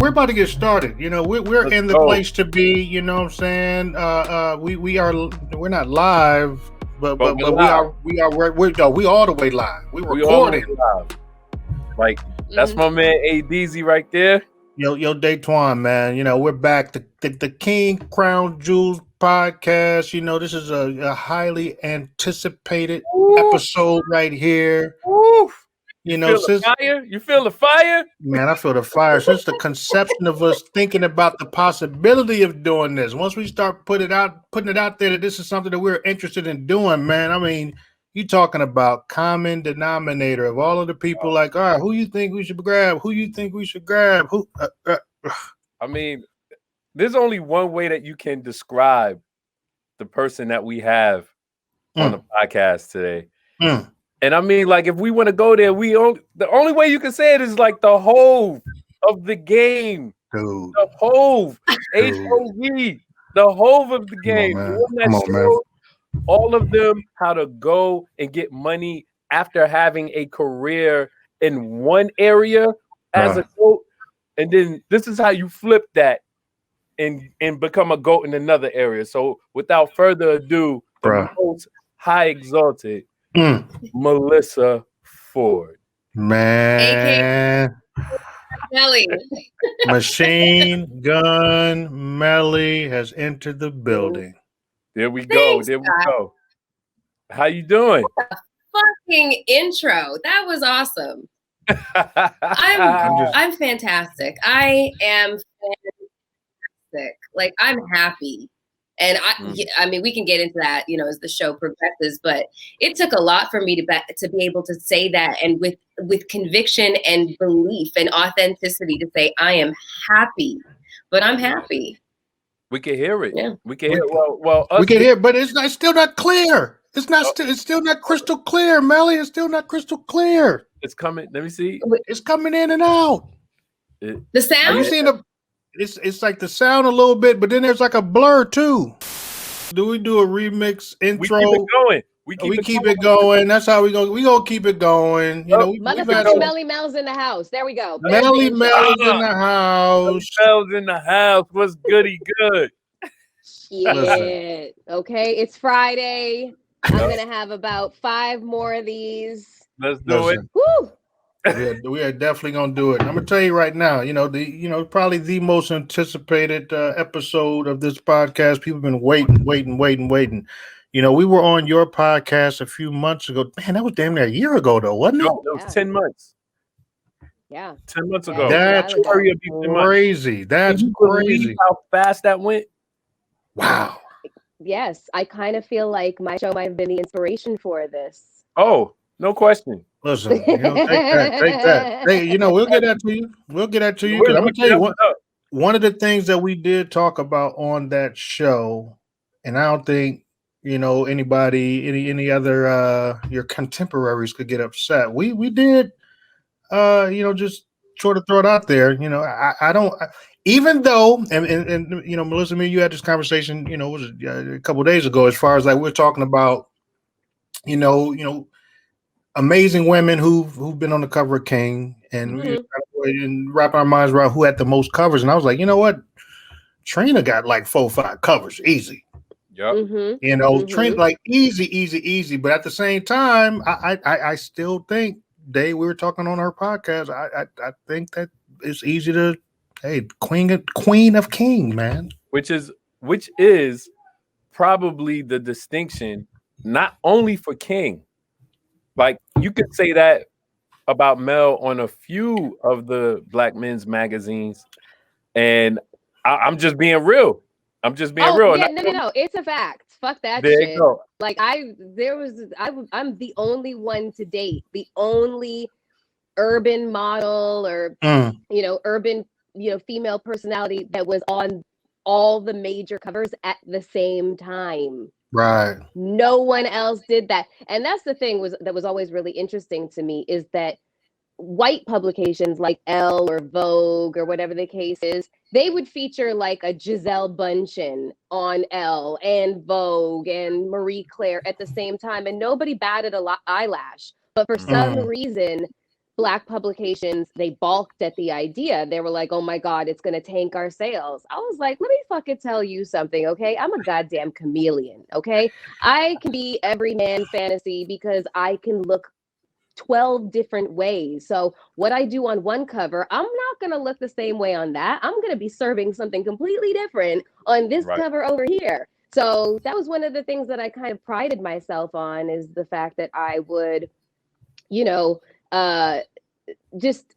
we're about to get started. You know, we're Let's in the go. place to be. You know what I'm saying? We're not live, but we're live. we all the way live. We're We all recording. live. Like that's my man ADZ right there. Yo, Daytwan, man. You know, we're back. The King Crown Jewels podcast. You know, this is a highly anticipated episode right here. Woo. You know, feel the fire? You feel the fire? Man, I feel the fire. Since the conception of us thinking about the possibility of doing this, once we start putting it out there that this is something that we're interested in doing, man. I mean, you talking about common denominator of all of the people. Like, all right, who you think we should grab? Who you think we should grab? Who? I mean, there's only one way that you can describe the person that we have on the podcast today. And I mean, like, if we want to go there, the only way you can say it is like the Hove of the game. Dude. The Hove. H-O-V. The Hove of the game. Come on, man. All of them how to go and get money after having a career in one area as a GOAT. And then this is how you flip that and become a GOAT in another area. So without further ado, the most high exalted Melyssa Ford. Man. Melly. Machine Gun Melly has entered the building. There we go. Thanks, there we go. How you doing? Fucking intro. That was awesome. I'm fantastic. I am fantastic. Like, I'm happy. And I mean, we can get into that, you know, as the show progresses, but it took a lot for me to be able to say that, and with conviction and belief and authenticity to say, I am happy, but I'm happy. We can hear it. Yeah. We can hear it. Well, we can hear it, but it's still not clear. It's still not crystal clear, Melly. It's still not crystal clear. It's coming. Let me see. It's coming in and out. The sound? Are you seeing it's like the sound a little bit, but then there's like a blur too. Do we do a remix intro? We keep it going. We keep it going. That's how we go. We gonna keep it going. You know, motherfucking Melly Mel's in the house. There we go. Melly Mel's in the house. Mel's in the house. What's goody good? Shit. Okay, it's Friday. I'm gonna have about 5 more of these. Let's do it. Woo! We are definitely gonna do it. I'm gonna tell you right now. You know, probably the most anticipated episode of this podcast. People have been waiting. You know, we were on your podcast a few months ago. Man, that was damn near a year ago, though, wasn't it? No, that was 10 months. Yeah, 10 months ago. That's crazy. That's crazy. How fast that went. Wow. Yes, I kind of feel like my show might have been the inspiration for this. Oh, no question. Listen, you know, take that. Hey, you know, we'll get that to you. I'm gonna tell you one of the things that we did talk about on that show, and I don't think, you know, any other your contemporaries could get upset. We did, you know, just sort of throw it out there. You know, I don't. Even though, and you know, Melyssa, me and you had this conversation, you know, was a couple of days ago, as far as like we're talking about, you know, amazing women who've been on the cover of King, and and wrap our minds around who had the most covers. And I was like, you know what, Trina got like 4 or 5 covers, easy. Yep. You know, Trina like easy. But at the same time, I still think we were talking on her podcast. I think that it's easy to. Hey, Queen of King, man. Which is probably the distinction, not only for King. Like, you could say that about Mel on a few of the Black men's magazines, and I'm just being real. I'm real. Yeah, no. It's a fact. Fuck that there shit. You go. Like I'm the only one to date, the only urban model or you know, urban, you know, female personality that was on all the major covers at the same time. Right. No one else did that. And that's the thing that was always really interesting to me, is that white publications like Elle or Vogue or whatever the case is, they would feature like a Giselle Bundchen on Elle and Vogue and Marie Claire at the same time, and nobody batted an eyelash. But for some reason, Black publications, they balked at the idea. They were like, oh my God, it's going to tank our sales. I was like, let me fucking tell you something, okay? I'm a goddamn chameleon, okay? I can be every man's fantasy because I can look 12 different ways. So what I do on one cover, I'm not going to look the same way on that. I'm going to be serving something completely different on this cover over here. So that was one of the things that I kind of prided myself on, is the fact that I would, you know, just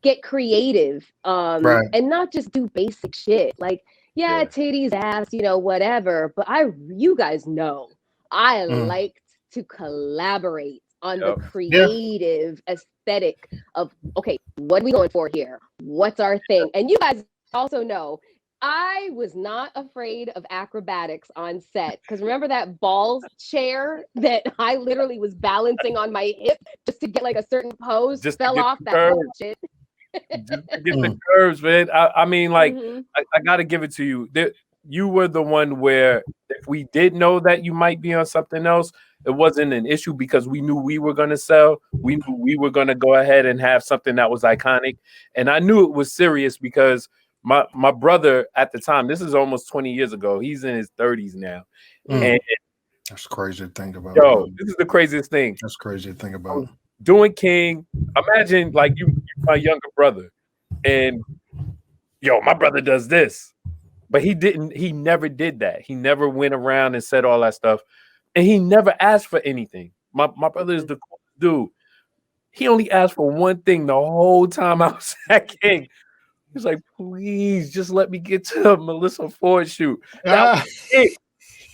get creative, and not just do basic shit. Like, titties, ass, whatever. But you guys know, I liked to collaborate on the creative aesthetic of, okay, what are we going for here? What's our thing? And you guys also know, I was not afraid of acrobatics on set, because remember that balls chair that I literally was balancing on my hip just to get like a certain pose, just fell off that shit. Just to get the curves, man. I mean, like, I got to give it to you. You were the one where, if we did know that you might be on something else, it wasn't an issue, because we knew we were going to sell. We knew we were going to go ahead and have something that was iconic. And I knew it was serious, because my brother at the time, this is almost 20 years ago, he's in his 30s now. And that's crazy to think about. Yo, this is the craziest thing. That's crazy to think about. Doing King, imagine like you my younger brother, and yo, my brother does this. But he never did that. He never went around and said all that stuff. And he never asked for anything. My brother is the coolest dude. He only asked for one thing the whole time I was at King. He's like, please just let me get to the Melyssa Ford shoot. That was it.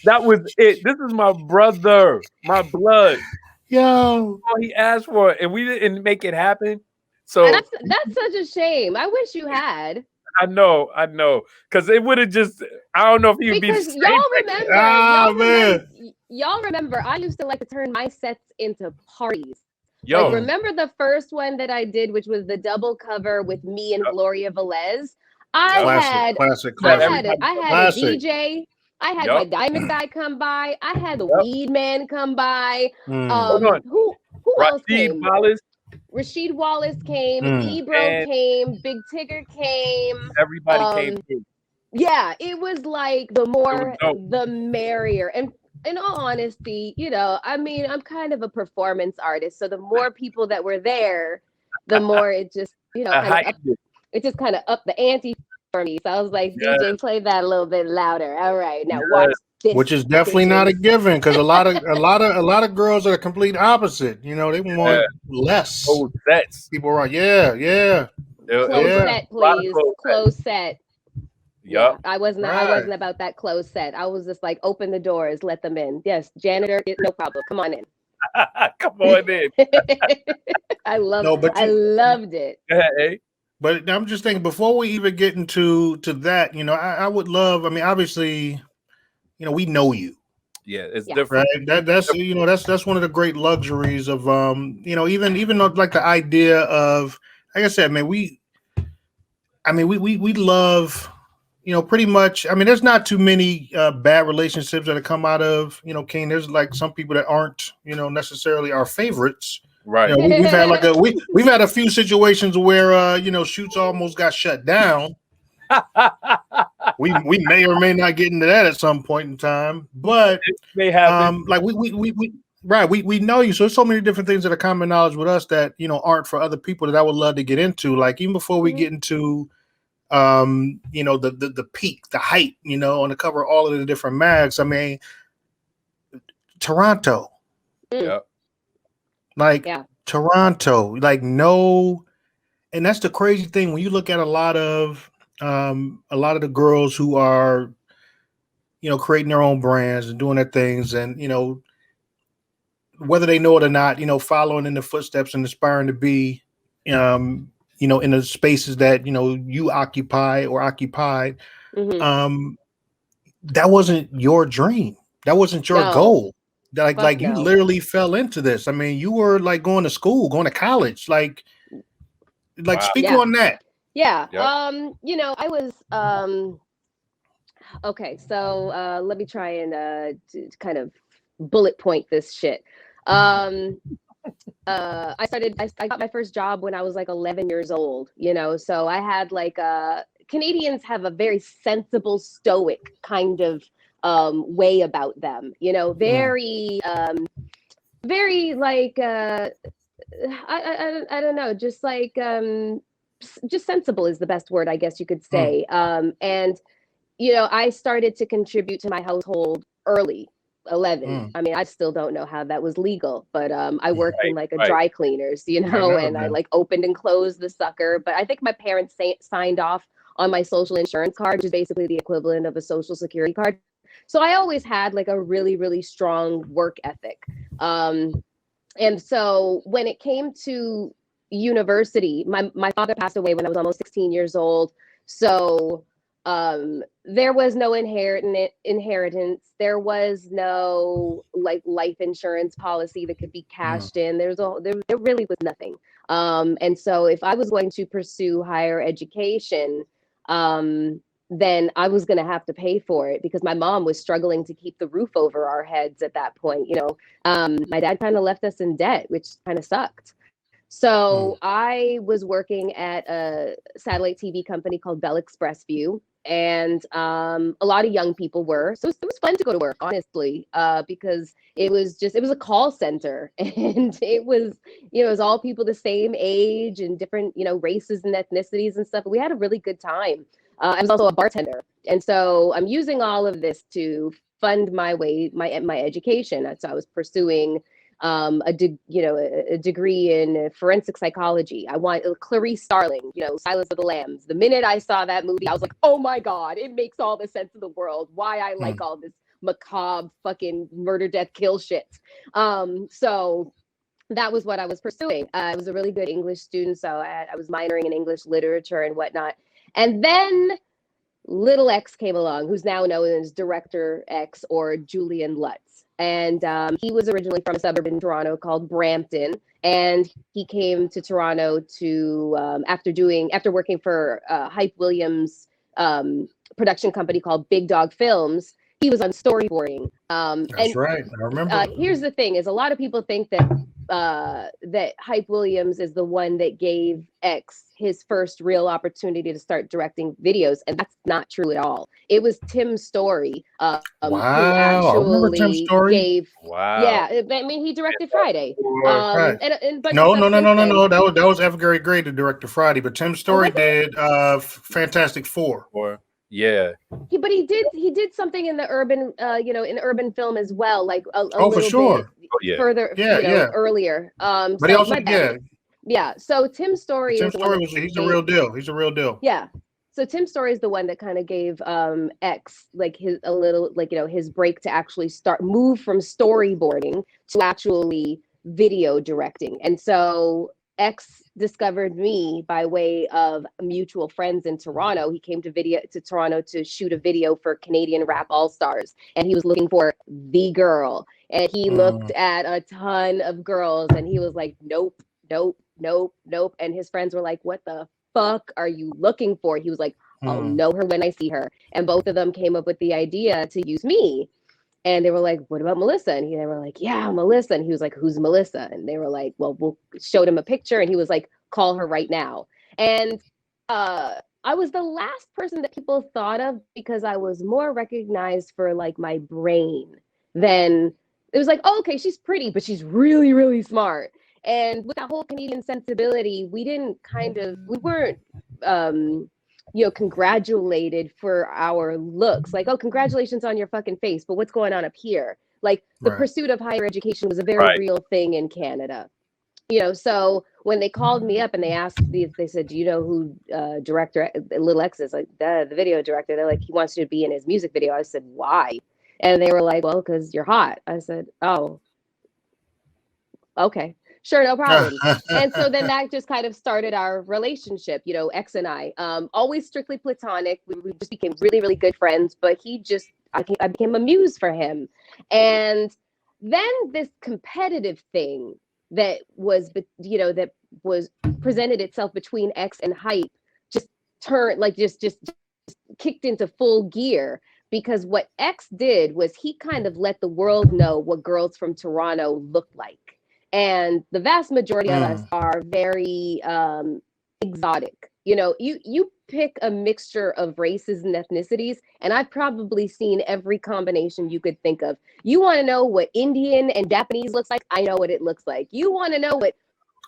That was it. This is my brother, my blood. Yo. All he asked for, and we didn't make it happen. So that's such a shame. I wish you had. I know, because it would have just. I don't know if he would be. Because y'all remember, I used to like to turn my sets into parties. Yo, like, remember the first one that I did, which was the double cover with me and Gloria Velez? I had a DJ. I had my Diamond guy come by. I had the Weed Man come by. Who else came? Rasheed Wallace came. Ebro came. Big Tigger came. Everybody came. Yeah, it was like the more the merrier. And in all honesty, I mean, I'm kind of a performance artist, so the more people that were there, the more it just, it just kind of upped the ante for me. So I was like, DJ, play that a little bit louder. All right, now watch this. Which is definitely not a given, because a lot of girls are the complete opposite. They want less. Oh, sets. People are close set, please. Close set. Yeah, I wasn't about that closed set. I was just like, open the doors, let them in. Yes, janitor, no problem. Come on in. Come on in. I loved it. Hey. But I'm just thinking, before we even get into that, I would love. I mean, obviously, we know you. Yeah, it's different. Right? That's one of the great luxuries of even though, like, the idea of, like I said, man, we love. Pretty much. I mean, there's not too many bad relationships that have come out of King. There's like some people that aren't necessarily our favorites. Right. We've had we've had a few situations where shoots almost got shut down. we may or may not get into that at some point in time, but it may happen. Like we know you. So there's so many different things that are common knowledge with us that aren't for other people that I would love to get into. Like, even before we get into the peak, the height, on the cover of all of the different mags. I mean, Toronto. Yeah. Toronto, and that's the crazy thing when you look at a lot of the girls who are, creating their own brands and doing their things, and whether they know it or not, following in the footsteps and aspiring to be, in the spaces that you occupy or occupied. That wasn't your dream. That wasn't your goal. You literally fell into this. I mean, you were like going to school, going to college. Like wow. Speak on that. Yeah. Yep. I was okay. So let me try and kind of bullet point this shit. I got my first job when I was like 11 years old, you know, so I had like Canadians have a very sensible, stoic kind of way about them, you know, very like I don't know, just like just sensible is the best word I guess you could say. And you know, I started to contribute to my household early, 11. I mean, I still don't know how that was legal, but I worked in like a dry cleaners, you know, and I like opened and closed the sucker. But I think my parents signed off on my social insurance card, which is basically the equivalent of a social security card. So I always had like a really, really strong work ethic. And so when it came to university, my father passed away when I was almost 16 years old. So there was no inheritance. There was no like life insurance policy that could be cashed in. There really was nothing. And so if I was going to pursue higher education, then I was going to have to pay for it because my mom was struggling to keep the roof over our heads at that point. You know, my dad kind of left us in debt, which kind of sucked. So I was working at a satellite TV company called Bell Express View, and a lot of young people were. So it was fun to go to work, honestly, because it was a call center, and it was, you know, it was all people the same age and different, you know, races and ethnicities and stuff. But we had a really good time. I was also a bartender, and so I'm using all of this to fund my education. So I was pursuing a degree in forensic psychology. I want Clarice Starling, you know, Silence of the Lambs. The minute I saw that movie, I was like, oh my God, it makes all the sense in the world. Why I like all this macabre fucking murder, death, kill shit. So that was what I was pursuing. I was a really good English student, so I was minoring in English literature and whatnot. And then Little X came along, who's now known as Director X or Julian Lutz. And he was originally from a suburb in Toronto called Brampton. And he came to Toronto to, after working for Hype Williams' production company called Big Dog Films, he was on storyboarding. That's right. I remember. Here's the thing: is a lot of people think that that Hype Williams is the one that gave X his first real opportunity to start directing videos, and that's not true at all. It was Tim Story wow, who actually gave. Wow. Yeah, I mean, he directed Friday. But no. That was F. Gary Gray to direct Friday, but Tim Story did Fantastic Four. Yeah. But he did something in the urban, in urban film as well, like a little for sure. bit further, earlier. But he also, yeah. So Tim Story he's a real deal. He's a real deal. Yeah. So Tim Story is the one that kind of gave X like his break to actually move from storyboarding to actually video directing. And so X discovered me by way of mutual friends in Toronto. He came to Toronto to shoot a video for Canadian Rap All Stars, and he was looking for the girl. And he looked at a ton of girls, and he was like, nope. And his friends were like, what the fuck are you looking for? He was like, I'll know her when I see her. And both of them came up with the idea to use me. And they were like, what about Melyssa? And they were like, yeah, Melyssa. And he was like, who's Melyssa? And they were like, well, we'll showed him a picture. And he was like, call her right now. And I was the last person that people thought of because I was more recognized for like my brain than it was like, oh, okay, she's pretty, but she's really, really smart. And with that whole Canadian sensibility, we weren't congratulated for our looks. Like, oh, congratulations on your fucking face, but what's going on up here? Like the pursuit of higher education was a very real thing in Canada. So when they called me up and they asked me, they said, do you know who director Little X is? Like the video director. They're like, he wants you to be in his music video. I said, why? And they were like, well, because you're hot. I said, oh, okay. Sure, no problem. And so then that just kind of started our relationship, X and I, always strictly platonic. We just became really, really good friends, but I became a muse for him. And then this competitive thing that was presented itself between X and Hype just turned just kicked into full gear, because what X did was he kind of let the world know what girls from Toronto looked like. And the vast majority of us are very exotic. You know, you pick a mixture of races and ethnicities, and I've probably seen every combination you could think of. You want to know what Indian and Japanese looks like? I know what it looks like. You want to know what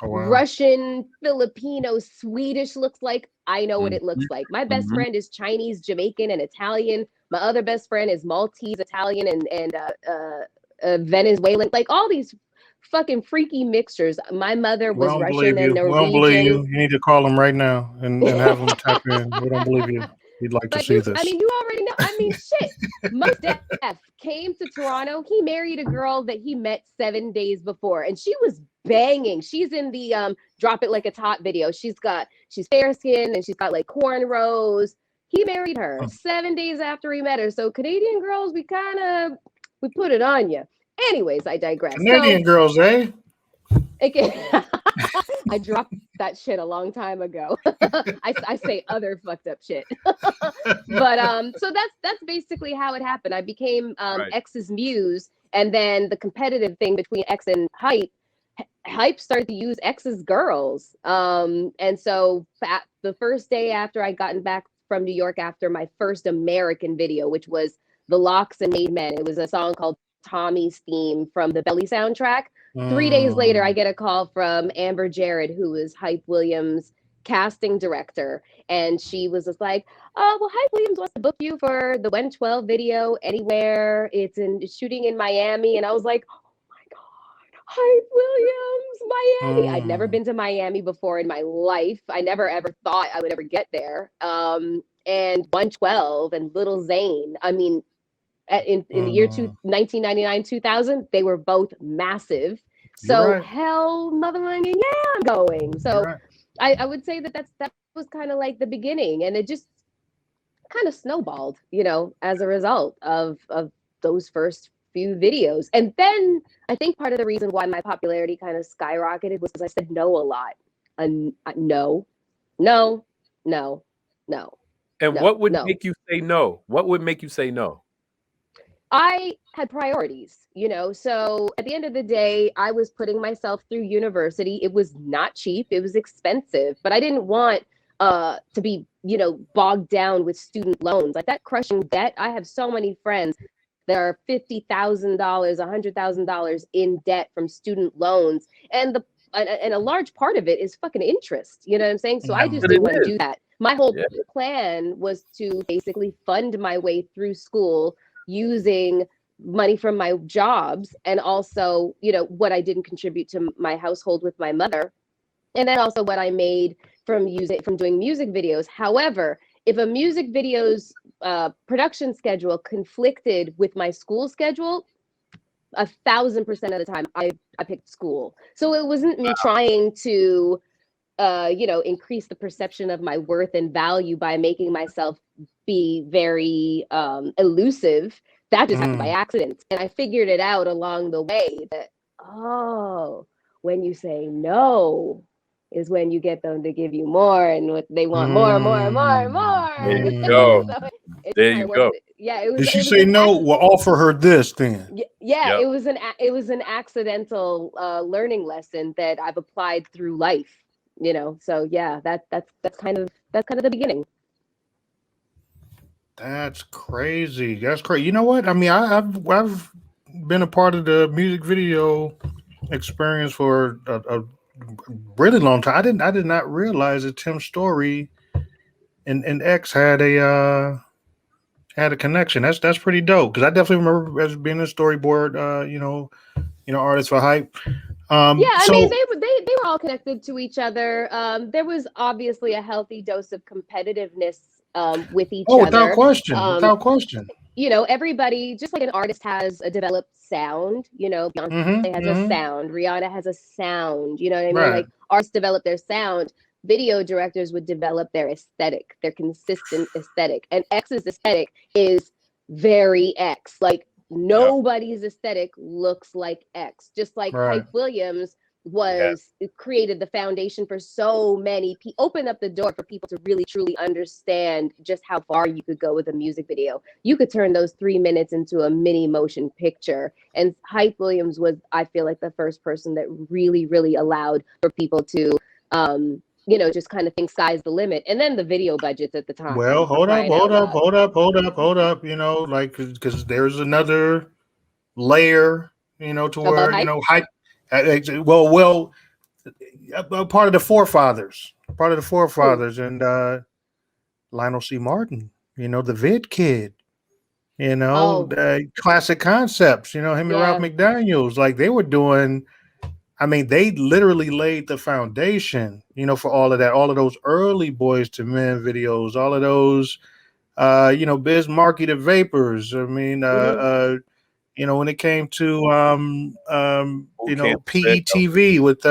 Russian, Filipino, Swedish looks like? I know what it looks like. My best friend is Chinese, Jamaican, and Italian. My other best friend is Maltese, Italian, and Venezuelan. Like all these fucking freaky mixtures. My mother was Russian and Norwegian. We don't believe you. You need to call him right now and have him tap in. We don't believe you. We'd like to see this. I mean, you already know. I mean, shit. Mos Def came to Toronto. He married a girl that he met 7 days before, and she was banging. She's in the Drop It Like It's Hot video. She's fair skinned and she's got like cornrows. He married her 7 days after he met her. So Canadian girls, we put it on you. Anyways, I digress. Canadian girls, eh? I dropped that shit a long time ago. I say other fucked up shit. But so that's basically how it happened. I became X's muse, and then the competitive thing between X and Hype started to use X's girls. And so the first day after I'd gotten back from New York after my first American video, which was The Locks and Made Men. It was a song called Tommy's Theme from the Belly soundtrack. 3 days later, I get a call from Amber Jared, who is Hype Williams' casting director. And she was just like, well, Hype Williams wants to book you for the 112 video anywhere. It's shooting in Miami. And I was like, oh my God, Hype Williams, Miami. I'd never been to Miami before in my life. I never ever thought I would ever get there. And 112 and Little Zane, I mean, in the year 1999, 2000, they were both massive. So hell, motherfucking yeah, I'm going. So I would say that was kind of like the beginning, and it just kind of snowballed, you know, as a result of those first few videos. And then I think part of the reason why my popularity kind of skyrocketed was because I said no a lot. No. And what would make you say no? What would make you say no? I had priorities, you know, so at the end of the day, I was putting myself through university. It was not cheap. It was expensive, but I didn't want to be, you know, bogged down with student loans. Like that crushing debt. I have so many friends that are $50,000, $100,000 in debt from student loans. And a large part of it is fucking interest. You know what I'm saying? So I just didn't want to do that. My whole plan was to basically fund my way through school using money from my jobs, and also, you know, what I didn't contribute to my household with my mother, and then also what I made from doing music videos. However, if a music video's production schedule conflicted with my school schedule, 1,000% of the time I picked school. So it wasn't me trying to you know, increase the perception of my worth and value by making myself be very elusive. That just happened by accident. And I figured it out along the way that, when you say no is when you get them to give you more, and what they want more. There you go. So there you go. Yeah, it was. Did she say no? We'll offer her this then. Yeah, yep. It was an accidental learning lesson that I've applied through life. You know, so yeah, that's kind of the beginning. That's crazy. That's crazy. You know what? I mean, I've been a part of the music video experience for a really long time. I did not realize that Tim Story and X had a connection. That's pretty dope, because I definitely remember as being a storyboard you know, artist for Hype. I mean, they were all connected to each other. There was obviously a healthy dose of competitiveness with each other. Without question. You know, everybody, just like an artist has a developed sound, you know, Beyonce has a sound, Rihanna has a sound, you know what I mean? Right. Like artists develop their sound, video directors would develop their aesthetic, their consistent aesthetic. And X's aesthetic is very X. Like nobody's aesthetic looks like X. Just like Hype Williams was it created the foundation for so many people, opened up the door for people to really truly understand just how far you could go with a music video. You could turn those 3 minutes into a mini motion picture. And Hype Williams was, I feel like, the first person that really, really allowed for people to just kind of think sky's the limit. And then the video budgets at the time. Well, hold up. You know, like, because there's another layer, to where, hype. Well, part of the forefathers, and Lionel C. Martin, the Vid Kid, the Classic Concepts, him and Ralph McDaniels, like they were doing. I mean, they literally laid the foundation, for all of that, all of those early Boys to Men videos, all of those, Biz Markie the Vapors. I mean, when it came to, PETV with,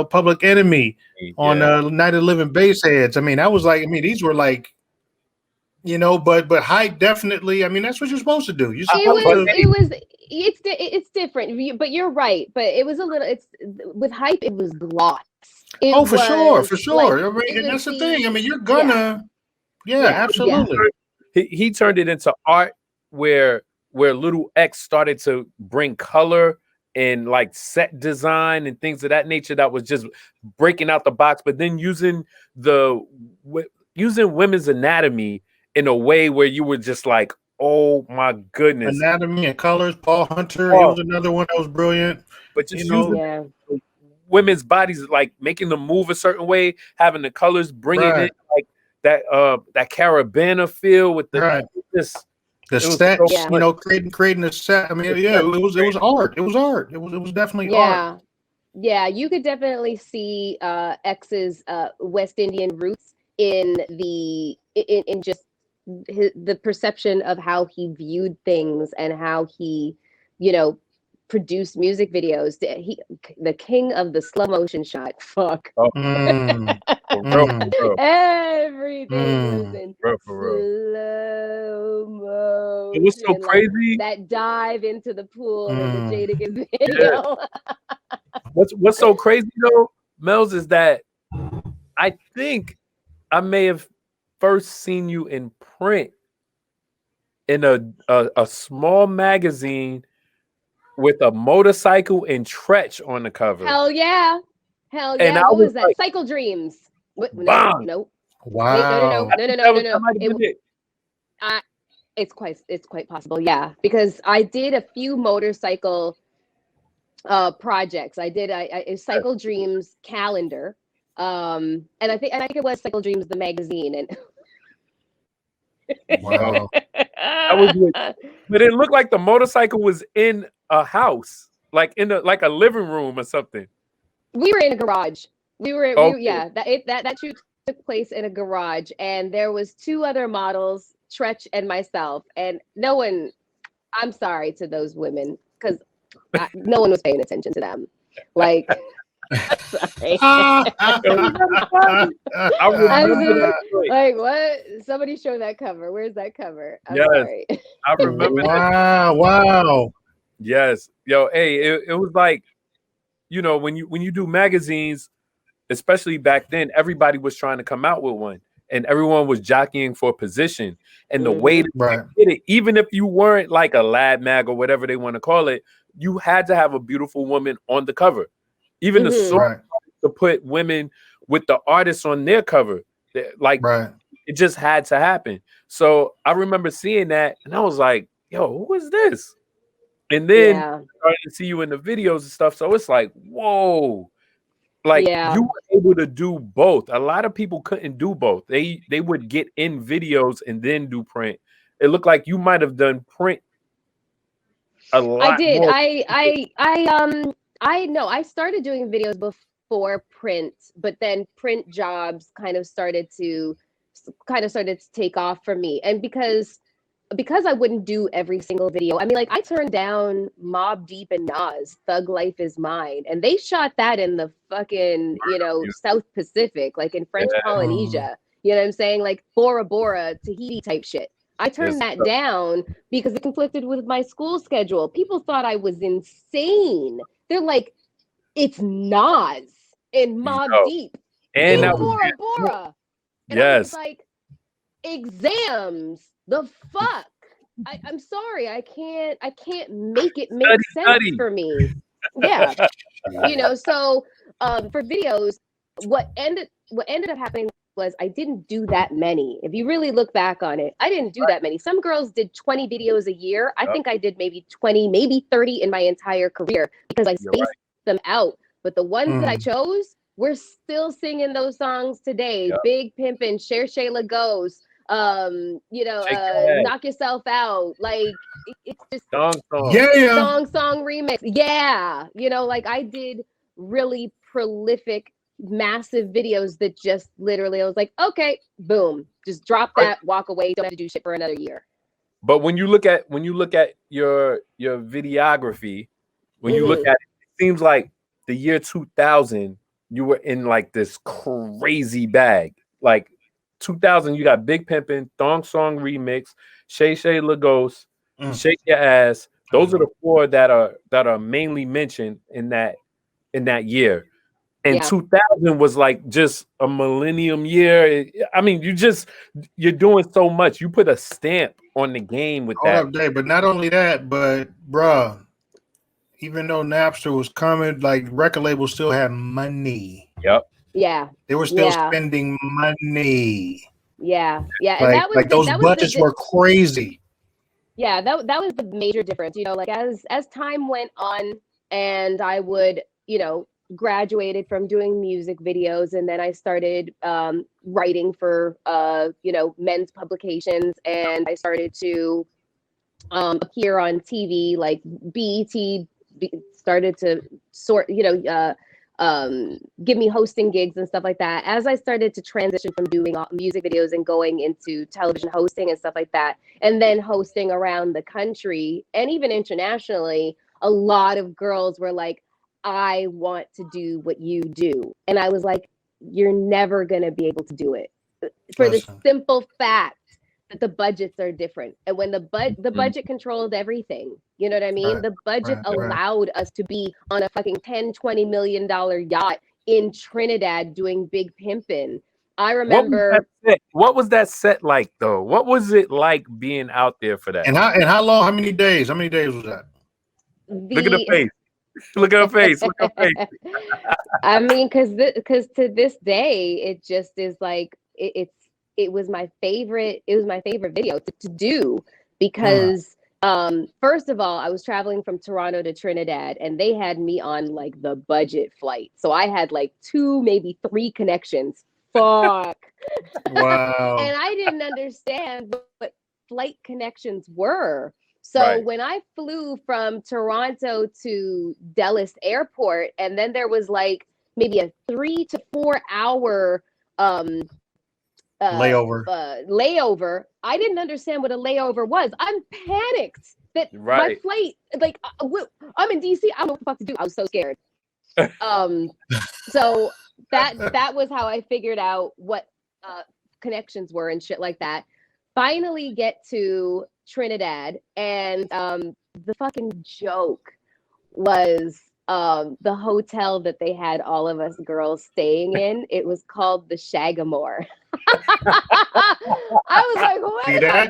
Public Enemy on Night of the Living Bassheads. I mean, that was like, these were like, but Hype definitely. I mean, that's what you're supposed to do. It's different, but you're right. But it was a little. It's with Hype. It was gloss. For sure. Like, I mean, and that's the thing. I mean, you're gonna. Yeah, absolutely. Yeah. He turned it into art where Little X started to bring color and like set design and things of that nature that was just breaking out the box, but then using women's anatomy in a way where you were just like, oh my goodness. Anatomy and colors. Paul Hunter, he was another one that was brilliant. But just using women's bodies, like making them move a certain way, having the colors, bringing it like that Carabana feel with the the sets, creating the set. I mean, it was art. It was art. It was definitely art. Yeah, you could definitely see X's West Indian roots in just the perception of how he viewed things and how he, produced music videos. The king of the slow motion shot. Fuck. Everything was in slow motion. It was so crazy. That dive into the pool in the Jadakiss video. What's so crazy though, Mel's, is that I think I may have first seen you in print in a small magazine with a motorcycle and Tretch on the cover. Hell yeah. And what was that? Like, Cycle Dreams. No. Wow. No. It's quite possible, yeah. Because I did a few motorcycle projects. I did a Cycle Dreams calendar. And I think it was Cycle Dreams the magazine. And wow. That was weird. But it looked like the motorcycle was in a house, like in a living room or something. We were in a garage. That shoot took place in a garage, and there was 2 other models, Tretch and myself, and no one. I'm sorry to those women because no one was paying attention to them. Like, sorry. I remember like what? Somebody show that cover. Where's that cover? I'm sorry. I remember. Wow. Yes. Yo, hey, it was like, when you do magazines, especially back then, everybody was trying to come out with one and everyone was jockeying for position. And the way that they did it, even if you weren't like a lad mag or whatever they want to call it, you had to have a beautiful woman on the cover. Even the song to put women with the artists on their cover. Like, it just had to happen. So I remember seeing that and I was like, yo, who is this? And then started to see you in the videos and stuff. So it's like, whoa. Like you were able to do both. A lot of people couldn't do both. They would get in videos and then do print. It looked like you might have done print a lot. I did. More. I started doing videos before print, but then print jobs kind of started to take off for me. And because I wouldn't do every single video. I mean, like I turned down Mobb Deep and Nas, Thug Life Is Mine, and they shot that in the fucking, South Pacific, like in French Polynesia. You know what I'm saying? Like Bora Bora, Tahiti type shit. I turned that down because it conflicted with my school schedule. People thought I was insane. They're like, it's Nas and Mobb Deep and in that was Bora Bora. And I was like, exams, the fuck. I'm sorry, I can't make it make sense for me. Yeah. You know, so for videos, what ended up happening was I didn't do that many. If you really look back on it, I didn't do that many. Some girls did 20 videos a year. I think I did maybe 20, maybe 30 in my entire career because I spaced them out. But the ones that I chose, we're still singing those songs today. Big Pimpin', Cher Shayla Goes, you know, Knock Yourself Out. Like it's just song remix. Yeah. You know, like I did really prolific, massive videos that just literally I was like, okay, boom, just drop that, walk away, don't have to do shit for another year. But when you look at your videography, when you look at it, it seems like the year 2000, you were in like this crazy bag. Like 2000, you got Big Pimpin', Thong Song Remix, Shay Shay Lagos, Shake Your Ass. Those are the four that are mainly mentioned in that year. And 2000 was like just a millennium year. I mean, you're doing so much. You put a stamp on the game with that. Day, but not only that, but bruh, even though Napster was coming, like record labels still had money. Yep. Yeah. They were still spending money. Yeah. Yeah. Like, And that was those budgets were crazy. Yeah, that was the major difference. You know, like as time went on and I would, you know, graduated from doing music videos and then I started writing for you know, men's publications, and I started to appear on TV, like BET started to give me hosting gigs and stuff like that. As I started to transition from doing music videos and going into television hosting and stuff like that, and then hosting around the country and even internationally, a lot of girls were like, I want to do what you do. And I was like, you're never going to be able to do it for the simple fact that the budgets are different. And when the budget controlled everything, you know what I mean? The budget allowed us to be on a fucking $10-20 million yacht in Trinidad doing Big Pimpin'. I remember. What was that set like though? What was it like being out there for that? And how long? How many days? How many days was that? Look at the face. Look at her face. Look at her face. I mean, because to this day, it just is like it was my favorite. It was my favorite video to do because first of all, I was traveling from Toronto to Trinidad, and they had me on like the budget flight, so I had like 2, maybe 3 connections. Fuck. Wow. And I didn't understand what flight connections were. So when I flew from Toronto to Dulles Airport, and then there was like maybe a 3 to 4 hour layover, I didn't understand what a layover was. I'm panicked that my flight, like I'm in DC, I don't know what the fuck to do. I was so scared. So that was how I figured out what connections were and shit like that. Finally get to Trinidad, and the fucking joke was the hotel that they had all of us girls staying in. It was called the Shagamore. I was like, what? See that? I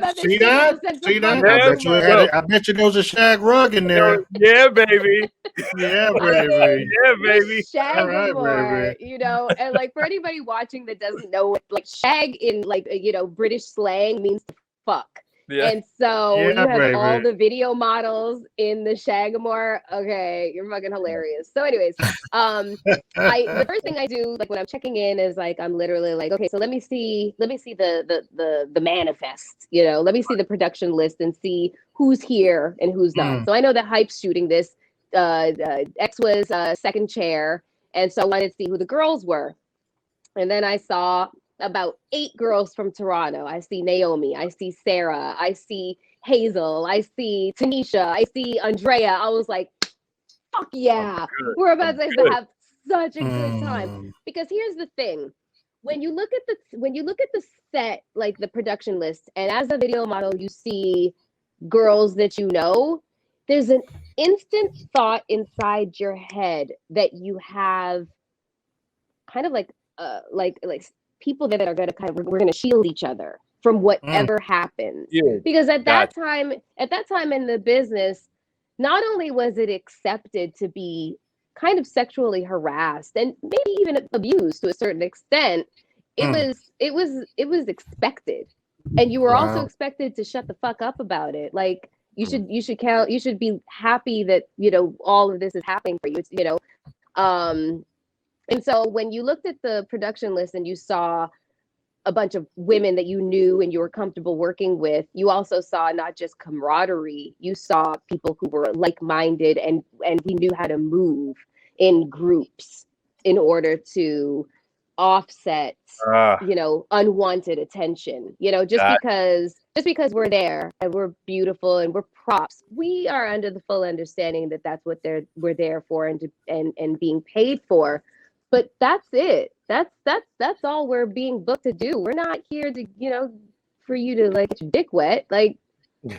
bet you there was a shag rug in there. Yeah, baby. Yeah, baby. Yeah, baby. Shagamore, you know, and like for anybody watching that doesn't know, like shag in like, you know, British slang means to fuck. Yeah. And so you have all the video models in the Shagamore. Okay, you're fucking hilarious. So anyways, the first thing I do, like when I'm checking in, is like I'm literally like, okay, so let me see the manifest, you know, let me see the production list and see who's here and who's not. So I know that Hype's shooting this. X was second chair, and so I wanted to see who the girls were. And then I saw about 8 girls from Toronto. I see Naomi, I see Sarah, I see Hazel, I see Tanisha, I see Andrea. I was like, fuck yeah, we're about to have such a good time. Because here's the thing, when you look at the set, like the production list, and as a video model you see girls that you know, there's an instant thought inside your head that you have kind of like people that are going to we're going to shield each other from whatever happens. Yeah. Because at that time in the business, not only was it accepted to be kind of sexually harassed and maybe even abused to a certain extent, it was expected. And you were also expected to shut the fuck up about it. Like you should be happy that, you know, all of this is happening for you. It's, you know, and so when you looked at the production list and you saw a bunch of women that you knew and you were comfortable working with, you also saw not just camaraderie, you saw people who were like-minded and we knew how to move in groups in order to offset, you know, unwanted attention. You know, just because we're there and we're beautiful and we're props, we are under the full understanding that that's what we're there for and being paid for. But that's it. That's all we're being booked to do. We're not here to, you know, for you to like get your dick wet. Like, you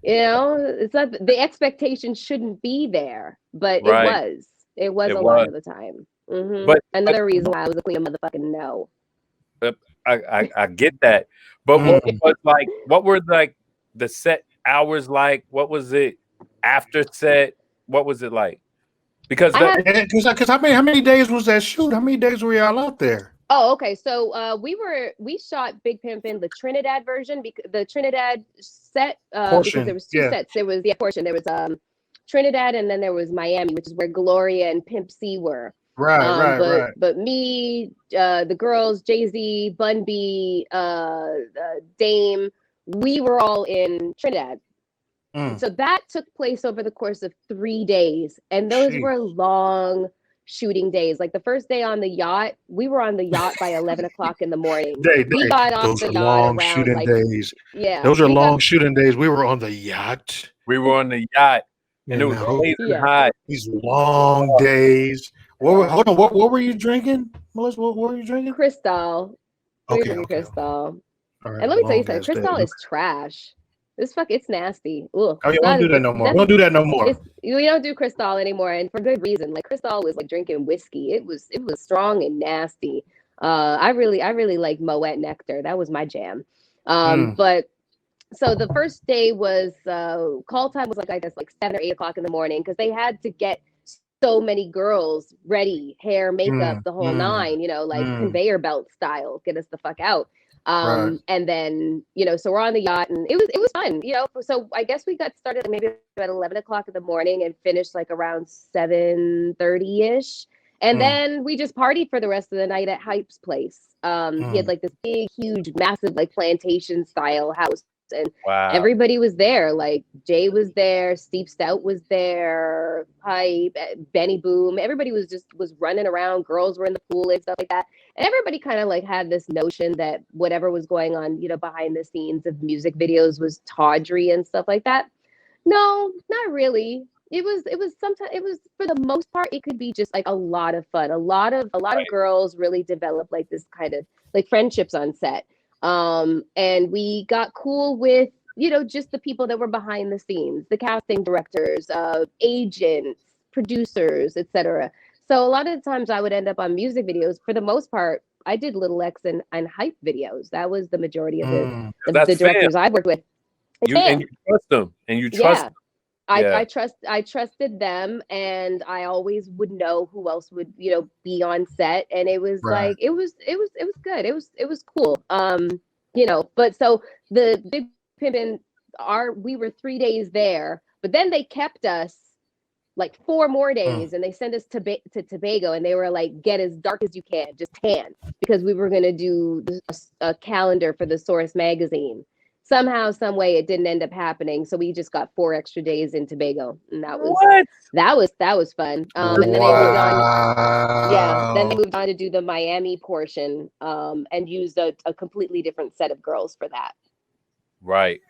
know, it's not, the expectation shouldn't be there, but it was a lot of the time. But another reason why I was a queen of motherfucking no. I get that, but what were like the set hours like? What was it after set? What was it like? Because how many days was that shoot? How many days were y'all out there? Oh, okay. So we shot Big Pimpin', the Trinidad version, the Trinidad set, because there was two sets. There was portion. There was Trinidad, and then there was Miami, which is where Gloria and Pimp C were. Right. But me, the girls, Jay-Z, Bun B, Dame, we were all in Trinidad. So that took place over the course of 3 days, and those were long shooting days. Like the first day on the yacht, we were on the yacht by 11 o'clock in the morning. We got off the yacht around like days. Yeah, those are long shooting days. We were on the yacht. And it was blazing hot. These long days. Hold on. What were you drinking, Melyssa? What were you drinking? Cristal. Okay. Cristal. Right, and let me tell you something. Cristal is trash. It's nasty. Ugh. Oh, you don't do that no more. We don't do that no more. We don't do Cristal anymore, and for good reason. Like Cristal was like drinking whiskey. It was strong and nasty. I really like Moet Nectar. That was my jam. But so the first day was call time was like I guess like 7 or 8 o'clock in the morning because they had to get so many girls ready, hair, makeup, the whole nine. You know, like conveyor belt style. Get us the fuck out. And then, you know, so we're on the yacht and it was fun, you know, so I guess we got started maybe at 11 o'clock in the morning and finished like around 7:30ish. And then we just partied for the rest of the night at Hype's place. He had like this big, huge, massive, like plantation style house. And everybody was there. Like Jay was there, Steve Stout was there, Hype, Benny Boom. Everybody was running around. Girls were in the pool and stuff like that. And everybody kind of like had this notion that whatever was going on, you know, behind the scenes of music videos was tawdry and stuff like that. No, not really. It was sometimes for the most part it could be just like a lot of fun. A lot of girls really developed like this kind of like friendships on set. And we got cool with, you know, just the people that were behind the scenes, the casting directors, agents, producers, etc. So a lot of the times I would end up on music videos. For the most part, I did Little X and Hype videos. That was the majority of the directors I worked with. And you trust them, and you trust them. I trusted them, and I always would know who else would, you know, be on set, and it was like it was good. It was cool. You know, but so the Big Pimpin', we were 3 days there, but then they kept us like 4 more days, and they sent us to Tobago, and they were like, get as dark as you can, just tan, because we were gonna do a calendar for the Source magazine. Somehow, some way, it didn't end up happening. So we just got 4 extra days in Tobago, and that was fun. And then they moved on. Then they moved on to do the Miami portion, and used a completely different set of girls for that. Right.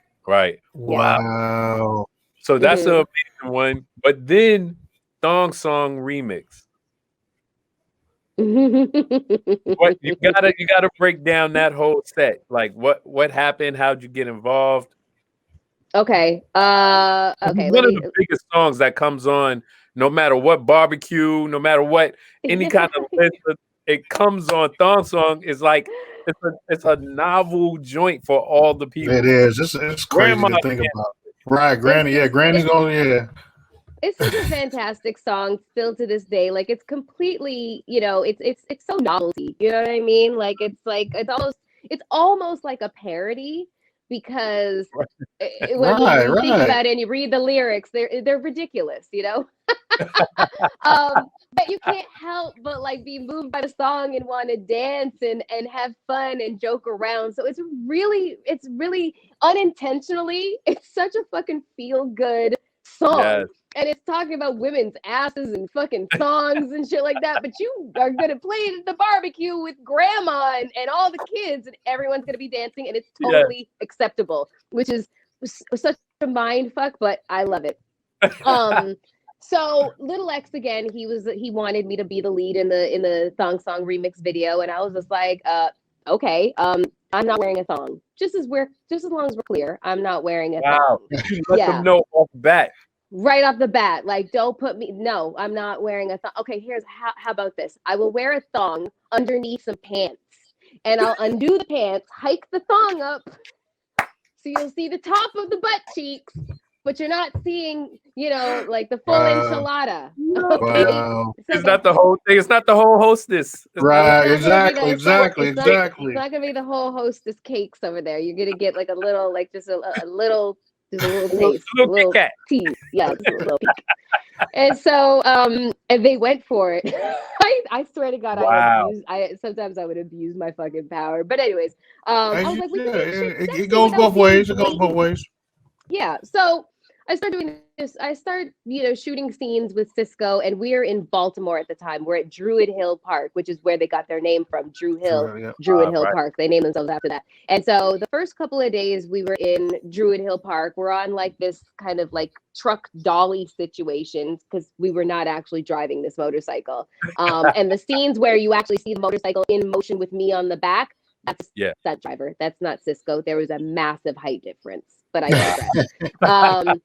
Wow. So that's an amazing one. But then Thong Song remix. What you gotta break down that whole set. Like what happened? How'd you get involved? Okay. Okay. One of the biggest songs that comes on, no matter what barbecue, no matter what any kind of list, it comes on. Thong Song is like it's a novel joint for all the people. It is. It's crazy to think about. Right, Granny. Yeah, Granny's going. Yeah. It's such a fantastic song still to this day. Like it's completely, it's so novelty. You know what I mean? Like it's almost like a parody because when you think about it and you read the lyrics, they're ridiculous, but you can't help but like be moved by the song and want to dance and have fun and joke around. So it's really unintentionally, it's such a fucking feel good song. Yes. And it's talking about women's asses and fucking thongs and shit like that. But you are going to play it at the barbecue with grandma and all the kids, and everyone's going to be dancing, and it's totally acceptable, which is such a mind fuck, but I love it. So Little X again, he wanted me to be the lead in the Thong Song remix video, and I was just like, okay, I'm not wearing a thong. Just as long as we're clear, I'm not wearing a thong. Let them know off the bat. Right off the bat, like, don't put me. No, I'm not wearing a thong. Okay, here's how about this? I will wear a thong underneath some pants, and I'll undo the pants, hike the thong up, so you'll see the top of the butt cheeks, but you're not seeing, like the full enchilada. Okay? Wow. It's not the whole thing. It's not the whole hostess. Right. Exactly. It's not gonna be the whole hostess cakes over there. You're gonna get like a little, like just a little. Just a little taste, a little tease. Yeah, just a little peek. And so, and they went for it. I swear to God, wow. Sometimes I would abuse my fucking power. But anyways, I was like, it goes both ways. It goes both ways. Yeah. So I started doing this. I started, shooting scenes with Cisco, and we're in Baltimore at the time. We're at Druid Hill Park, which is where they got their name from. Druid Hill Park. They named themselves after that. And so the first couple of days we were in Druid Hill Park, we're on like this kind of like truck dolly situation because we were not actually driving this motorcycle. And the scenes where you actually see the motorcycle in motion with me on the back, that's that driver. That's not Cisco. There was a massive height difference, but I digress.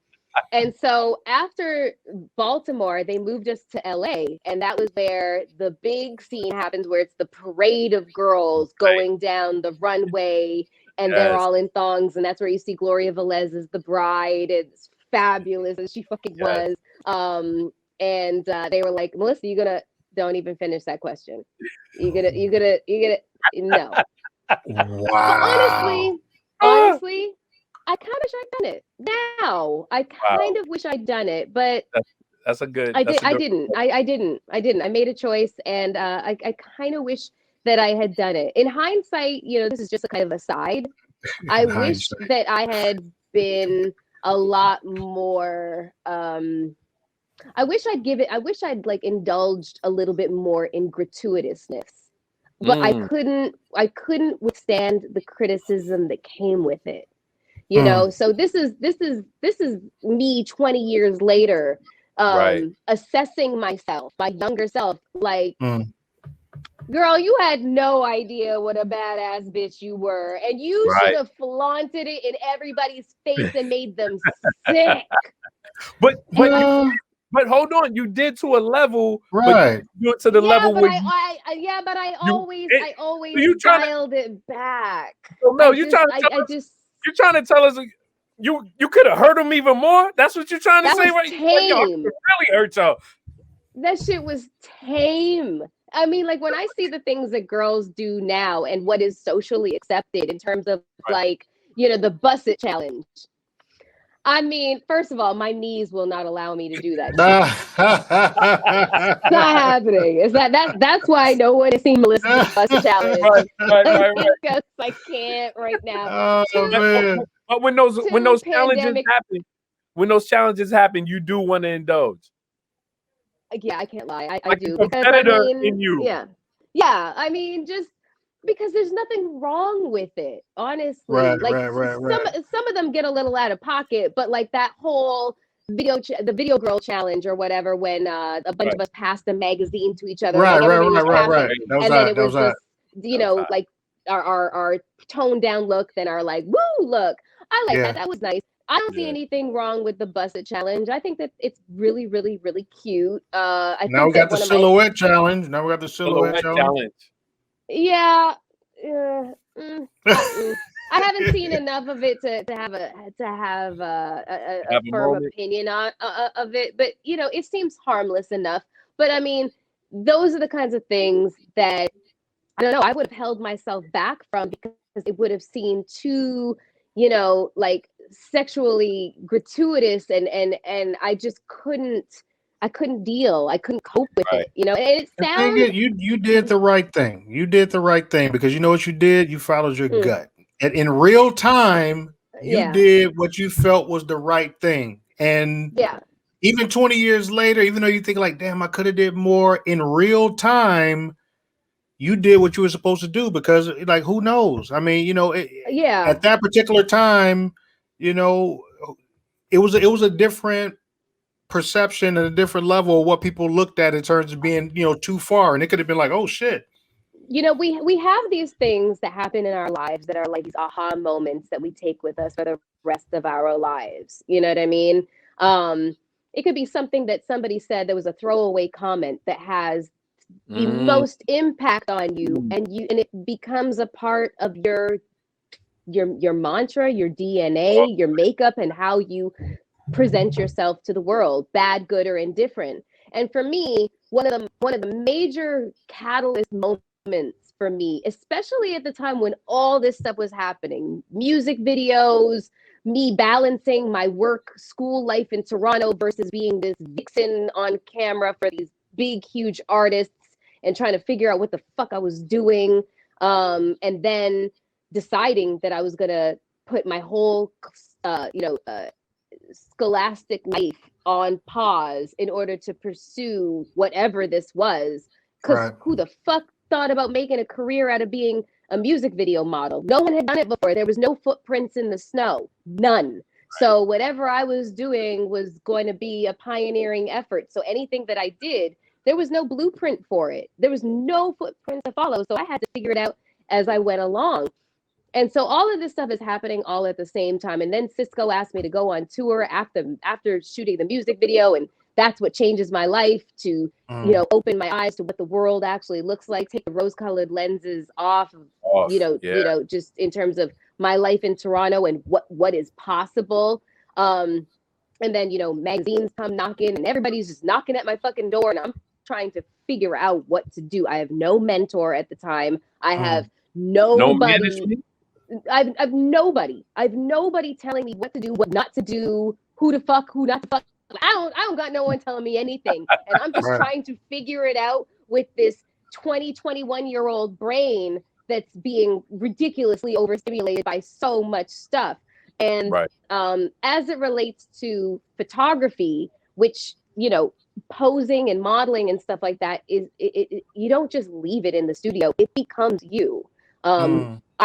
And so after Baltimore, they moved us to LA, and that was where the big scene happens, where it's the parade of girls going down the runway, and they're all in thongs, and that's where you see Gloria Velez as the bride. It's fabulous as she fucking was. And they were like, Melyssa, don't even finish that question. You gonna no. Wow. Honestly, I kind of wish I'd done it now. I kind of wish I'd done it, but that's a good. I didn't. I made a choice, and I kind of wish that I had done it. In hindsight, this is just a kind of aside. I wish that I had been a lot more. I wish I'd like indulged a little bit more in gratuitousness, but I couldn't withstand the criticism that came with it. So this is me 20 years later, assessing myself, my younger self, like, girl, you had no idea what a badass bitch you were, and you should have flaunted it in everybody's face and made them sick. But hold on, you did to a level, right? But you do it to the level where I always dialed it back. You're trying to tell us you could have hurt him even more? That's what you're trying to say, right? Tame. It really hurt y'all. That shit was tame. I mean, like when I see the things that girls do now and what is socially accepted in terms of like, the bust it challenge. I mean, first of all, my knees will not allow me to do that. It's not happening. Is that's why no one has seen Melyssa's bust it challenge. Right. Because I can't right now. Oh, man. But when those challenges happen, you do want to indulge. Yeah, I can't lie. I like do. Because in you. Yeah. I mean, just because there's nothing wrong with it, honestly. Some of them get a little out of pocket, but like that whole the video girl challenge or whatever, when a bunch of us passed a magazine to each other, right. And then it was this, like our toned down look, then our like woo look. I like that. That was nice. I don't see anything wrong with the busted challenge. I think that it's really, really, really cute. I Now we think got the silhouette challenge. Now we got the silhouette challenge. Yeah. I haven't seen enough of it to have a firm opinion on of it, but you know, it seems harmless enough. But I mean, those are the kinds of things that I don't know. I would have held myself back from because it would have seemed too, you know, like sexually gratuitous, and I just couldn't. I couldn't deal. I couldn't cope with it. You know, and it sounds. You did the right thing. You did the right thing because you know what you did. You followed your gut, and in real time, you did what you felt was the right thing. And even 20 years later, even though you think like, damn, I could have did more, in real time, you did what you were supposed to do because, like, who knows? I mean, you know, at that particular time, you know, it was a different perception and a different level of what people looked at in terms of being, you know, too far, and it could have been like, oh shit. You know, we have these things that happen in our lives that are like these aha moments that we take with us for the rest of our lives. You know what I mean? It could be something that somebody said that was a throwaway comment that has the most impact on you, and it becomes a part of your mantra, your DNA, your makeup, and how you present yourself to the world, bad, good, or indifferent. And for me, one of the major catalyst moments for me, especially at the time when all this stuff was happening, music videos, me balancing my work school life in Toronto versus being this vixen on camera for these big, huge artists and trying to figure out what the fuck I was doing. And then deciding that I was going to put my whole, scholastic life on pause in order to pursue whatever this was. Because who the fuck thought about making a career out of being a music video model? No one had done it before. There was no footprints in the snow. None. So whatever I was doing was going to be a pioneering effort. So anything that I did, there was no blueprint for it. There was no footprint to follow. So I had to figure it out as I went along. And so all of this stuff is happening all at the same time. And then Cisco asked me to go on tour after shooting the music video. And that's what changes my life to, you know, open my eyes to what the world actually looks like, take the rose-colored lenses off, you know, just in terms of my life in Toronto and what is possible. And then, you know, magazines come knocking and everybody's just knocking at my fucking door and I'm trying to figure out what to do. I have no mentor at the time. I have nobody. I've nobody. I've nobody telling me what to do, what not to do, who to fuck, who not to fuck. I don't got no one telling me anything. And I'm just trying to figure it out with this 21-year-old brain that's being ridiculously overstimulated by so much stuff. And as it relates to photography, which, you know, posing and modeling and stuff like that, is you don't just leave it in the studio. It becomes you.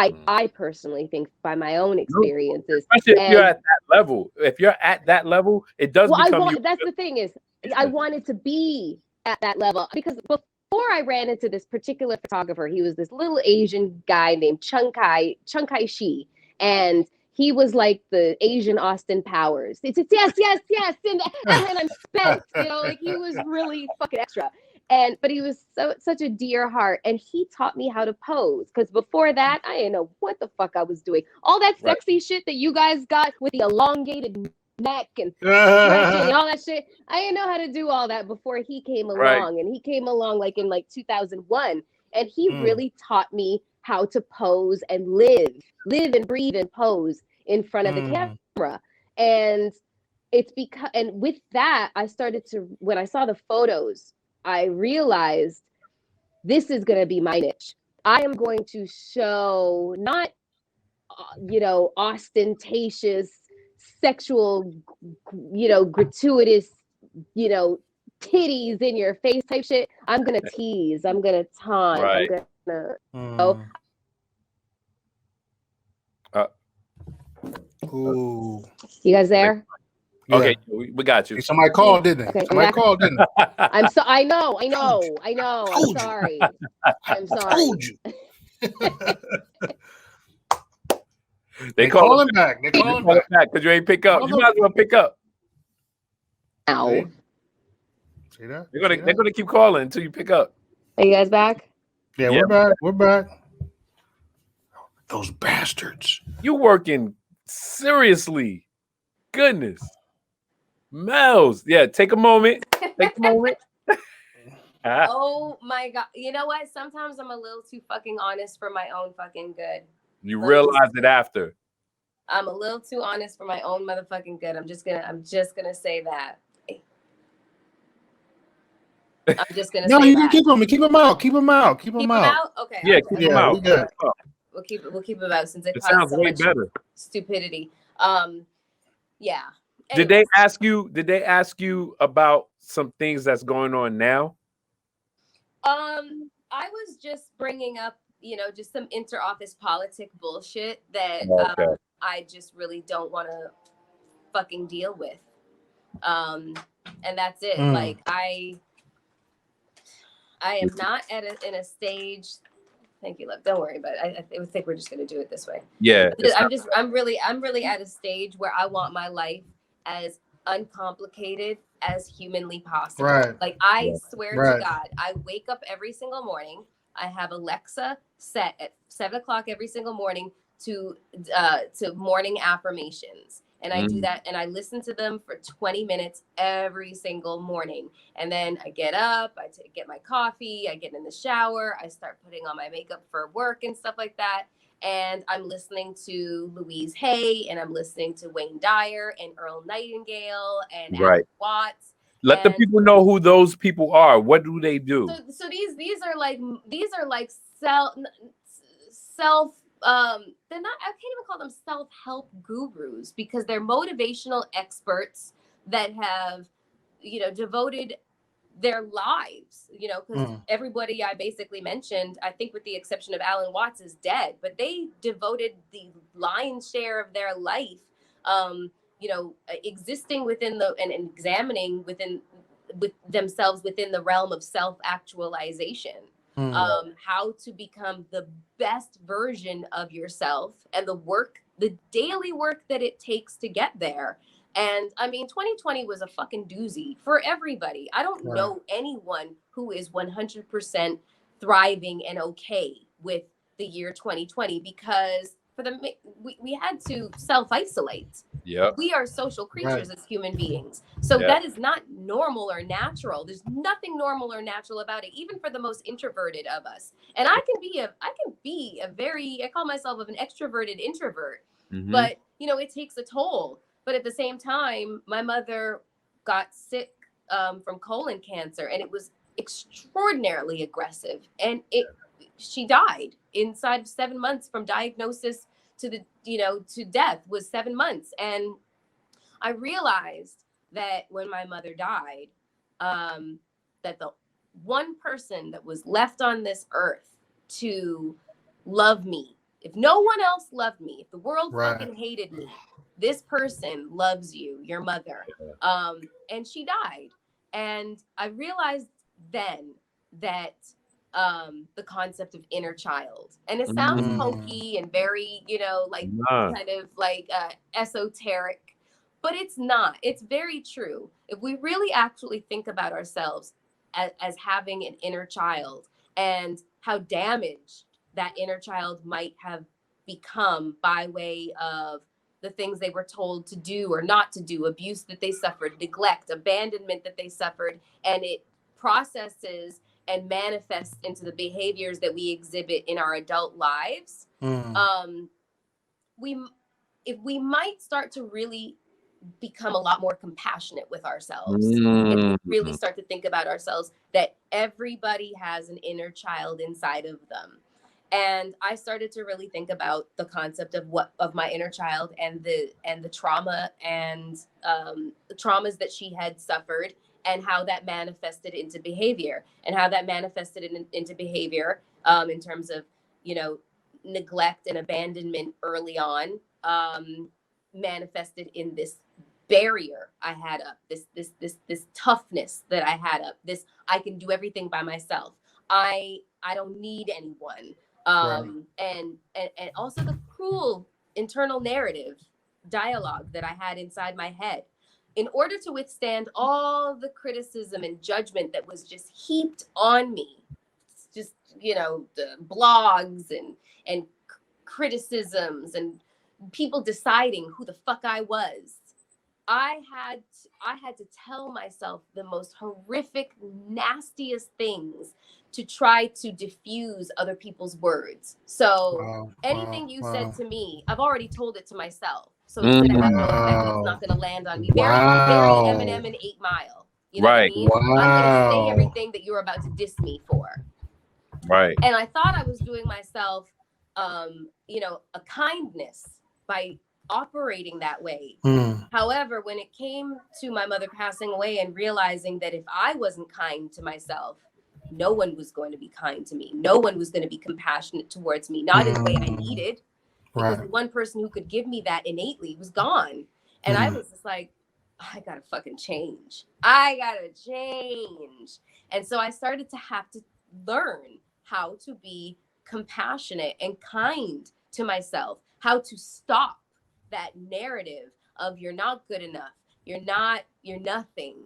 I personally think by my own experiences. Especially if you're at that level. If you're at that level, it does become you. That's the thing is, I wanted to be at that level because before I ran into this particular photographer, he was this little Asian guy named Chung Kai Shi. And he was like the Asian Austin Powers. It's yes. And I'm spent, you know, like he was really fucking extra. But he was such a dear heart, and he taught me how to pose. Because before that, I didn't know what the fuck I was doing. All that sexy shit that you guys got with the elongated neck and stretching and all that shit, I didn't know how to do all that before he came along. And he came along like in 2001, and he really taught me how to pose and live and breathe and pose in front of the camera. And it's because, and with that, I started to, when I saw the photos, I realized this is going to be my niche. I am going to show not, you know, ostentatious, sexual, you know, gratuitous, you know, titties in your face type shit. I'm going to tease. I'm going to taunt. I'm going to. Ooh. You guys there? Okay, we got you. Somebody called, didn't they? Okay, somebody called, didn't they? I know. I'm sorry. I'm sorry. Told you. They call him back. They call him back because you ain't pick up. You might as well pick up. Ow. See that? They're gonna keep calling until you pick up. Are you guys back? Yeah, we're back. We're back. Those bastards. You working seriously? Goodness, Mel's. Yeah, take a moment. Take a moment. Oh my God! You know what? Sometimes I'm a little too fucking honest for my own fucking good. You realize it after. I'm a little too honest for my own motherfucking good. I'm just gonna say that. I'm just gonna. No, say you that. can keep them. Keep them out. Keep them out. Keep them out. Okay. Yeah, keep them out. We'll keep them out since it sounds so way much better. Stupidity. Yeah. Anyways. Did they ask you about some things that's going on now? I was just bringing up, just some inter-office politic bullshit that I just really don't want to fucking deal with. And that's it. Like I am not in a stage. Thank you, love. Don't worry, but I think we're just gonna do it this way. Yeah. I'm really at a stage where I want my life as uncomplicated as humanly possible. Right. Like I swear to God, I wake up every single morning. I have Alexa set at 7:00 every single morning to morning affirmations. And I do that and I listen to them for 20 minutes every single morning. And then I get up, I get my coffee, I get in the shower, I start putting on my makeup for work and stuff like that. And I'm listening to Louise Hay and I'm listening to Wayne Dyer and Earl Nightingale and Alan Watts. Let the people know who those people are. What do they do? So these are like self they're not, I can't even call them self-help gurus because they're motivational experts that have, devoted their lives, because everybody I basically mentioned, I think with the exception of Alan Watts is dead, but they devoted the lion's share of their life, existing within and examining with themselves within the realm of self-actualization. How to become the best version of yourself and the daily work that it takes to get there. And I mean, 2020 was a fucking doozy for everybody. I don't know anyone who is 100% thriving and okay with the year 2020 because we had to self-isolate. Yeah, we are social creatures as human beings, so that is not normal or natural. There's nothing normal or natural about it, even for the most introverted of us. And I can be a very, I call myself an extroverted introvert, but it takes a toll. But at the same time, my mother got sick from colon cancer, and it was extraordinarily aggressive, and she died inside of 7 months from diagnosis to to death was 7 months. And I realized that when my mother died, that the one person that was left on this earth to love me, if no one else loved me, if the world fucking hated me, this person loves you, your mother. And she died. And I realized then that the concept of inner child, and it sounds hokey and very kind of like esoteric, but it's not. It's very true. If we really actually think about ourselves as having an inner child and how damaged that inner child might have become by way of the things they were told to do or not to do, abuse that they suffered, neglect, abandonment that they suffered, and it processes and manifests into the behaviors that we exhibit in our adult lives. We might start to really become a lot more compassionate with ourselves and really start to think about ourselves, that everybody has an inner child inside of them. And I started to really think about the concept of my inner child and the trauma and the traumas that she had suffered, and how that manifested into behavior, and how that manifested into behavior in terms of neglect and abandonment early on, manifested in this barrier I had up, this toughness that I had up, this I can do everything by myself. I don't need anyone. And also the cruel internal narrative dialogue that I had inside my head. In order to withstand all the criticism and judgment that was just heaped on me, just, you know, the blogs and criticisms and people deciding who the fuck I was, I had to tell myself the most horrific, nastiest things to try to diffuse other people's words. So anything you said to me, I've already told it to myself. So it's going to have no effect. It's not going to land on me. Very Eminem and 8 Mile. You know what I mean? I'm going to say everything that you're about to diss me for. Right. And I thought I was doing myself, you know, a kindness by operating that way. However, when it came to my mother passing away and realizing that if I wasn't kind to myself, no one was going to be kind to me. No one was going to be compassionate towards me, not in the way I needed, because the one person who could give me that innately was gone. And I was just like, I gotta fucking change. I gotta change. And so I started to have to learn how to be compassionate and kind to myself, how to stop that narrative of you're not good enough, you're nothing,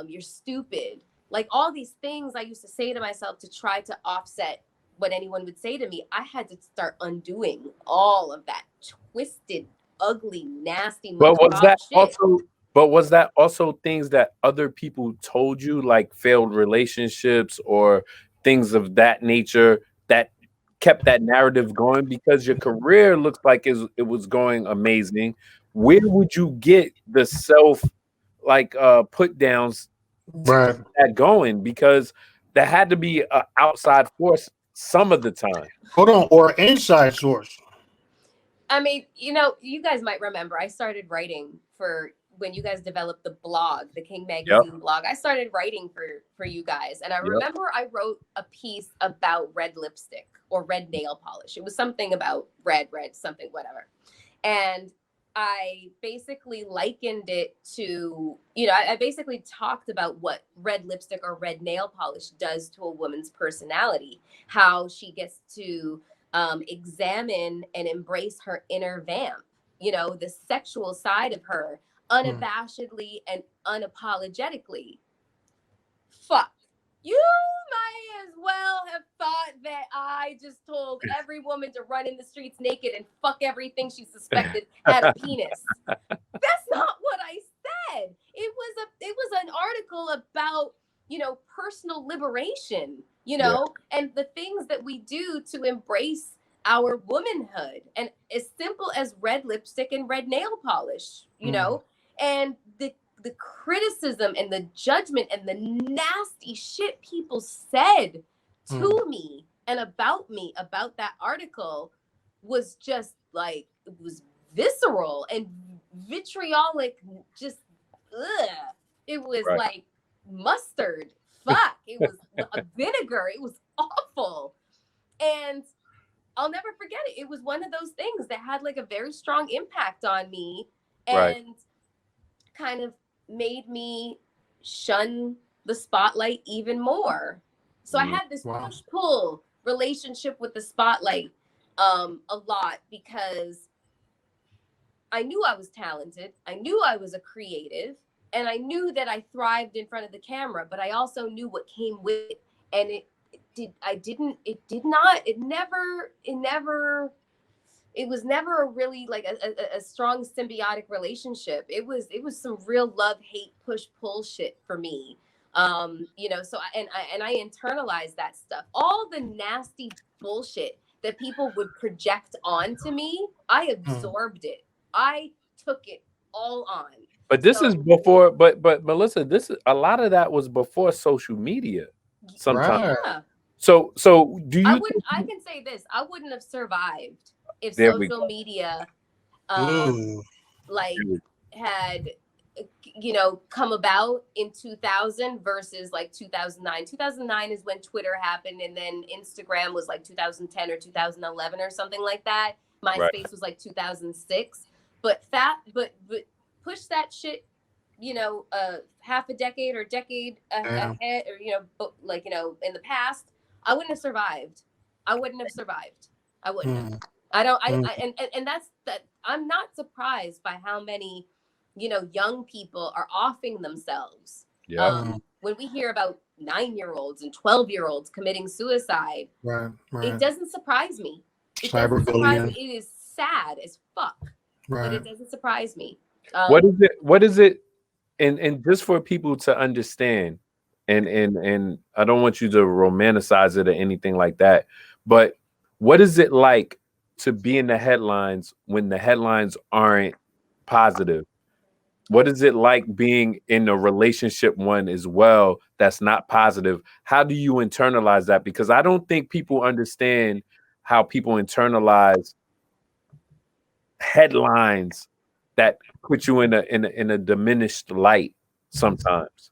you're stupid. Like all these things I used to say to myself to try to offset what anyone would say to me. I had to start undoing all of that twisted, ugly, nasty. But was that shit. also? But was that also things that other people told you, like failed relationships or things of that nature, that kept that narrative going? Because your career looks like it was going amazing. Where would you get the self put downs to keep that going? Because there had to be an outside force some of the time. Hold on, or inside source. I mean, you know, you guys might remember I started writing for when you guys developed the blog, the King Magazine blog. I started writing for you guys. And I remember I wrote a piece about red lipstick or red nail polish. It was something about red, something, whatever. And I basically likened it to, you know, I basically talked about what red lipstick or red nail polish does to a woman's personality, how she gets to examine and embrace her inner vamp, you know, the sexual side of her, unabashedly and unapologetically. Fuck. You might as well have thought that I just told every woman to run in the streets naked and fuck everything she suspected had a penis. That's not what I said. It was an article about, you know, personal liberation, you know, and the things that we do to embrace our womanhood, and as simple as red lipstick and red nail polish, you know, and the criticism and the judgment and the nasty shit people said to me and about me about that article was just like, it was visceral and vitriolic, just it was like mustard. Fuck, it was a vinegar. It was awful. And I'll never forget it. It was one of those things that had like a very strong impact on me and kind of made me shun the spotlight even more. So I had this push-pull relationship with the spotlight a lot, because I knew I was talented. I knew I was a creative, and I knew that I thrived in front of the camera, but I also knew what came with it. And it was never a really like a strong symbiotic relationship. It was some real love, hate, push, pull shit for me. You know, so I internalized that stuff. All the nasty bullshit that people would project onto me, I absorbed it. I took it all on. But this is before, but Melyssa, this is a lot of that was before social media. Sometimes. Yeah. So do you? I can say this: I wouldn't have survived if social media, like had, you know, come about in 2000 versus like 2009. 2009 is when Twitter happened, and then Instagram was like 2010 or 2011 or something like that. MySpace was like 2006. But push that shit, you know, half a decade or decade ahead, or, you know, like, you know, in the past, I wouldn't have survived. I wouldn't have. I don't. And that's that. I'm not surprised by how many, young people are offing themselves. Yeah. When we hear about 9-year-olds and 12-year-olds committing suicide, right. it doesn't surprise me. It doesn't surprise Cyberbullying. me. It is sad as fuck, but it doesn't surprise me. What is it? And just for people to understand, and I don't want you to romanticize it or anything like that, but what is it like to be in the headlines when the headlines aren't positive? What is it like being in a relationship one as well that's not positive? How do you internalize that? Because I don't think people understand how people internalize headlines that put you in a diminished light sometimes.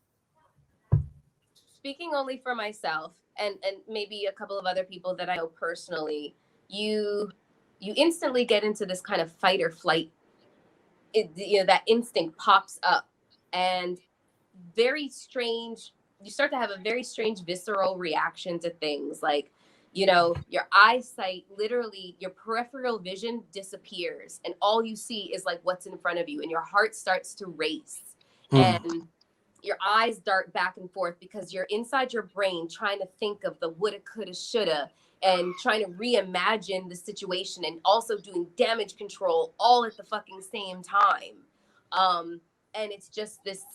Speaking only for myself and maybe a couple of other people that I know personally, you instantly get into this kind of fight or flight. That instinct pops up, and very strange. You start to have a very strange visceral reaction to things, like, your eyesight, literally your peripheral vision disappears, and all you see is like what's in front of you, and your heart starts to race, and your eyes dart back and forth because you're inside your brain trying to think of the woulda, coulda, shoulda, and trying to reimagine the situation, and also doing damage control all at the fucking same time. And it's just this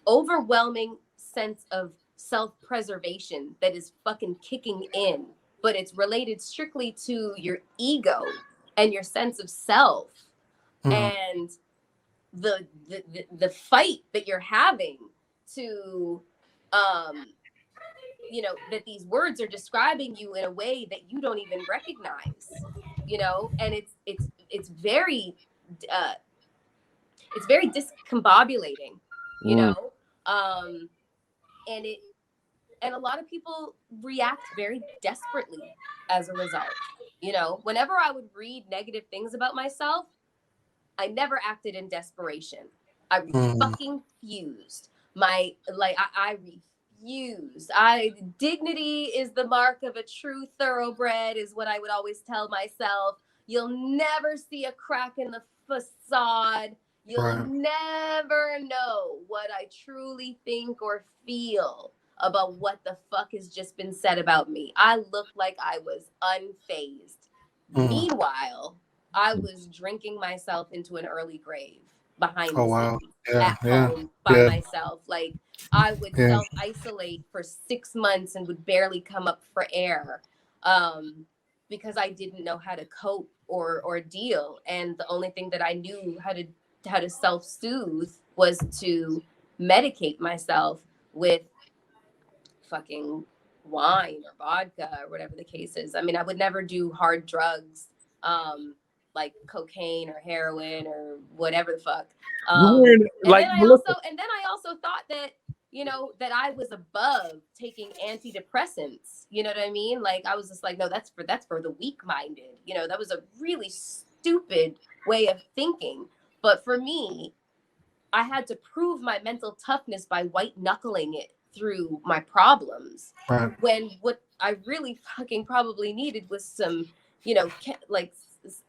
overwhelming sense of self-preservation that is fucking kicking in, but it's related strictly to your ego and your sense of self. And the fight that you're having to that these words are describing you in a way that you don't even recognize, and it's very discombobulating, and a lot of people react very desperately as a result. Whenever I would read negative things about myself, I never acted in desperation. I fucking refused. I refused. Dignity is the mark of a true thoroughbred, is what I would always tell myself. You'll never see a crack in the facade. You'll never know what I truly think or feel about what the fuck has just been said about me. I looked like I was unfazed. Meanwhile, I was drinking myself into an early grave behind the scenes, at home by myself. Like, I would self-isolate for 6 months and would barely come up for air, because I didn't know how to cope or deal. And the only thing that I knew how to self-soothe was to medicate myself with fucking wine or vodka or whatever the case is. I mean, I would never do hard drugs, like cocaine or heroin or whatever the fuck. And then I also thought that, that I was above taking antidepressants. You know what I mean? Like, I was just like, no, that's for the weak-minded. That was a really stupid way of thinking. But for me, I had to prove my mental toughness by white knuckling it through my problems. When what I really fucking probably needed was some,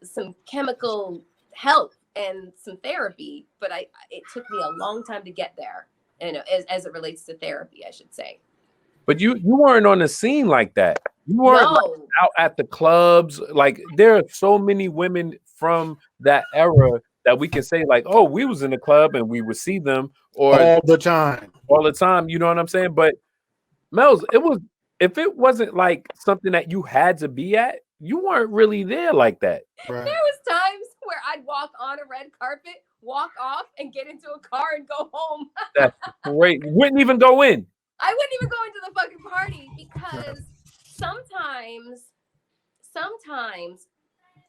some chemical help and some therapy. But it took me a long time to get there, as it relates to therapy, I should say. But you weren't on the scene like that. You weren't out at the clubs. Like, there are so many women from that era that we can say, like, oh, we was in the club and we would see them all the time. You know what I'm saying? But Mel's, if it wasn't like something that you had to be at, you weren't really there like that. There was times where I'd walk on a red carpet, walk off, and get into a car and go home. That's great. You wouldn't even go in. I wouldn't even go into the fucking party, because sometimes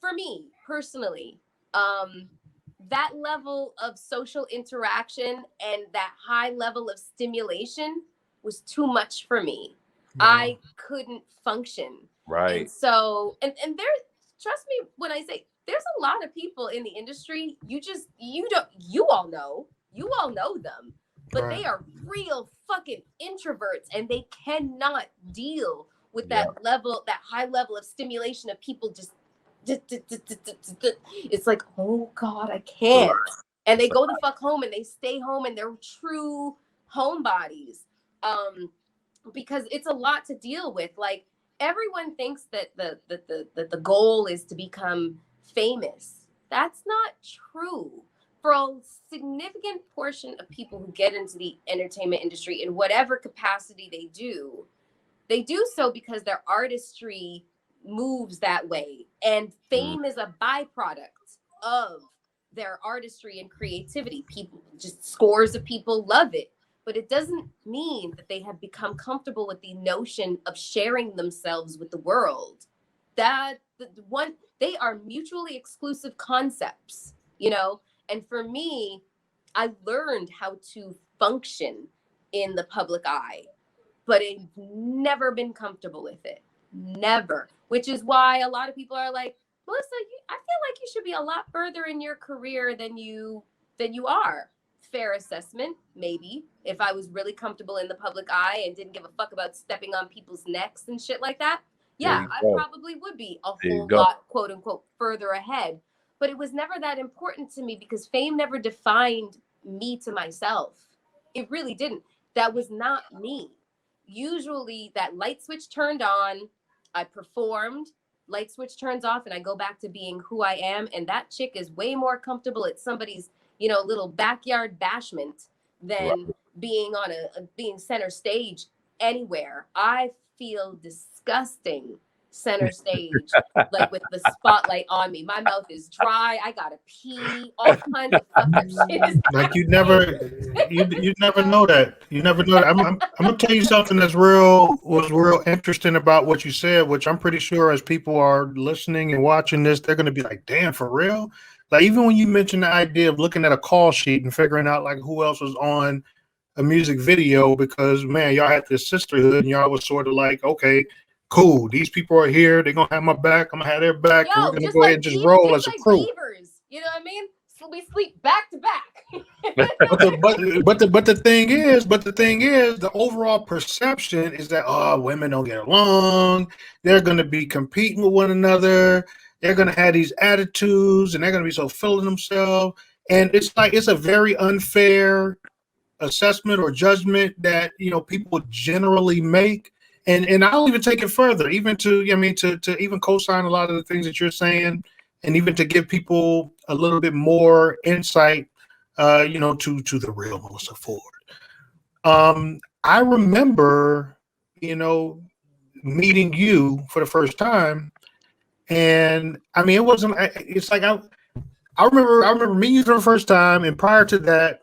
for me personally, that level of social interaction and that high level of stimulation was too much for me. I couldn't function. Right. And so, and there, trust me when I say, there's a lot of people in the industry, you all know them, but they are real fucking introverts, and they cannot deal with that high level of stimulation of people just It's like, oh God, I can't. And they go the fuck home and they stay home and they're true homebodies. Because it's a lot to deal with. Like, everyone thinks that the goal is to become famous. That's not true. For a significant portion of people who get into the entertainment industry in whatever capacity they do so because their artistry moves that way. And fame is a byproduct of their artistry and creativity. People, just scores of people love it. But it doesn't mean that they have become comfortable with the notion of sharing themselves with the world. They are mutually exclusive concepts, you know? And for me, I learned how to function in the public eye, but I've never been comfortable with it. Never. Which is why a lot of people are like, Melyssa, I feel like you should be a lot further in your career than you are. Fair assessment, maybe. If I was really comfortable in the public eye and didn't give a fuck about stepping on people's necks and shit like that, yeah, I probably would be a whole lot, quote unquote, further ahead. But it was never that important to me because fame never defined me to myself. It really didn't. That was not me. Usually that light switch turned on, I performed, light switch turns off, and I go back to being who I am. And that chick is way more comfortable at somebody's, little backyard bashment than being on being center stage anywhere. I feel disgusting center stage, like with the spotlight on me. My mouth is dry. I gotta pee. All kinds of fucked up shit. Like you never know that. You never know that. I'm gonna tell you something was real interesting about what you said, which I'm pretty sure as people are listening and watching this, they're gonna be like, "Damn, for real." Like even when you mentioned the idea of looking at a call sheet and figuring out like who else was on a music video, because man, y'all had this sisterhood and y'all was sort of like, okay, cool, these people are here, they're gonna have my back, I'm gonna have their back, and we're gonna go ahead and just roll as a crew. Beavers, you know what I mean? So we sleep back to back. but the thing is, the overall perception is that women don't get along, they're gonna be competing with one another. They're going to have these attitudes and they're going to be so full of themselves. And it's like, it's a very unfair assessment or judgment that, people generally make. And I'll even take it further, even to even co-sign a lot of the things that you're saying, and even to give people a little bit more insight, to the real Melyssa Ford. I remember, meeting you for the first time. And I mean, it wasn't. It's like I remember meeting you for the first time, and prior to that,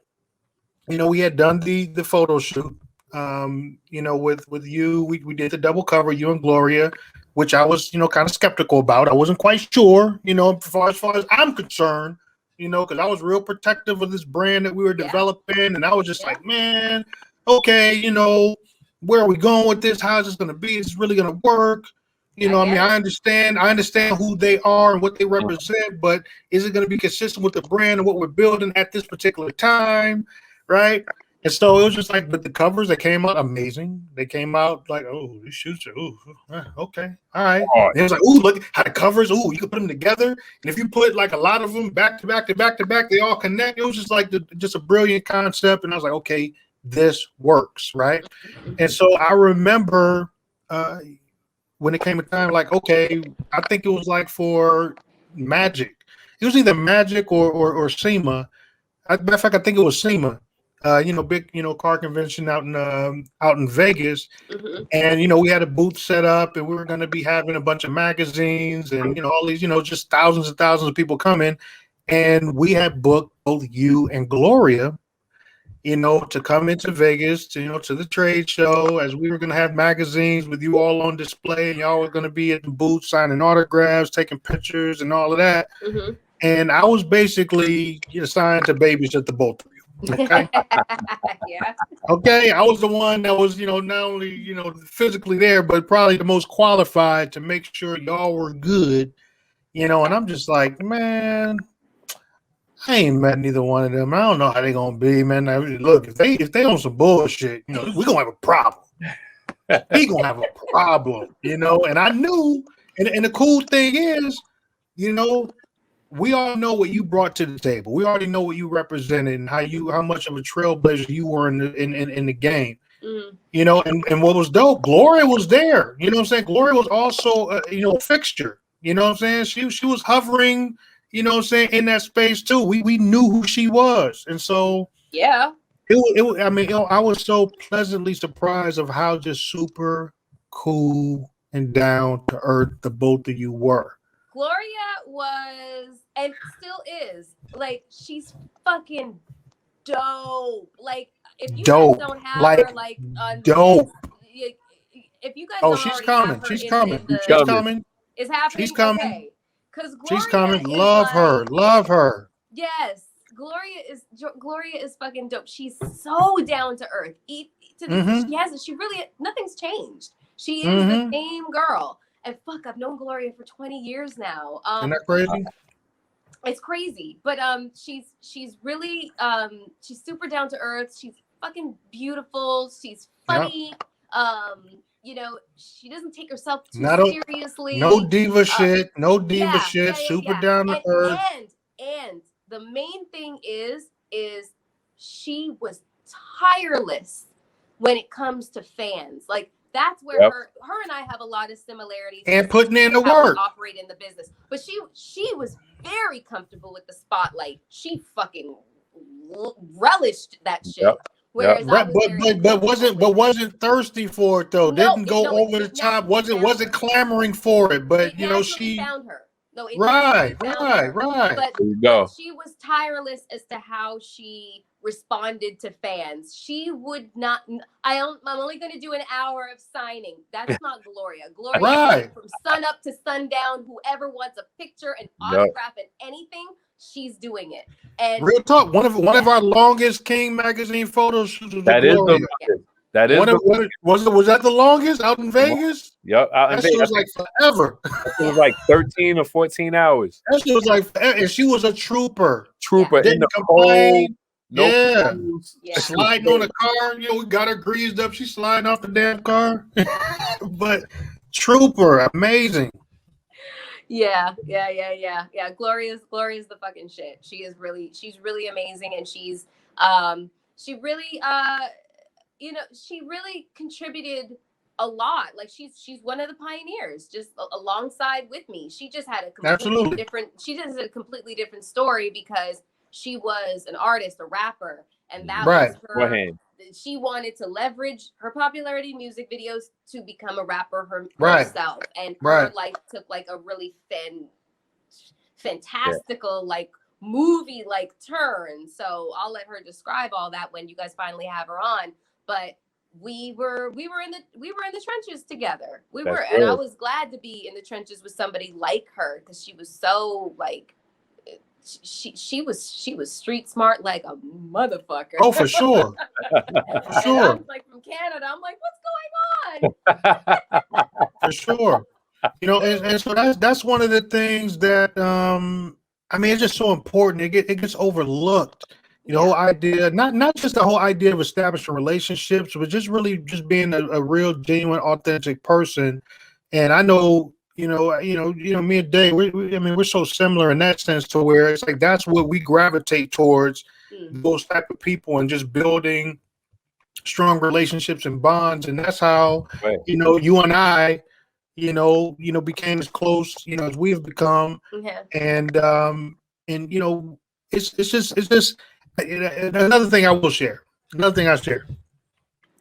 we had done the photo shoot. With you, we did the double cover, you and Gloria, which I was kind of skeptical about. I wasn't quite sure, as far as I'm concerned, because I was real protective of this brand that we were developing, and I was just like, man, okay, where are we going with this? How is this going to be? Is this really going to work? I understand who they are and what they represent, but is it going to be consistent with the brand and what we're building at this particular time, right? And so it was just like, but the covers that came out amazing. They came out like, oh, these shoots are, okay, all right. And it was like, ooh, look how the covers, you can put them together, and if you put like a lot of them back to back to back to back, they all connect. It was just like just a brilliant concept, and I was like, okay, this works, right? And so I remember. When it came a time, like, okay, I think it was like for Magic. It was either Magic or SEMA. Matter of fact, I think it was SEMA. Big, car convention out in Vegas. Mm-hmm. And, we had a booth set up and we were going to be having a bunch of magazines and, all these, just thousands and thousands of people coming. And we had booked both you and Gloria, to come into Vegas, to the trade show, as we were going to have magazines with you all on display, and y'all were going to be at the booth signing autographs, taking pictures, and all of that. Mm-hmm. And I was basically assigned to babysit the both of you. Okay. Yeah. Okay. I was the one that was, not only, physically there, but probably the most qualified to make sure y'all were good, and I'm just like, man, I ain't met neither one of them. I don't know how they gonna be, man. Now, look, if they on some bullshit, we gonna have a problem. We gonna have a problem, And I knew, and the cool thing is, you know, we all know what you brought to the table. We already know what you represented and how much of a trailblazer you were in the game. Mm-hmm. You know, and what was dope, Gloria was there. You know what I'm saying? Gloria was also a fixture. You know what I'm saying? She was hovering, you know what I'm saying, in that space too. We knew who she was. And so yeah. I mean, I was so pleasantly surprised of how just super cool and down to earth the both of you were. Gloria was and still is like she's fucking dope. Like if you guys don't have her like on dope. if you guys Oh, don't she's already coming. have her She's in coming. the She's coming. Is happening. She's coming. Okay. Because She's Gloria coming. is Love her. Love her. Yes. Gloria is fucking dope. She's so down to earth. She really nothing's changed. She is the same girl. And fuck, I've known Gloria for 20 years now. Isn't that crazy? It's crazy, but she's really she's super down to earth. She's fucking beautiful. She's funny. Yep. You know, she doesn't take herself too seriously. No diva shit. No diva shit. Super down to earth. And the main thing is she was tireless when it comes to fans. Like that's where her and I have a lot of similarities. And putting in the work. Operate in the business. But she was very comfortable with the spotlight. She fucking relished that shit. Yep. Whereas wasn't thirsty for it though. Didn't go over the top. Wasn't clamoring for it. But she found her. No, right. But she was tireless as to how she responded to fans. She would not. I'm only going to do an hour of signing. That's not Gloria. Gloria from sun up to sundown. Whoever wants a picture, an autograph, and anything, she's doing it. And real talk. One of our longest King magazine photo shoots was that Gloria. That is was that the longest out in Vegas? Yep, that shit was like forever. It was like 13 or 14 hours. That shit was like, and she was a trooper. Didn't complain. Sliding on the car. We got her greased up. She's sliding off the damn car. But trooper, amazing. Yeah. Gloria's the fucking shit. She's really amazing, and she really contributed a lot. Like she's one of the pioneers, just alongside with me. She just had a completely different story because she was an artist, a rapper, and that was her. She wanted to leverage her popularity in music videos to become a rapper herself, and her life took like a really fantastical like movie like turn. So I'll let her describe all that when you guys finally have her on. But we were in the trenches together. And I was glad to be in the trenches with somebody like her because she was so like she was street smart like a motherfucker. Oh, for sure. For sure. I'm like from Canada. I'm like, what's going on? For sure. And so that's one of the things that I mean, it's just so important. It gets overlooked. The whole idea, not just the whole idea of establishing relationships, but just really just being a real, genuine, authentic person. And I know, me and Dave, we're so similar in that sense to where it's like that's what we gravitate towards, those type of people, and just building strong relationships and bonds. And that's how you and I, became as close, as we have become. And it's just. Another thing I share.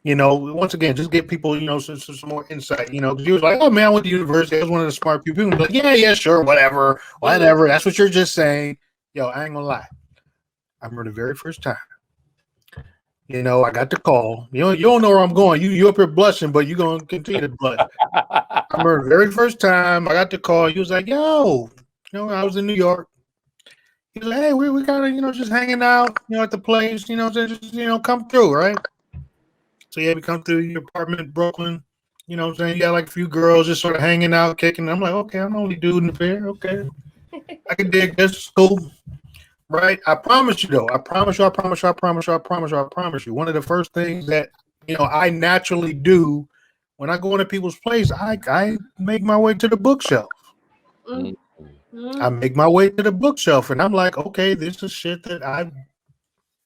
Once again, just get people, some more insight. Because he was like, "Oh man, I went to university. I was one of the smart people." People be like, "Yeah, sure, whatever. That's what you're just saying." Yo, I ain't gonna lie. I remember the very first time. I got the call. You don't know where I'm going. You up here blushing, but you gonna continue to blush. I remember the very first time I got the call. He was like, "Yo, I was in New York." He's like, "Hey, we kind of, just hanging out, at the place, just, come through, right?" So we come through your apartment in Brooklyn, you got like a few girls just sort of hanging out, kicking. I'm like, okay, I'm the only dude in the fair. Okay, I can dig this. Cool, right? I promise you, though. I promise you. One of the first things that I naturally do when I go into people's place, I make my way to the bookshelf. I make my way to the bookshelf, and I'm like, okay, this is shit that I've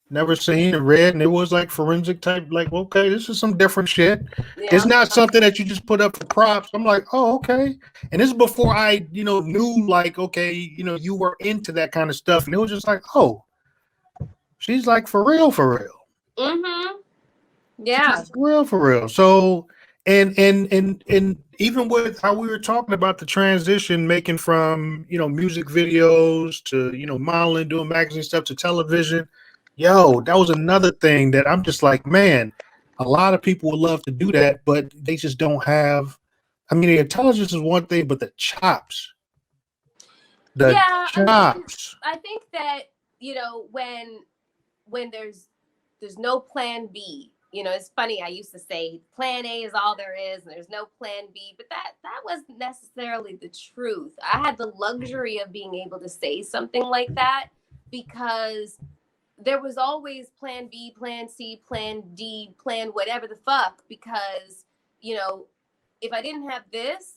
never seen and read, and it was like forensic type. Like, okay, this is some different shit. Yeah. It's not something that you just put up for props. I'm like, oh, okay. And this is before I, knew like, okay, you were into that kind of stuff, and it was just like, oh, she's like for real, for real. Mm-hmm. Yeah. For real. So, and even with how we were talking about the transition, making from music videos to modeling, doing magazine stuff to television, that was another thing that I'm just like, man, a lot of people would love to do that, but they just don't have. I mean, the intelligence is one thing, but the chops, I think that when there's no plan B. It's funny. I used to say plan A is all there is, and there's no plan B, but that wasn't necessarily the truth. I had the luxury of being able to say something like that because there was always plan B, plan C, plan D, plan whatever the fuck, because, if I didn't have this,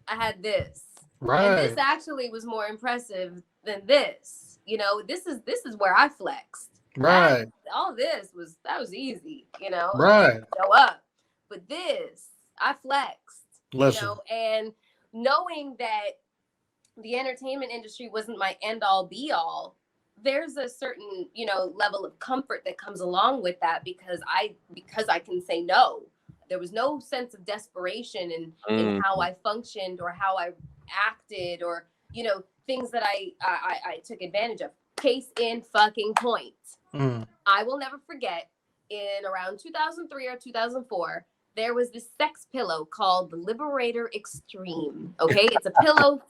I had this. Right. And this actually was more impressive than this. This is where I flexed. Right. All this was easy, Right. Go up. But this, I flexed. Listen. And knowing that the entertainment industry wasn't my end all be all, there's a certain, level of comfort that comes along with that because I can say no. There was no sense of desperation in how I functioned or how I acted or, things that I took advantage of. Case in fucking point. I will never forget in around 2003 or 2004, there was this sex pillow called the Liberator Extreme. Okay. It's a pillow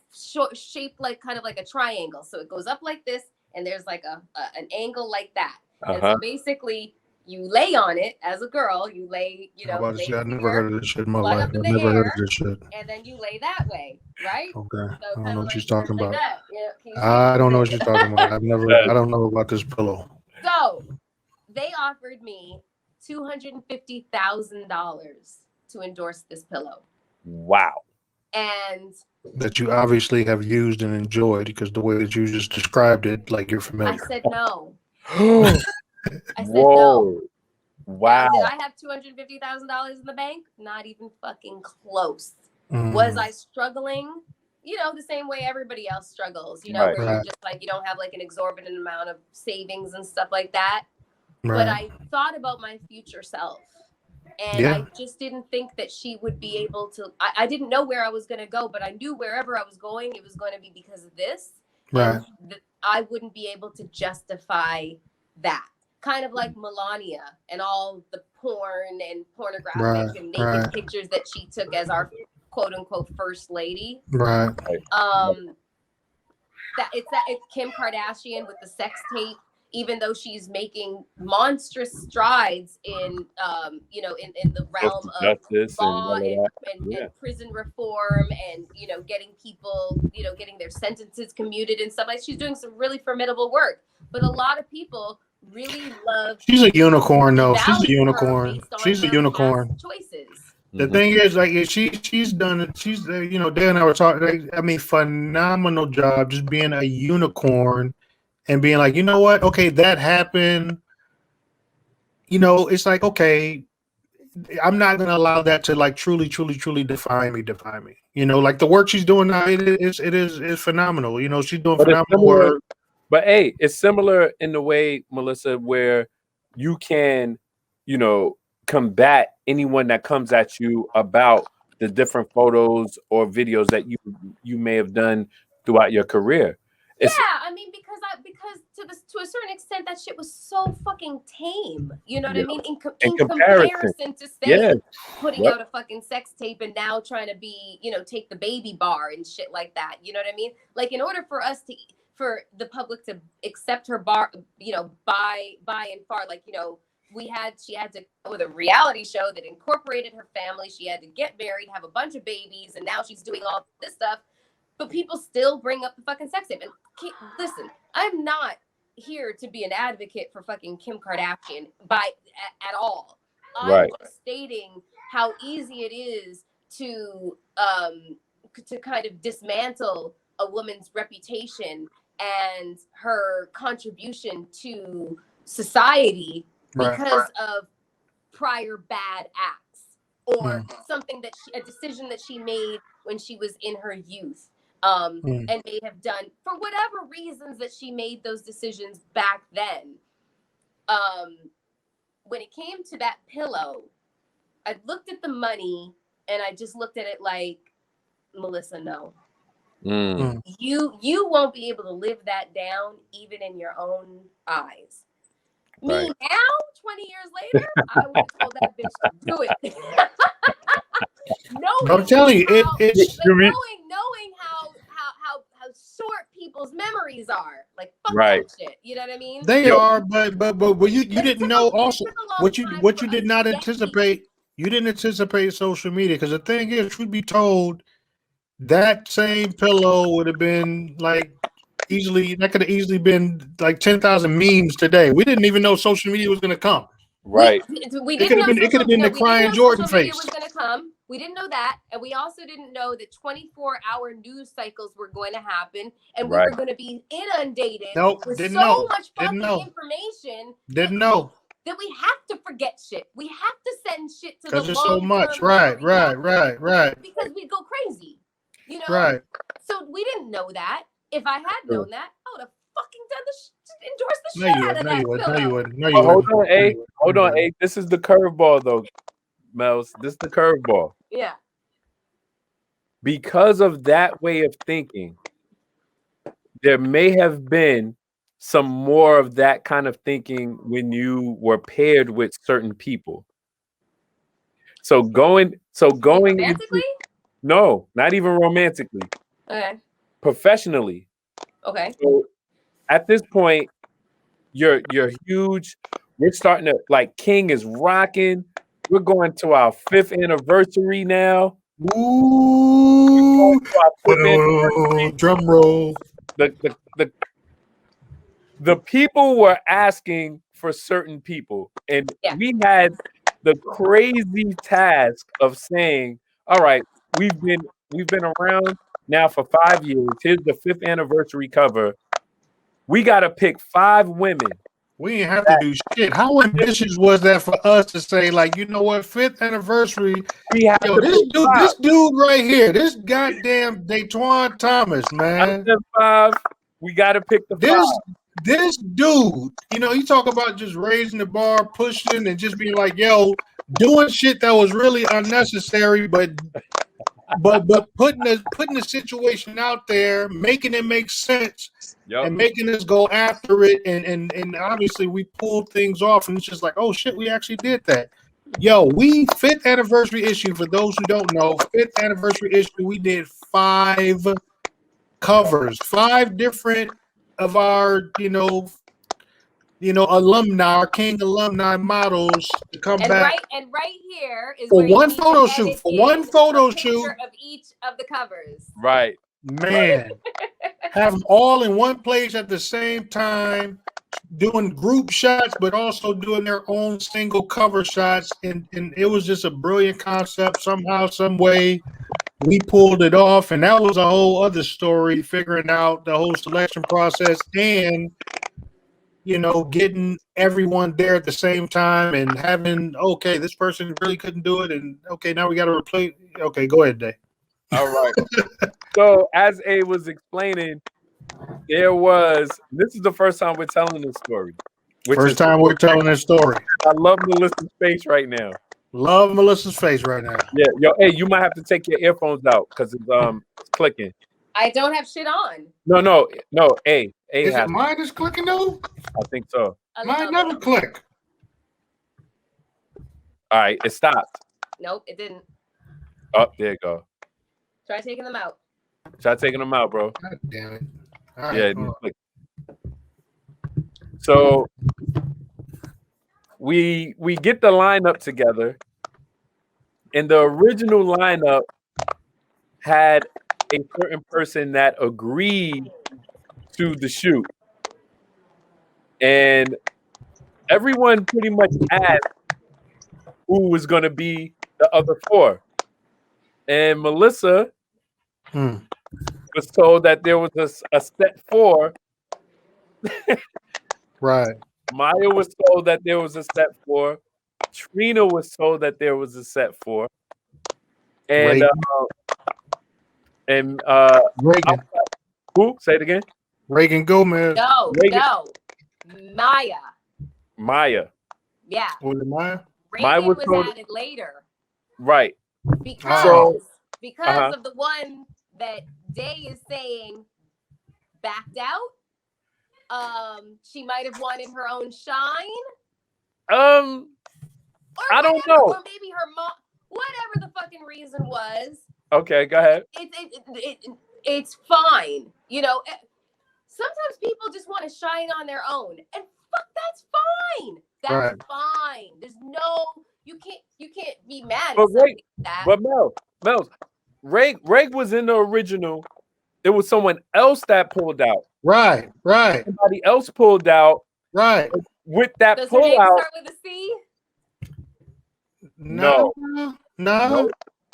shaped like kind of like a triangle. So it goes up like this and there's like an angle like that. And so basically you lay on it as a girl, you lay, I've never heard of this shit in my life. I've never heard of this shit. And then you lay that way, right? Okay. So I don't know what she's talking about. Yeah, I don't know what she's talking about. I don't know about this pillow. So they offered me $250,000 to endorse this pillow. Wow. And that you obviously have used and enjoyed because the way that you just described it, like you're familiar. I said no. I said no. Wow. Did I have $250,000 in the bank? Not even fucking close. Was I struggling? The same way everybody else struggles, where you're just like, you don't have like an exorbitant amount of savings and stuff like that. Right. But I thought about my future self. And I just didn't think that she would be able to. I didn't know where I was going to go, but I knew wherever I was going, it was going to be because of this. Right. And I wouldn't be able to justify that. Kind of like Melania and all the porn and pornographic and naked pictures that she took as our quote unquote first lady. Right. It's Kim Kardashian with the sex tape. Even though she's making monstrous strides in the realm of law and prison reform and, getting people, getting their sentences commuted and stuff like she's doing some really formidable work. But a lot of people really love. She's a unicorn, though. She's a unicorn. She's a unicorn. Choices. The thing is, like, she's done it. She's, Dale and I were talking. I mean, phenomenal job just being a unicorn. And being like, you know what? Okay, that happened. It's like, okay, I'm not going to allow that to like truly define me. Like the work she's doing now, it is phenomenal. She's doing phenomenal work. But hey, it's similar in the way, Melyssa, where you can, combat anyone that comes at you about the different photos or videos that you may have done throughout your career. I mean, because to a certain extent, that shit was so fucking tame. You know what I mean? In comparison to say putting out a fucking sex tape and now trying to be, take the baby bar and shit like that. You know what I mean? Like in order for for the public to accept her bar, by and far, like, she had to go with a reality show that incorporated her family. She had to get married, have a bunch of babies, and now she's doing all this stuff. But people still bring up the fucking sex tape. And listen, I'm not here to be an advocate for fucking Kim Kardashian at all. I'm just stating how easy it is to kind of dismantle a woman's reputation and her contribution to society because of prior bad acts or something that a decision that she made when she was in her youth, and may have done for whatever reasons that she made those decisions back then. When it came to that pillow, I looked at the money and I just looked at it like, Melyssa, no. You won't be able to live that down even in your own eyes. Me now, 20 years later, I would have told that bitch to do it. I'm telling you, knowing how short people's memories are, like fuck that shit. You know what I mean? They are, but you didn't know also what you did not anticipate. You didn't anticipate social media because the thing is, truth be told, that same pillow would have been like that could have easily been like 10,000 memes today. We didn't even know social media was going to come. Right. We didn't know it could have been the crying Jordan face. Was going to come. We didn't know that, and we also didn't know that 24-hour news cycles were going to happen, and we were going to be inundated with so much fucking information. Didn't know that we have to forget shit. We have to send shit to the because there's so much. Right. Because we go crazy, you know. Right. So we didn't know that. If I had known that, I would have fucking done endorsed the shit out of that pillow. No, you wouldn't. Hold on, A. This is the curveball, though, Mels. This is the curveball. Yeah. Because of that way of thinking, there may have been some more of that kind of thinking when you were paired with certain people. So going romantically? No, not even romantically. Okay. Professionally. Okay. So at this point, you're huge. We're starting to like King is rocking. We're going to our 5th anniversary now. Ooh! Drum roll. The people were asking for certain people, and we had the crazy task of saying, "All right, we've been around now for 5 years. Here's the 5th anniversary cover. We got to pick 5 women." We didn't have to do shit. How ambitious was that for us to say, like, you know what, 5th anniversary? This dude right here, this goddamn Daytwan Thomas, man. 5. We got to pick the 5. This dude, you know, you talk about just raising the bar, pushing, and just being like, yo, doing shit that was really unnecessary, but putting the situation out there, making it make sense, and making us go after it, and obviously we pulled things off, and it's just like, oh shit, we actually did that. Yo, 5th anniversary issue, for those who don't know, 5th anniversary issue, we did 5 covers, 5 different of our, alumni, our King alumni models to come back. Right here is for one photo shoot. For one photo shoot of each of the covers. Right, man. Have them all in one place at the same time, doing group shots, but also doing their own single cover shots, and it was just a brilliant concept. Somehow, some way, we pulled it off, and that was a whole other story. Figuring out the whole selection process and getting everyone there at the same time and having, okay, this person really couldn't do it, and okay, now we got to replace. Okay, go ahead, Dave. All right. So as A was explaining, this is the first time we're telling this story. First time we're telling this story. I love Melyssa's face right now. Love Melyssa's face right now. Yeah, yo, hey, you might have to take your earphones out because it's clicking. I don't have shit on. No. A is it mine that's clicking though? I think so. Mine never click. All right, it stopped. Nope, it didn't. Oh, there you go. Try taking them out. Try taking them out, bro. God damn it. Right, yeah. So we get the lineup together, and the original lineup had a certain person that agreed to the shoot, and everyone pretty much asked who was going to be the other 4, and Melyssa was told that there was a set 4. Right. Maya was told that there was a set 4. Trina was told that there was a set 4. And Reagan. who? Say it again. Reagan Gomez. No, Reagan. no. Maya. Yeah. Was it Maya? Reagan was told, added later. right. Because of the one that Day is saying backed out. She might have wanted her own shine. I don't know. Or maybe her mom, whatever the fucking reason was. Okay, go ahead. It's fine. You know, sometimes people just want to shine on their own. And fuck, that's fine. That's fine. There's no, you can't be mad at something like that. But Mel, Reg was in the original. It was someone else that pulled out. Right. Somebody else pulled out. Right. With that Does pull her name out. start with a C? No.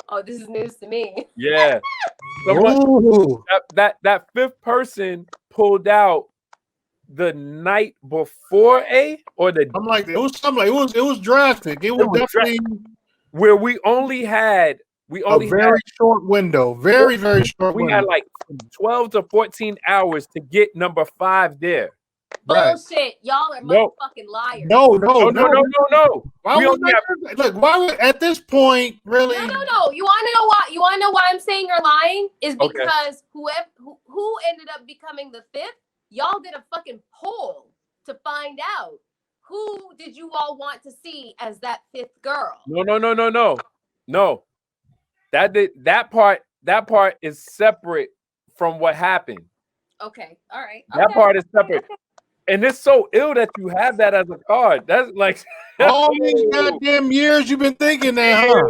Oh, this is news to me. Yeah. That fifth person pulled out the night before or the. I'm like, it was something like it was drastic. It was definitely where we only had a very short window. Very short window. We had like 12 to 14 hours to get number 5 there. Bullshit. Y'all are motherfucking liars. No. Why would at this point really? No. You want to know why? You want to know why I'm saying you're lying? Is because who ended up becoming the 5th? Y'all did a fucking poll to find out who did you all want to see as that 5th girl. No. That part is separate from what happened. Okay. All right. That part is separate. Okay. And it's so ill that you have that as a card. That's like all these goddamn years you've been thinking that, huh?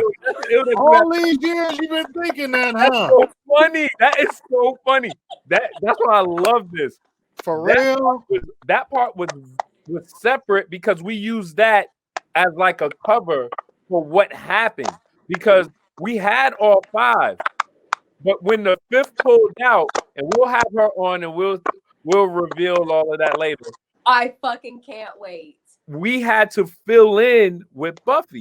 All these years you've been thinking that, huh? That's so funny. That is so funny. That's why I love this. For real? That part was separate because we used that as like a cover for what happened. Because we had all 5. But when the 5th pulled out, and we'll have her on and we'll reveal all of that later. I fucking can't wait. We had to fill in with Buffy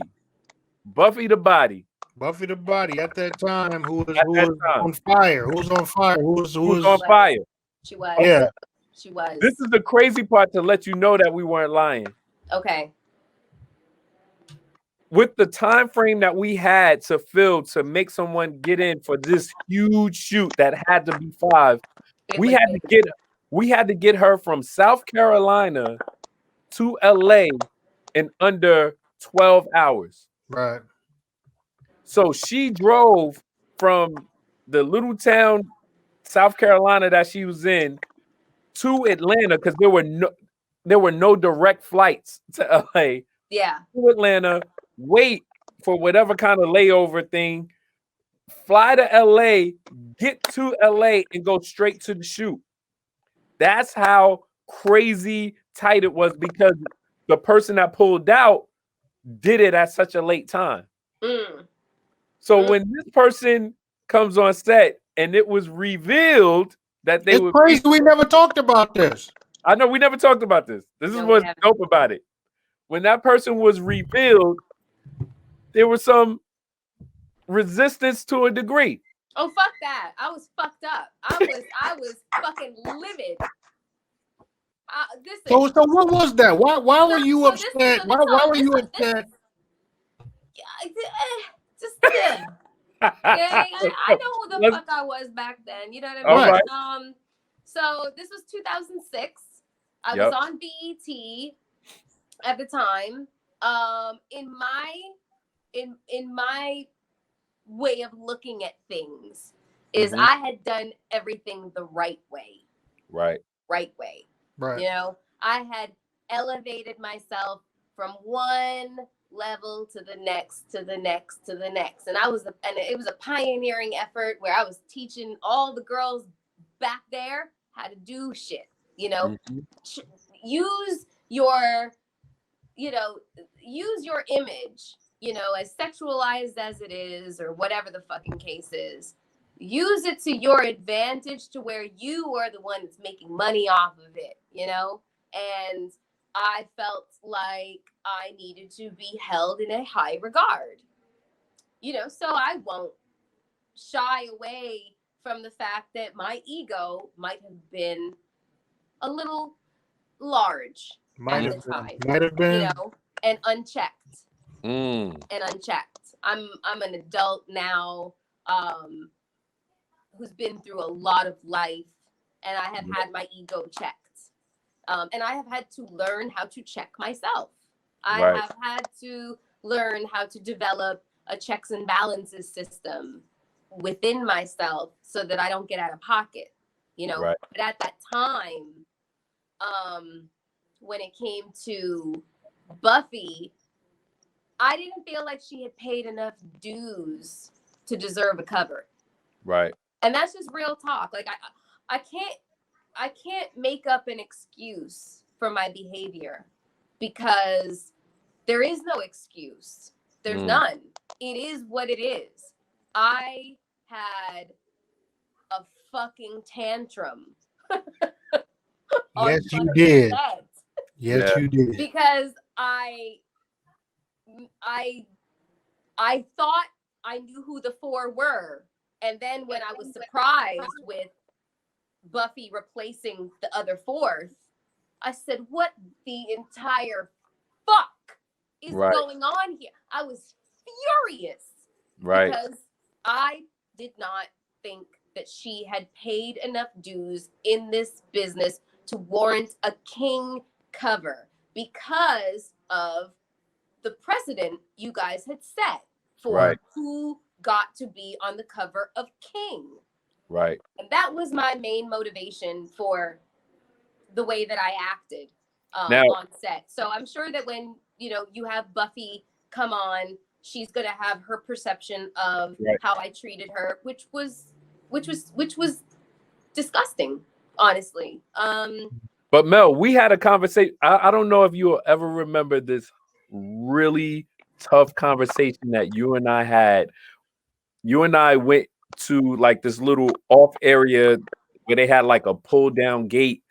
the Body. Buffy the Body at that time, who was on fire? Who was on fire? Who was on fire? She was. Yeah. She was. This is the crazy part to let you know that we weren't lying. Okay. With the time frame that we had to fill to make someone get in for this huge shoot that had to be 5, we had to get her from South Carolina to LA in under 12 hours. Right. So she drove from the little town, South Carolina, that she was in to Atlanta because there were no direct flights to LA. Yeah. To Atlanta, wait for whatever kind of layover thing, fly to LA, get to LA, and go straight to the shoot. That's how crazy tight it was because the person that pulled out did it at such a late time. So when this person comes on set and it was revealed that they were crazy. We never talked about this. I know we never talked about this. This is what's dope about it. When that person was revealed, there was some resistance to a degree. Oh, fuck that. I was fucked up. I was fucking livid. So what was that? Why were you upset? Why were you upset? I know who the fuck I was back then. You know what I mean? Right. So this was 2006. I was on BET at the time. In my way of looking at things is I had done everything the right way. Right way. Right. You know, I had elevated myself from one level to the next, to the next, to the next. And it was a pioneering effort where I was teaching all the girls back there how to do shit, you know, use your image, you know, as sexualized as it is, or whatever the fucking case is, use it to your advantage to where you are the one that's making money off of it, you know? And I felt like I needed to be held in a high regard, you know, so I won't shy away from the fact that my ego might have been a little large at the time, might have been, you know, and unchecked. Mm. And unchecked. I'm an adult now, who's been through a lot of life, and I have had my ego checked. And I have had to learn how to check myself. I have had to learn how to develop a checks and balances system within myself so that I don't get out of pocket, you know. But at that time, when it came to Buffy, I didn't feel like she had paid enough dues to deserve a cover. Right. And that's just real talk. Like I can't make up an excuse for my behavior because there is no excuse. There's none. It is what it is. I had a fucking tantrum. Yes, you did. Set. Yes, you did. Because I thought I knew who the four were. And then when I was surprised with Buffy replacing the other fourth, I said, what the entire fuck is going on here? I was furious. Because I did not think that she had paid enough dues in this business to warrant a King cover because of the precedent you guys had set for who got to be on the cover of King. Right. And that was my main motivation for the way that I acted on set. So I'm sure that when, you know, you have Buffy come on, she's going to have her perception of how I treated her, which was disgusting, honestly. But Mel, we had a conversation. I don't know if you will ever remember this really tough conversation that you and I had. You and I went to like this little off area where they had like a pull down gate,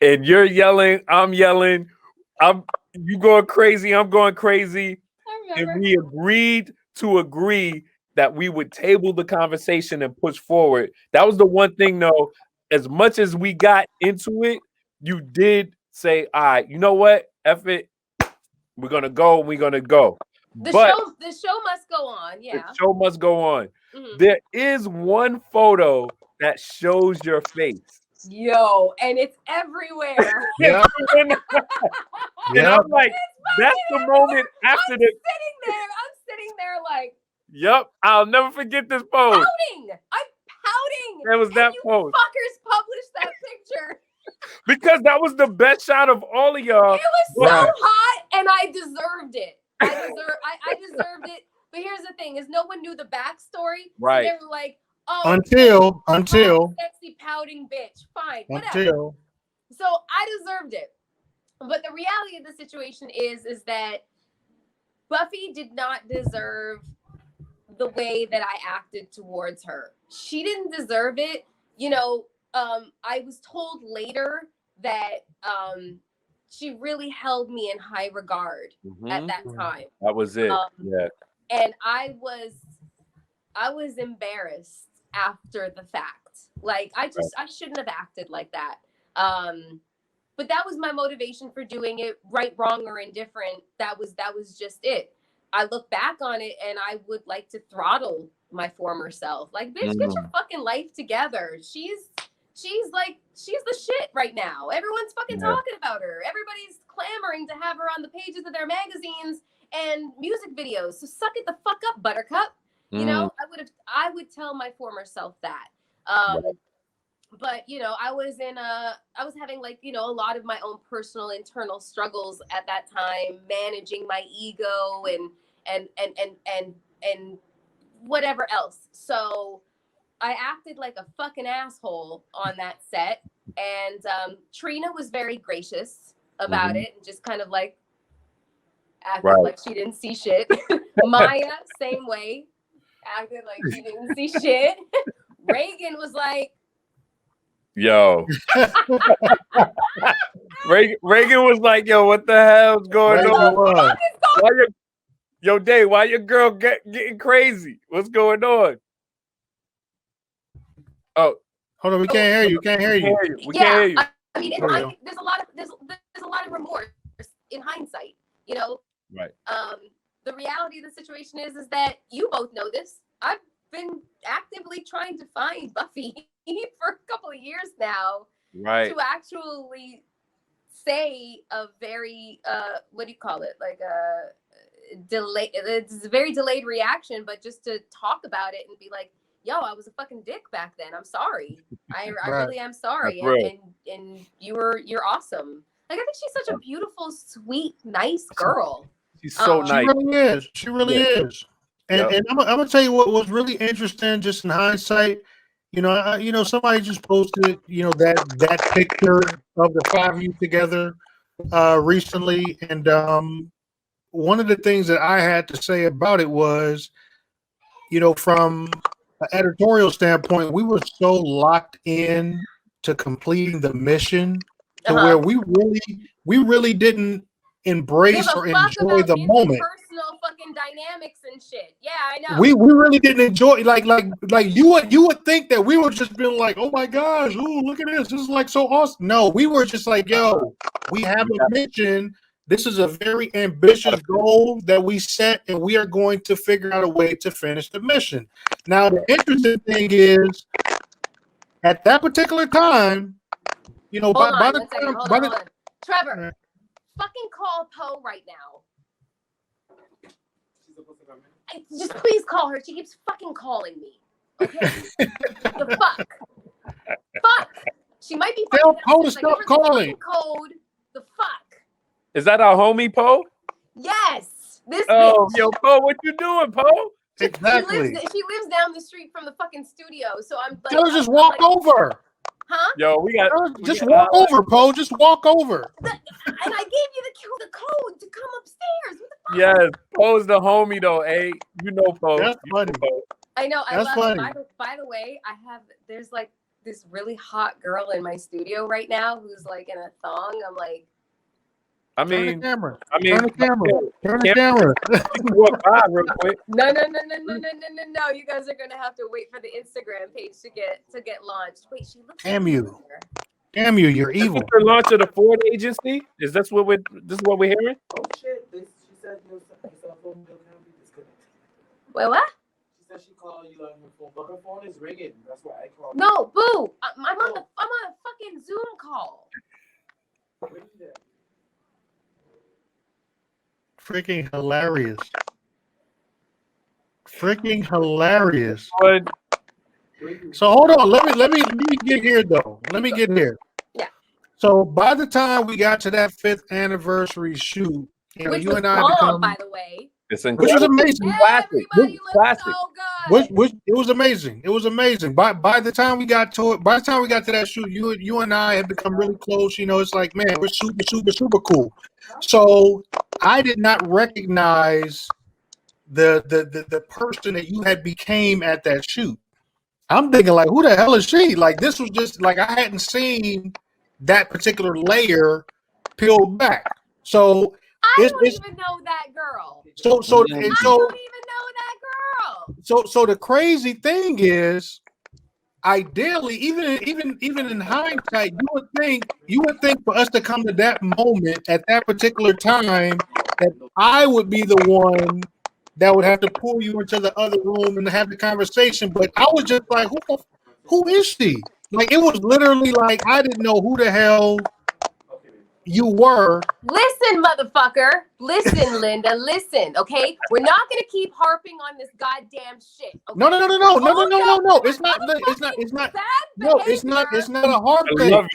and you're yelling, I'm yelling, you going crazy, I'm going crazy, and we agreed to agree that we would table the conversation and push forward. That was the one thing, though. As much as we got into it, you did say, "All right, you know what? F it, we're gonna go. We're gonna go." The show must go on. Yeah, the show must go on. There is one photo that shows your face. Yo, and it's everywhere. And I'm like, that's the moment after I'm sitting there like, yep, I'll never forget this pose. I'm pouting. That was that pose. Fuckers published that picture. Because that was the best shot of all of y'all. It was so hot, and I deserved it. I deserved it. But here's the thing: is no one knew the backstory. Right. So they were like, "Oh, until sexy pouting bitch." Fine, whatever. So I deserved it. But the reality of the situation is that Buffy did not deserve the way that I acted towards her. She didn't deserve it. You know, I was told later that she really held me in high regard at that time. That was it. Yeah. And I was embarrassed after the fact. Like I shouldn't have acted like that. But that was my motivation for doing it, right, wrong, or indifferent. That was just it. I look back on it and I would like to throttle my former self. Like, bitch, get your fucking life together. She's the shit right now. Everyone's fucking talking about her. Everybody's clamoring to have her on the pages of their magazines and music videos. So suck it the fuck up, Buttercup. You know, I would tell my former self that. But you know, I was having like, you know, a lot of my own personal internal struggles at that time, managing my ego and whatever else. So I acted like a fucking asshole on that set, and Trina was very gracious about it and just kind of like acted like she didn't see shit. Maya, same way. acted like he didn't see shit. Reagan was like, yo. Reagan was like, yo, what the hell's going on? Yo, Dave, why your girl getting crazy? What's going on? Oh, hold on, we can't hear you. Can't hear you. We can't hear you. I mean, there's a lot of remorse in hindsight. You know, right? The reality of the situation is that you both know this. I've been actively trying to find Buffy for a couple of years now, right? To actually say a very what do you call it? Like a delay. It's a very delayed reaction, but just to talk about it and be like, yo, I was a fucking dick back then. I'm sorry. I really am sorry. And you're awesome. Like, I think she's such a beautiful, sweet, nice girl. She's so nice. She really is. She really is. And I'm gonna tell you what was really interesting, just in hindsight. You know, somebody just posted, that picture of the five of you together recently, and one of the things that I had to say about it was, from an editorial standpoint, we were so locked in to completing the mission to where we really didn't embrace or enjoy the moment. Personal fucking dynamics and shit. Yeah, I know. We really didn't enjoy like you would think that we would just been like, oh my gosh, ooh, look at this. This is like so awesome. No, we were just like, yo, we have a mission. This is a very ambitious goal that we set, and we are going to figure out a way to finish the mission. Now, the interesting thing is, at that particular time, Hold on. Trevor, fucking call Poe right now. Just please call her. She keeps fucking calling me. Okay? The fuck? Fuck. She might be. Tell Poe to stop calling. Code. The fuck. Is that our homie Poe? Yes. This. Oh, bitch. Yo, Poe, what you doing, Poe? Exactly. She lives down the street from the fucking studio, so I'm like. Tell her just walk over. Huh? Yo, just walk over, Poe. Just walk over. And I gave you the code to come upstairs. What the fuck? Yes, Poe's the homie though. Hey, you know Poe. That's funny. I know. That's love funny. it. By the way, there's like this really hot girl in my studio right now who's like in a thong. I'm like. Turn the camera. Turn the camera. Walk by real quick. No. You guys are gonna have to wait for the Instagram page to get launched. Wait, she looks. Damn you, you're evil. The launch of the Ford agency. Is this what we're hearing? Oh shit! She said your cell phone bill can be disconnected. Wait, what? She said she called you on her phone, but her phone is ringing. That's why I called. No, boo! I'm on a fucking Zoom call. Where you at? Freaking hilarious. Freaking hilarious. So hold on. Let me get here though. Let me get here. Yeah. So by the time we got to that 5th anniversary shoot, Which you was and I bomb, by the way. It's which was amazing. Classic. Classic. So good. It was amazing. It was amazing. By the time we got to that shoot, you and I had become really close. It's like, man, we're super cool. So I did not recognize the person that you had became at that shoot. I'm thinking like, who the hell is she? Like, this was just like I hadn't seen that particular layer peeled back. So I don't even know that girl. I don't even know that girl. So the crazy thing is, ideally, even in hindsight, you would think for us to come to that moment at that particular time that I would be the one that would have to pull you into the other room and have the conversation. But I was just like, who is she? Like, it was literally like I didn't know who the hell you were. Listen, motherfucker. Listen, Linda. Listen, okay? We're not gonna keep harping on this goddamn shit. Okay? No. It's not. No, it's not a harp thing.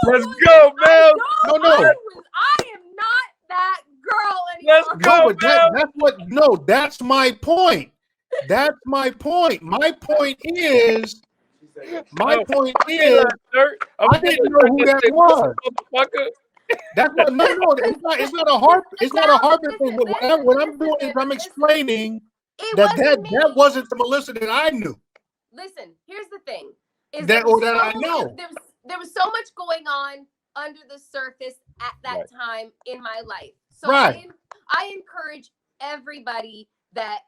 Let's go, Mel. No. I am not that girl anymore. Let's go, Mel. That's my point. That's my point. My point is. I didn't know who that was. That's what. No. It's not a harp. It's not a harp thing. But what I'm doing is I'm explaining That wasn't the Melyssa that I knew. Listen, here's the thing: is that I know. There was so much going on under the surface at that time in my life. So I encourage everybody that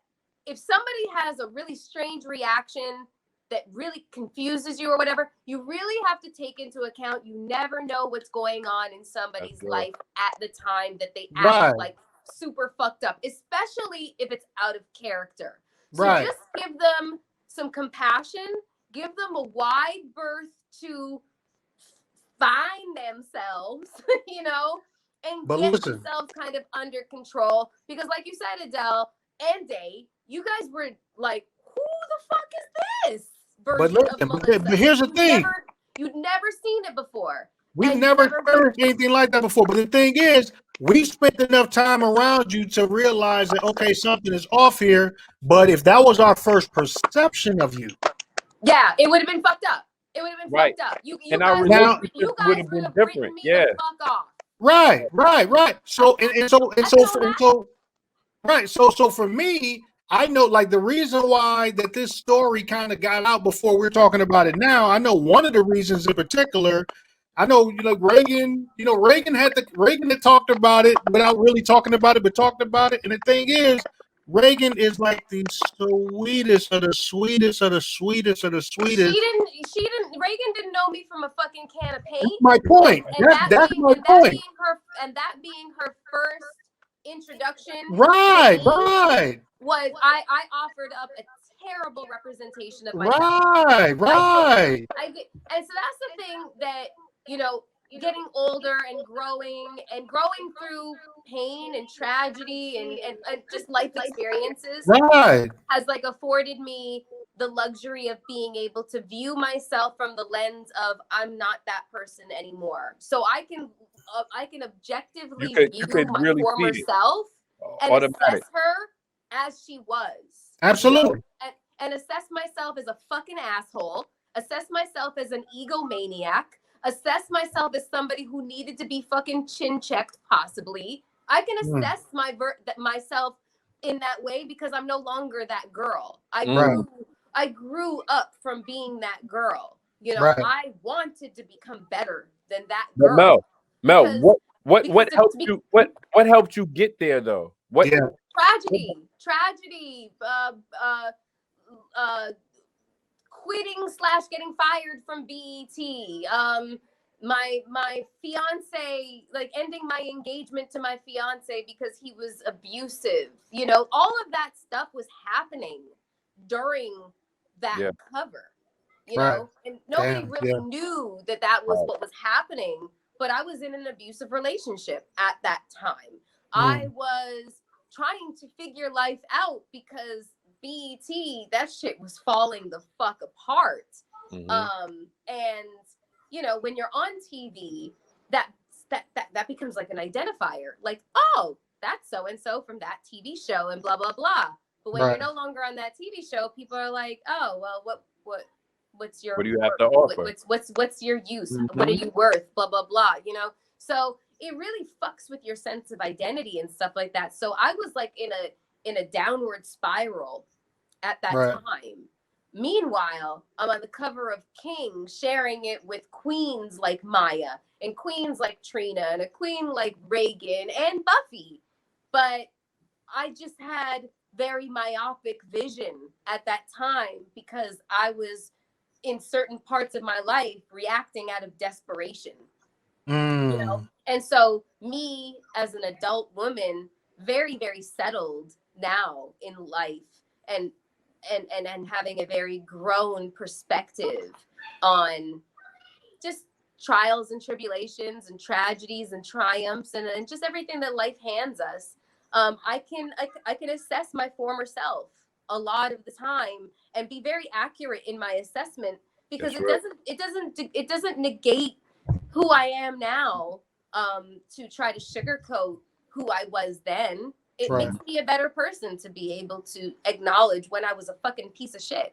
if somebody has a really strange reaction that really confuses you or whatever, you really have to take into account you never know what's going on in somebody's life at the time that they act like super fucked up, especially if it's out of character. So just give them some compassion, give them a wide berth to find themselves, you know, and get themselves kind of under control. Because like you said, Adele and Day, you guys were like, who the fuck is this version of Melyssa? But here's the thing. You'd never seen it before. We've never experienced anything like that before. But the thing is, we spent enough time around you to realize that, okay, something is off here. But if that was our first perception of you. Yeah, it would have been fucked up. It would have been fucked up. You guys would have been different. Yeah. Fuck off. Right. So so for me, I know like the reason why that this story kind of got out before we're talking about it now. I know one of the reasons in particular. I know Reagan. Reagan had talked about it without really talking about it, but talked about it. And the thing is, Reagan is like the sweetest of the sweetest of the sweetest of the sweetest. Reagan didn't know me from a fucking can of paint. That's my point. That's my point. That being her first introduction. Right. Was I offered up a terrible representation of myself. Right. And so that's the thing that, getting older and growing through pain and tragedy and just life experiences has like afforded me the luxury of being able to view myself from the lens of I'm not that person anymore. So I can objectively view my really former self and assess her as she was. Absolutely. And assess myself as a fucking asshole, assess myself as an egomaniac, assess myself as somebody who needed to be fucking chin checked, possibly. I can assess myself in that way because I'm no longer that girl. I grew up from being that girl. I wanted to become better than that girl. Mel, what helped you? What helped you get there though? Tragedy. Quitting / getting fired from BET. My fiance, like ending my engagement to my fiance because he was abusive. All of that stuff was happening during that cover. And nobody really knew that was what was happening. But I was in an abusive relationship at that time. I was trying to figure life out because BET, that shit was falling the fuck apart. And when you're on TV, that becomes like an identifier. Like, oh, that's so and so from that TV show and blah blah blah. But when you're no longer on that TV show, people are like, oh, well, what's your what do you have to offer? What's your use? What are you worth? Blah blah blah. So it really fucks with your sense of identity and stuff like that. So I was like in a downward spiral at that time. Meanwhile, I'm on the cover of King, sharing it with queens like Maya and queens like Trina and a queen like Reagan and Buffy. But I just had very myopic vision at that time because I was in certain parts of my life reacting out of desperation. And so me as an adult woman, very, very settled now in life and having a very grown perspective on just trials and tribulations and tragedies and triumphs and just everything that life hands us. I can assess my former self a lot of the time and be very accurate in my assessment because it doesn't negate who I am now to try to sugarcoat who I was then. It makes me a better person to be able to acknowledge when I was a fucking piece of shit,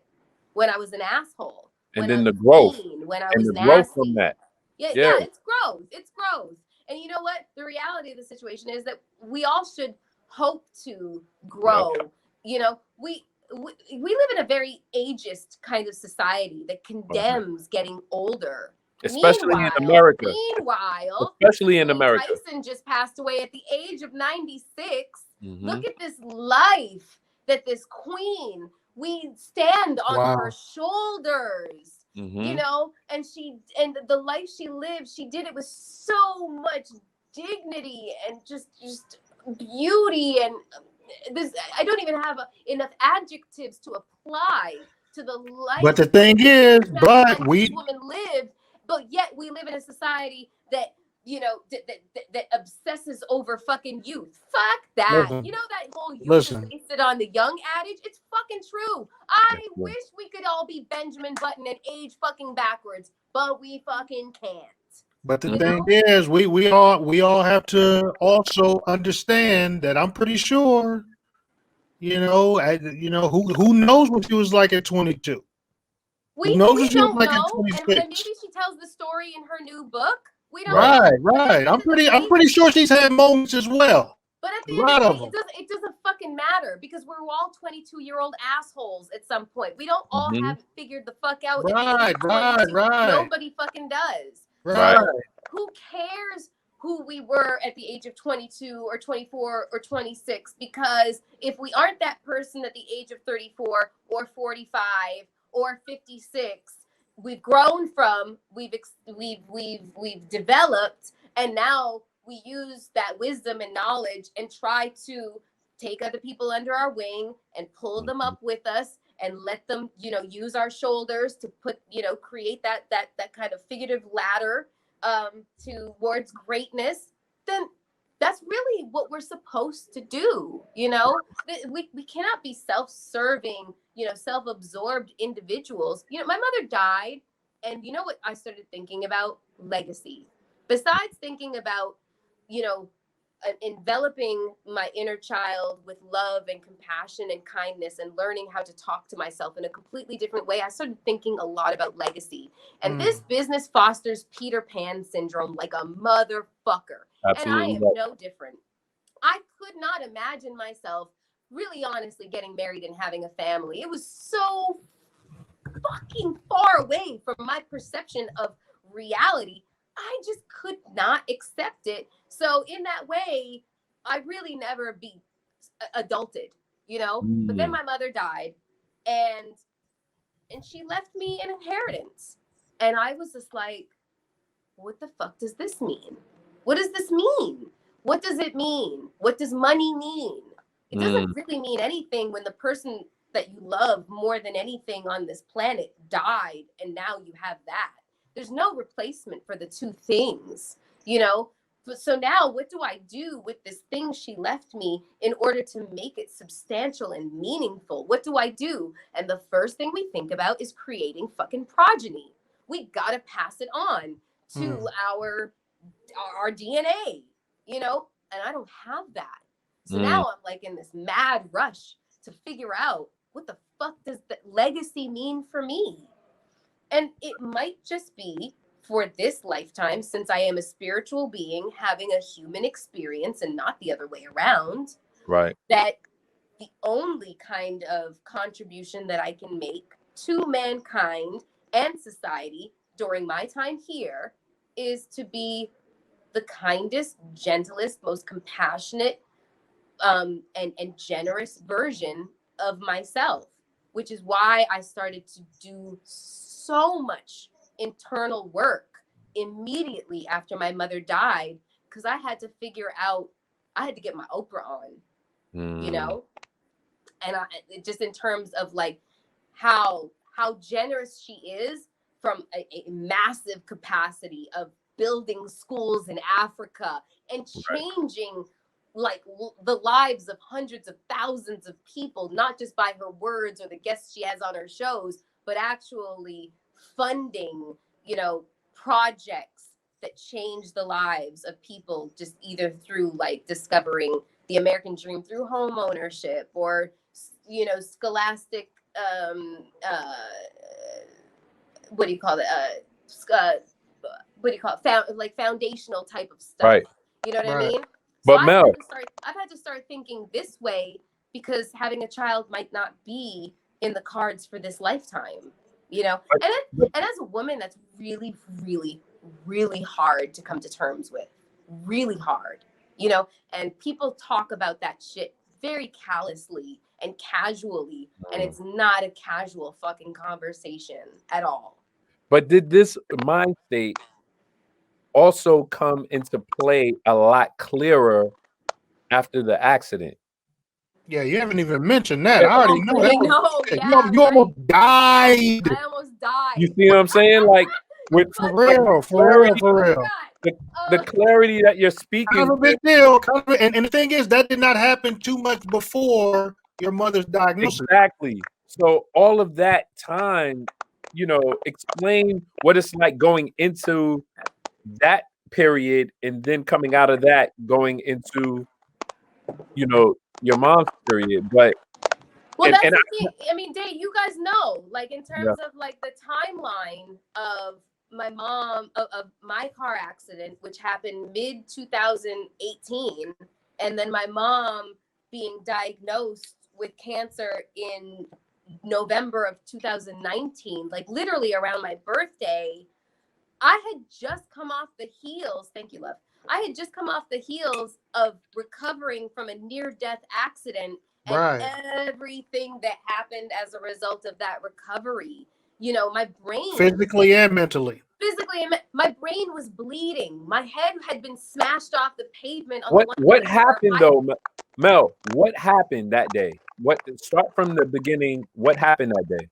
when I was an asshole, and then the growth, when I was nasty. Growth from that. Yeah, it's growth. And you know what? The reality of the situation is that we all should hope to grow You know, we live in a very ageist kind of society that condemns getting older. Especially in America. Meanwhile, especially in America. Tyson just passed away at the age of 96. Look at this life that this queen, we stand on her shoulders, you know, and the life she lived, she did it with so much dignity and just beauty, and this, I don't even have enough adjectives to apply to the life. But the thing is, this woman lived, but yet we live in a society that, you know, that obsesses over fucking youth. Fuck that. You know, that whole youth is wasted on the young adage. It's fucking true. I wish we could all be Benjamin Button and age fucking backwards, but we fucking can't. But the thing is, we all have to also understand that I'm pretty sure, you know, who knows what she was like at 22. We don't know, and maybe she tells the story in her new book. We don't know. Right. I'm pretty sure she's had moments as well. But at the end of the day, it doesn't fucking matter, because we're all 22-year-old assholes at some point. We don't all have it figured the fuck out. Right. Nobody fucking does. Right. So who cares who we were at the age of 22 or 24 or 26? Because if we aren't that person at the age of 34 or 45 or 56, we've grown from, we've developed, and now we use that wisdom and knowledge and try to take other people under our wing and pull them up with us and let them, you know, use our shoulders to put, you know, create that kind of figurative ladder towards greatness. Then that's really what we're supposed to do. You know, we cannot be self-serving, you know, self-absorbed individuals. You know, my mother died, and you know what I started thinking about? Legacy. Besides thinking about, you know, enveloping my inner child with love and compassion and kindness and learning how to talk to myself in a completely different way, I started thinking a lot about legacy. And this business fosters Peter Pan syndrome like a motherfucker. Absolutely. And I am no different. I could not imagine myself really honestly getting married and having a family. It was so fucking far away from my perception of reality. I just could not accept it. So in that way, I really never be adulted, you know. But then my mother died, and she left me an inheritance, and I was just like, what the fuck does this mean? What does this mean? What does it mean? What does money mean? It doesn't really mean anything when the person that you love more than anything on this planet died, and now you have that. There's no replacement for the two things, you know? So now what do I do with this thing she left me in order to make it substantial and meaningful? What do I do? And the first thing we think about is creating fucking progeny. We gotta pass it on to our DNA, you know? And I don't have that. So now I'm like in this mad rush to figure out, what the fuck does that legacy mean for me? And it might just be for this lifetime, since I am a spiritual being having a human experience and not the other way around. Right. That the only kind of contribution that I can make to mankind and society during my time here is to be the kindest, gentlest, most compassionate, and generous version of myself, which is why I started to do so much internal work immediately after my mother died, because I had to figure out, I had to get my Oprah on, you know, and just in terms of like how generous she is from a massive capacity of building schools in Africa and changing like the lives of hundreds of thousands of people, not just by her words or the guests she has on her shows, but actually funding, you know, projects that change the lives of people, just either through like discovering the American dream through home ownership, or, you know, scholastic, what do you call it? Like foundational type of stuff. Right. You know what I mean? So But Mel, I've had to start thinking this way because having a child might not be in the cards for this lifetime, you know? And as a woman, that's really, really, really hard to come to terms with. Really hard, you know? And people talk about that shit very callously and casually, and it's not a casual fucking conversation at all. But did this mind state also come into play a lot clearer after the accident? Yeah, you haven't even mentioned that. Yeah. I already know that. You almost died. I almost died. You see what I'm saying? Like with For real. The clarity that you're speaking. Kind of a big deal. And the thing is, that did not happen too much before your mother's diagnosis. Exactly. So all of that time, you know, explain what it's like going into that period and then coming out of that, going into, you know, your mom's period. But well, that's the thing. I mean, Dave, you guys know, like in terms of like the timeline of my mom of my car accident, which happened mid 2018, and then my mom being diagnosed with cancer in November of 2019, like literally around my birthday. I had just come off the heels. Thank you, love. I had just come off the heels of recovering from a near-death accident and everything that happened as a result of that recovery. You know, my brain, physically and mentally. My brain was bleeding. My head had been smashed off the pavement. What happened though, Mel? What happened that day? Start from the beginning. What happened that day?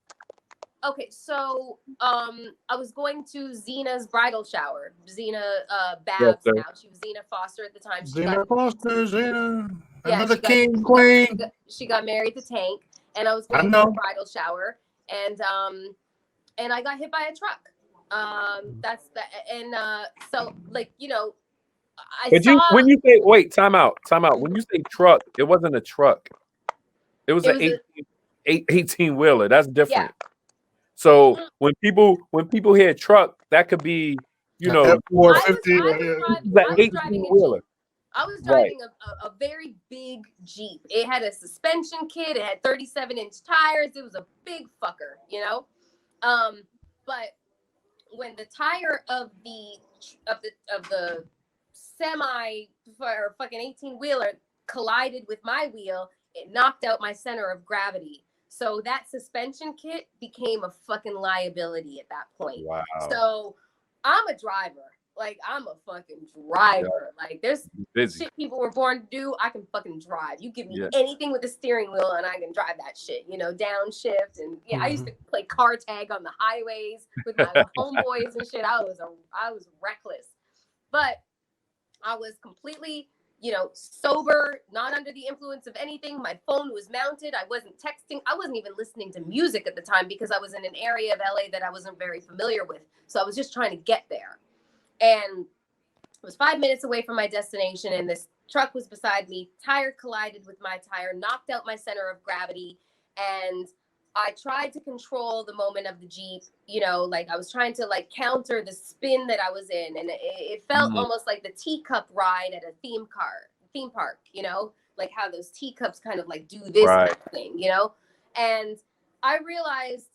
Okay, so I was going to Zena's bridal shower. Zena Babs now. She was Zena Foster at the time. Another king, queen. She got married to Tank, and I was going to the bridal shower, and I got hit by a truck. So like, you know, when you say time out. When you say truck, it wasn't a truck. It was an 18-wheeler. That's different. Yeah. So when people hear truck, that could be, you know, I was driving a very big Jeep. It had a suspension kit. It had 37-inch tires. It was a big fucker, you know. But when the tire of the semi or fucking 18-wheeler collided with my wheel, it knocked out my center of gravity. So that suspension kit became a fucking liability at that point. Wow. So I'm a driver. Like, I'm a fucking driver. Yeah. Like, there's shit people were born to do. I can fucking drive. You give me anything with a steering wheel and I can drive that shit. You know, downshift. And I used to play car tag on the highways with my homeboys and shit. I was reckless. But I was completely, you know, sober, not under the influence of anything. My phone was mounted. I wasn't texting. I wasn't even listening to music at the time because I was in an area of LA that I wasn't very familiar with. So I was just trying to get there. And I was 5 minutes away from my destination, and this truck was beside me. Tire collided with my tire, knocked out my center of gravity. And I tried to control the moment of the Jeep, you know, like I was trying to like counter the spin that I was in. And it felt almost like the teacup ride at a theme park, you know, like how those teacups kind of like do this kind of thing, you know. And I realized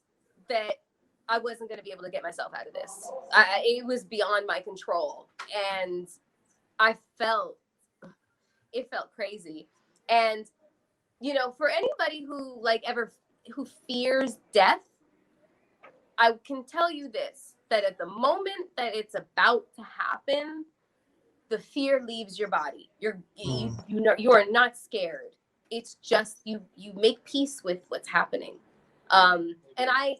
that I wasn't going to be able to get myself out of this. It was beyond my control. And it felt crazy. And, you know, for anybody who who fears death, I can tell you this, that at the moment that it's about to happen, the fear leaves your body. You are not scared. It's just you make peace with what's happening. And I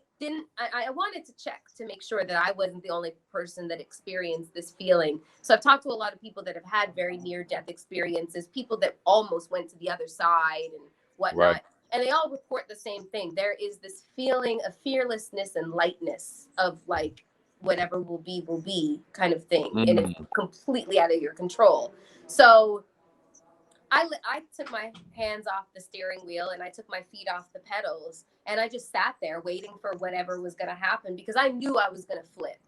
wanted to check to make sure that I wasn't the only person that experienced this feeling. So I've talked to a lot of people that have had very near-death experiences, people that almost went to the other side and whatnot. Right. And they all report the same thing. There is this feeling of fearlessness and lightness of like, whatever will be kind of thing. And it's completely out of your control. So I took my hands off the steering wheel and I took my feet off the pedals and I just sat there waiting for whatever was going to happen because I knew I was going to flip.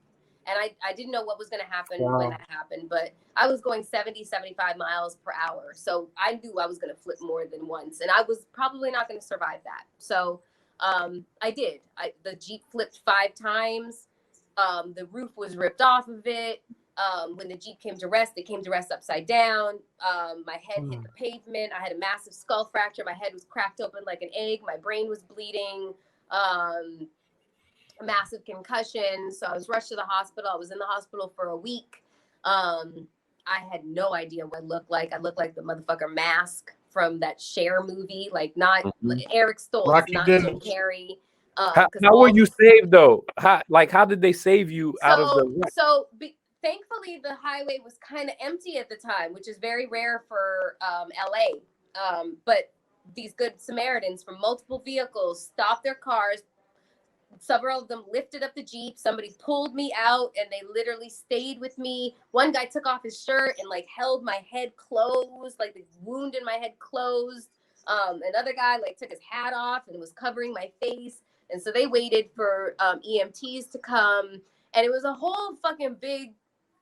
And I didn't know what was going to happen when that happened, but I was going 70, 75 miles per hour. So I knew I was going to flip more than once, and I was probably not going to survive that. So I did. The Jeep flipped 5 times. The roof was ripped off of it. When the Jeep came to rest, it came to rest upside down. My head hit the pavement. I had a massive skull fracture. My head was cracked open like an egg. My brain was bleeding. A massive concussion. So I was rushed to the hospital. I was in the hospital for a week. I had no idea what I looked like. I looked like the motherfucker Mask from that Cher movie, like not Eric Stoltz, not Jim Carrey. How were you saved though? How did they save you out of the wreck? Thankfully, the highway was kind of empty at the time, which is very rare for LA. But these good Samaritans from multiple vehicles stopped their cars. Several of them lifted up the Jeep. Somebody pulled me out and they literally stayed with me. One guy took off his shirt and like held my head closed, like the wound in my head closed. Another guy like took his hat off and was covering my face. And so they waited for EMTs to come. And it was a whole fucking big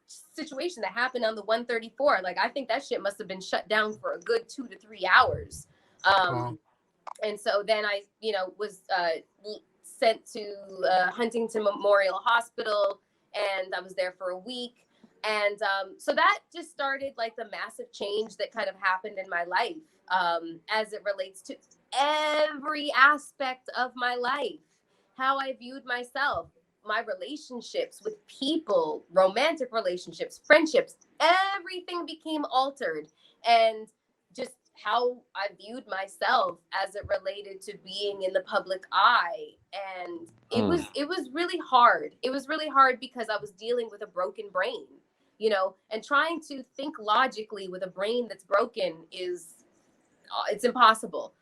situation that happened on the 134. Like, I think that shit must have been shut down for a good 2 to 3 hours. And so then I, was sent to Huntington Memorial Hospital, and I was there for a week. And so that just started like the massive change that kind of happened in my life as it relates to every aspect of my life, how I viewed myself, my relationships with people, romantic relationships, friendships, everything became altered. And just how I viewed myself as it related to being in the public eye. And it was really hard. It was really hard because I was dealing with a broken brain, and trying to think logically with a brain that's broken it's impossible.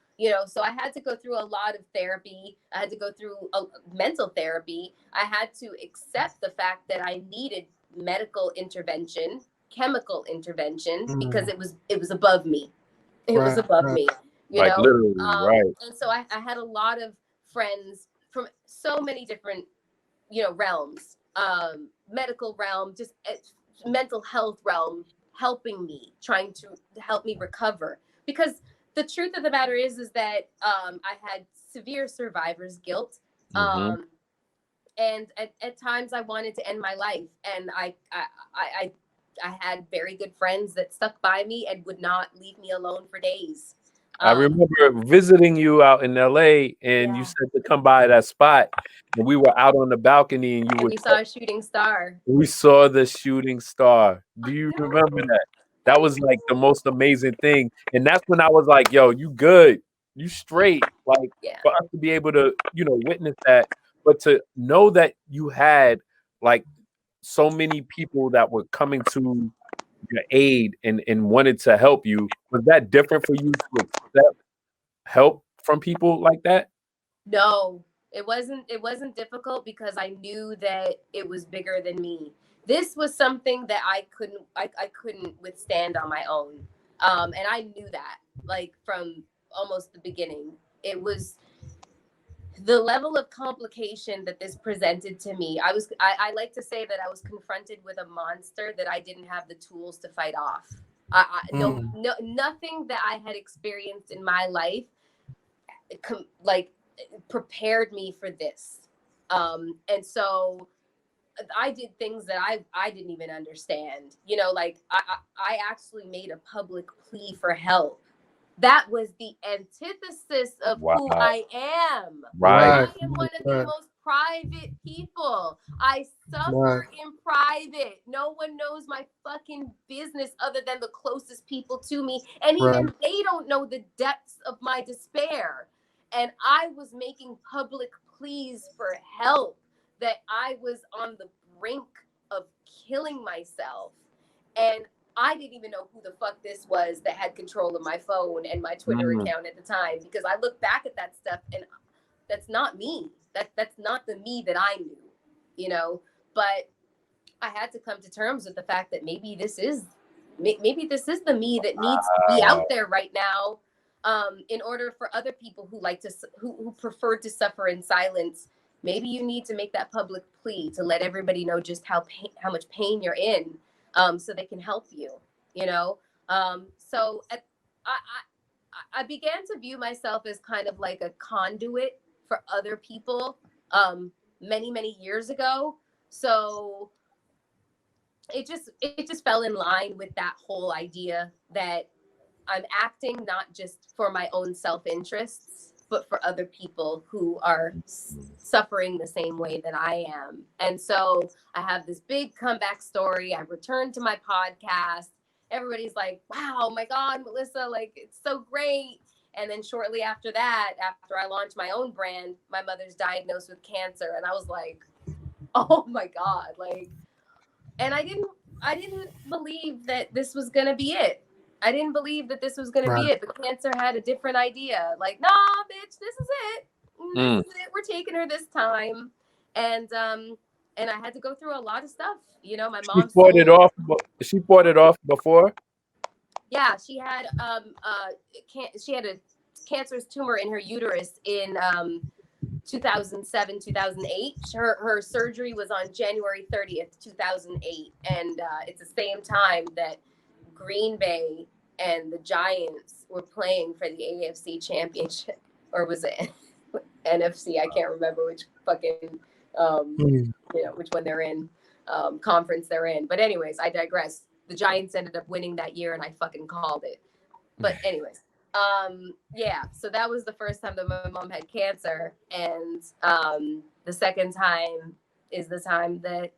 So I had to go through a lot of therapy. I had to go through mental therapy. I had to accept the fact that I needed medical intervention, chemical intervention, because it was above me. It was above me, literally, right. And so I had a lot of friends from so many different, realms, medical realm, just mental health realm, helping me, trying to help me recover. Because the truth of the matter is that I had severe survivor's guilt. And at times I wanted to end my life. And I had very good friends that stuck by me and would not leave me alone for days. I remember visiting you out in LA, and you said to come by that spot, and we were out on the balcony, and we saw a shooting star. We saw the shooting star. Do you remember that? That was like the most amazing thing. And that's when I was like, yo, you good. You straight. Like, for us to be able to, witness that, but to know that you had like so many people that were coming to your aid and wanted to help you. Was that different for you to accept help from people like that? No, it wasn't difficult because I knew that it was bigger than me. This was something that I couldn't withstand on my own. And I knew that, like, from almost the beginning. It was the level of complication that this presented to me. I like to say that I was confronted with a monster that I didn't have the tools to fight off. Nothing that I had experienced in my life prepared me for this. And so I did things that I didn't even understand. I actually made a public plea for help. That was the antithesis of who I am. Right. I am one of the most private people. I suffer in private. No one knows my fucking business other than the closest people to me. And even they don't know the depths of my despair. And I was making public pleas for help, that I was on the brink of killing myself. And I didn't even know who the fuck this was that had control of my phone and my Twitter account at the time, because I look back at that stuff and that's not me. That's not the me that I knew, But I had to come to terms with the fact that maybe this is the me that needs to be out there right now, in order for other people who prefer to suffer in silence maybe you need to make that public plea to let everybody know just how much pain you're in, so they can help you, you know? I began to view myself as kind of like a conduit for other people many years ago. So it just fell in line with that whole idea that I'm acting not just for my own self-interests, but for other people who are suffering the same way that I am. And so I have this big comeback story. I returned to my podcast. Everybody's like, wow, my God, Melyssa, like, it's so great. And then shortly after that, after I launched my own brand, my mother's diagnosed with cancer. And I was like, oh my God, like, and I didn't believe that this was going to be it. I didn't believe that this was going to be it, but cancer had a different idea. Like, nah, bitch, this is it. This is it. We're taking her this time. And I had to go through a lot of stuff. You know, my mom fought it off. She fought it off before. Yeah, she had a cancerous tumor in her uterus in 2007, 2008. Her surgery was on January 30th, 2008. And it's the same time that Green Bay and the Giants were playing for the AFC championship, or was it NFC? I can't remember which fucking, which one they're in, conference they're in. But anyways, I digress. The Giants ended up winning that year and I fucking called it. But anyways, yeah, so that was the first time that my mom had cancer. And the second time is the time that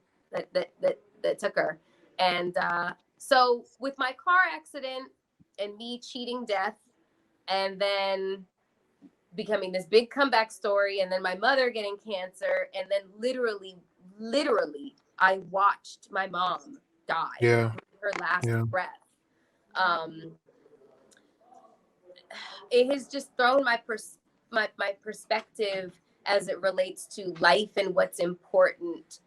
took her. And so with my car accident and me cheating death and then becoming this big comeback story and then my mother getting cancer and then literally I watched my mom die. Yeah. Her last breath. It has just thrown my perspective as it relates to life and what's important.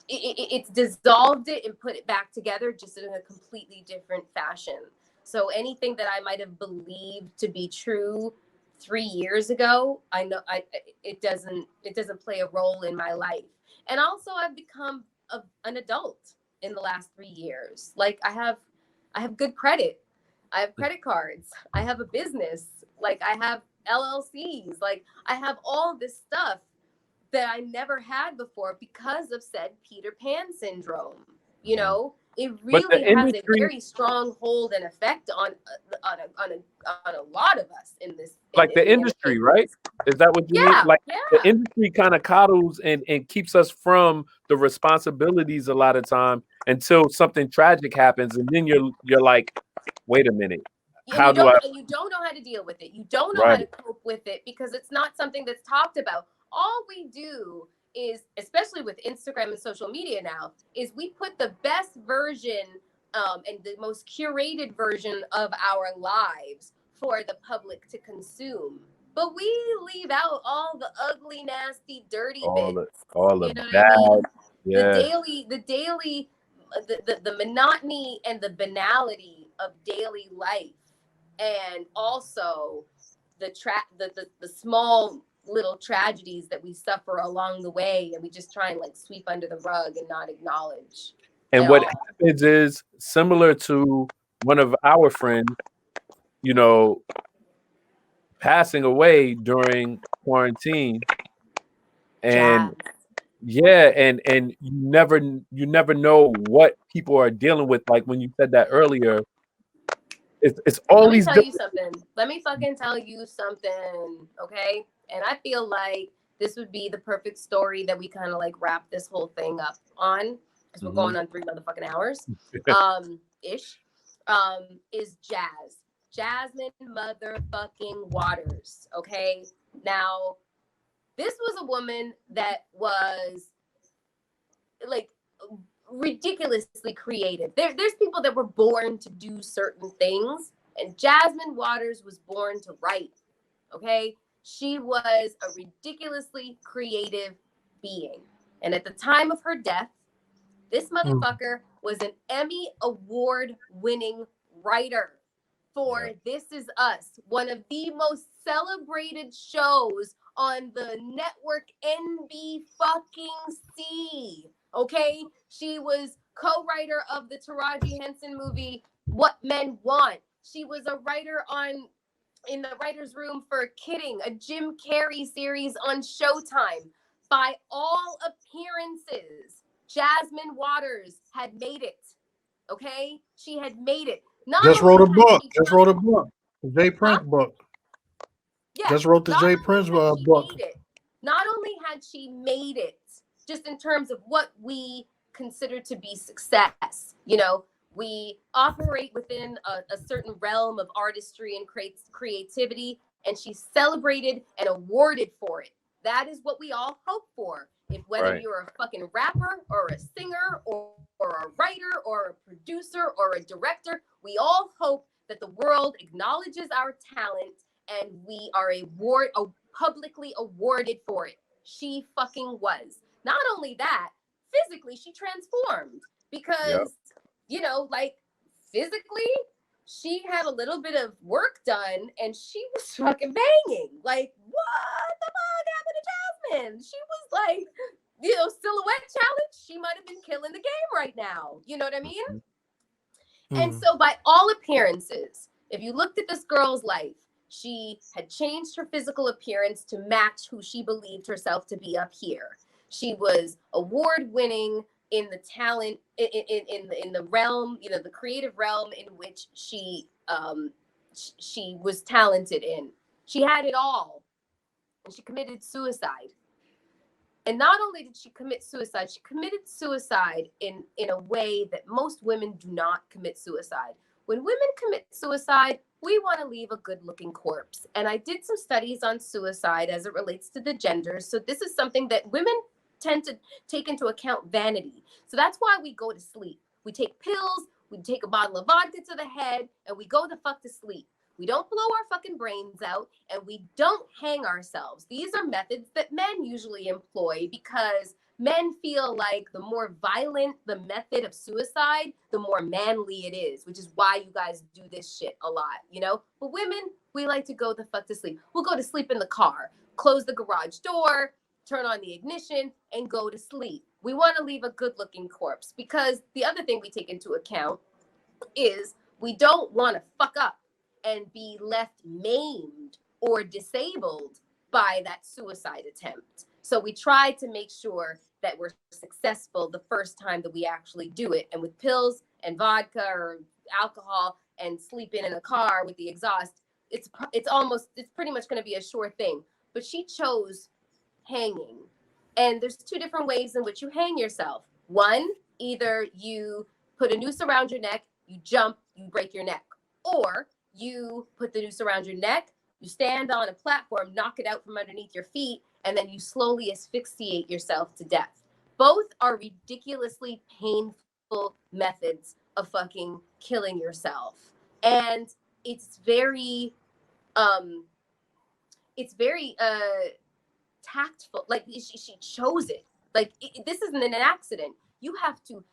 It's dissolved it and put it back together just in a completely different fashion. So anything that I might have believed to be true 3 years ago, I know it doesn't play a role in my life. And also I've become an adult in the last 3 years. Like I have good credit. I have credit cards. I have a business. Like I have LLCs. Like I have all this stuff that I never had before because of said Peter Pan syndrome. You know, it really has a very strong hold and effect on a lot of us in this. Like the industry, right? Is that what you mean? Like the industry kind of coddles and keeps us from the responsibilities a lot of time until something tragic happens, and then you're like, wait a minute. You don't know how to deal with it. You don't know how to cope with it because it's not something that's talked about. All we do is, especially with Instagram and social media now, is we put the best version and the most curated version of our lives for the public to consume. But we leave out all the ugly, nasty, dirty bits. All the bad. Yeah. The monotony and the banality of daily life. And also the small little tragedies that we suffer along the way and we just try and like sweep under the rug and not acknowledge. And what happens is similar to one of our friends, you know, passing away during quarantine. And and you never know what people are dealing with. Like when you said that earlier, it's all these. Let me tell you something. Let me fucking tell you something, okay? And I feel like this would be the perfect story that we kind of like wrap this whole thing up on because we're going on 3 motherfucking hours, ish. Is Jasmine motherfucking Waters, okay? Now, this was a woman that was like ridiculously creative. There's people that were born to do certain things, and Jasmine Waters was born to write, okay? She was a ridiculously creative being. And at the time of her death, this motherfucker was an Emmy Award-winning writer for This Is Us, one of the most celebrated shows on the network NBC. Okay, she was co-writer of the Taraji Henson movie What Men Want. She was a writer in the writer's room for Kidding, a Jim Carrey series on Showtime. By all appearances, Jasmine Waters had made it. Okay, she had made it. Just wrote a book. The Jay Prince book. Yeah, just wrote the Jay Prince book. Not only had she made it, just in terms of what we consider to be success, you know, we operate within a certain realm of artistry and creativity, and she's celebrated and awarded for it. That is what we all hope for. If whether you're a fucking rapper or a singer or a writer or a producer or a director, we all hope that the world acknowledges our talent and we are publicly awarded for it. She fucking was. Not only that, physically she transformed because, you know, like physically she had a little bit of work done and she was fucking banging. Like, what the fuck happened to Jasmine? She was like, you know, silhouette challenge. She might have been killing the game right now. You know what I mean? Mm-hmm. And so by all appearances, if you looked at this girl's life, she had changed her physical appearance to match who she believed herself to be up here. She was award-winning in the talent, in the realm, you know, the creative realm in which she was talented in. She had it all, and she committed suicide. And not only did she commit suicide, she committed suicide in a way that most women do not commit suicide. When women commit suicide, we want to leave a good-looking corpse. And I did some studies on suicide as it relates to the genders. So this is something that women tend to take into account vanity. So that's why we go to sleep. We take pills, we take a bottle of vodka to the head, and we go the fuck to sleep. We don't blow our fucking brains out, and we don't hang ourselves. These are methods that men usually employ because men feel like the more violent the method of suicide, the more manly it is, which is why you guys do this shit a lot, you know? But women, we like to go the fuck to sleep. We'll go to sleep in the car, close the garage door, turn on the ignition, and go to sleep. We want to leave a good-looking corpse because the other thing we take into account is we don't want to fuck up and be left maimed or disabled by that suicide attempt. So we try to make sure that we're successful the first time that we actually do it. And with pills and vodka or alcohol and sleeping in a car with the exhaust, it's pretty much going to be a sure thing. But she chose hanging. And there's two different ways in which you hang yourself. One, either you put a noose around your neck, you jump, you break your neck. Or you put the noose around your neck, you stand on a platform, knock it out from underneath your feet, and then you slowly asphyxiate yourself to death. Both are ridiculously painful methods of fucking killing yourself. And it's very tactful. Like she chose it. Like this isn't an accident. You have to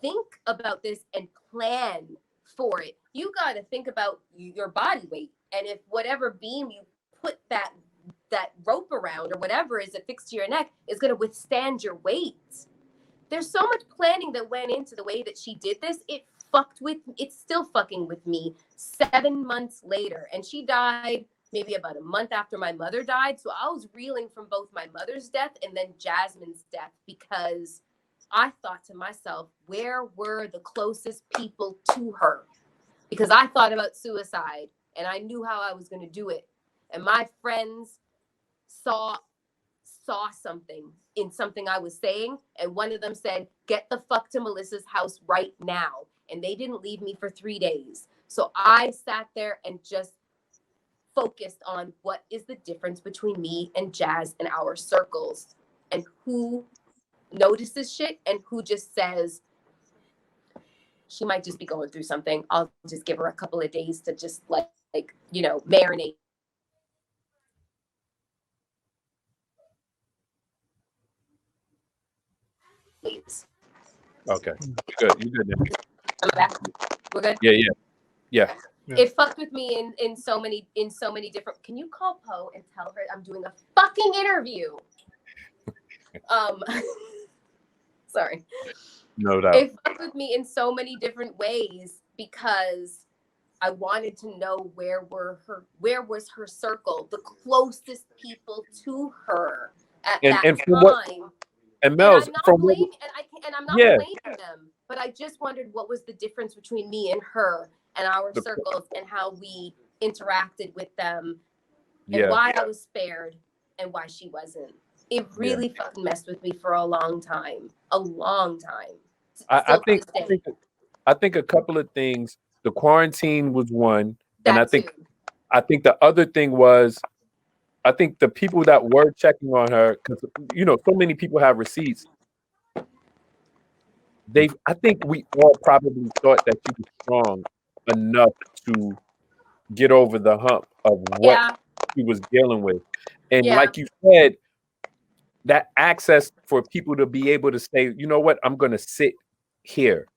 think about this and plan for it. You got to think about your body weight, and if whatever beam you put that rope around or whatever is affixed to your neck is going to withstand your weight. There's so much planning that went into the way that she did this. It's still fucking with me 7 months later, and she died maybe about a month after my mother died. So I was reeling from both my mother's death and then Jasmine's death because I thought to myself, where were the closest people to her? Because I thought about suicide and I knew how I was going to do it. And my friends saw something in something I was saying. And one of them said, get the fuck to Melyssa's house right now. And they didn't leave me for 3 days. So I sat there and just focused on what is the difference between me and Jazz and our circles, and who notices shit and who just says she might just be going through something. I'll just give her a couple of days to just like you know, marinate. Okay, you good now. I'm back. We're good. Yeah. It fucked with me in so many different. Can you call Poe and tell her I'm doing a fucking interview? Sorry. No doubt. It fucked with me in so many different ways because I wanted to know where was her circle, the closest people to her at that time. And Mel's I'm not blaming them, but I just wondered what was the difference between me and her and our circles and how we interacted with them and why I was spared and why she wasn't. It really fucking messed with me for a long time. I think a couple of things. The quarantine was one, and I think the other thing was, I think the people that were checking on her, because so many people have receipts. I think we all probably thought that she was strong enough to get over the hump of what she was dealing with, and like you said, that access for people to be able to say, you know what, I'm going to sit here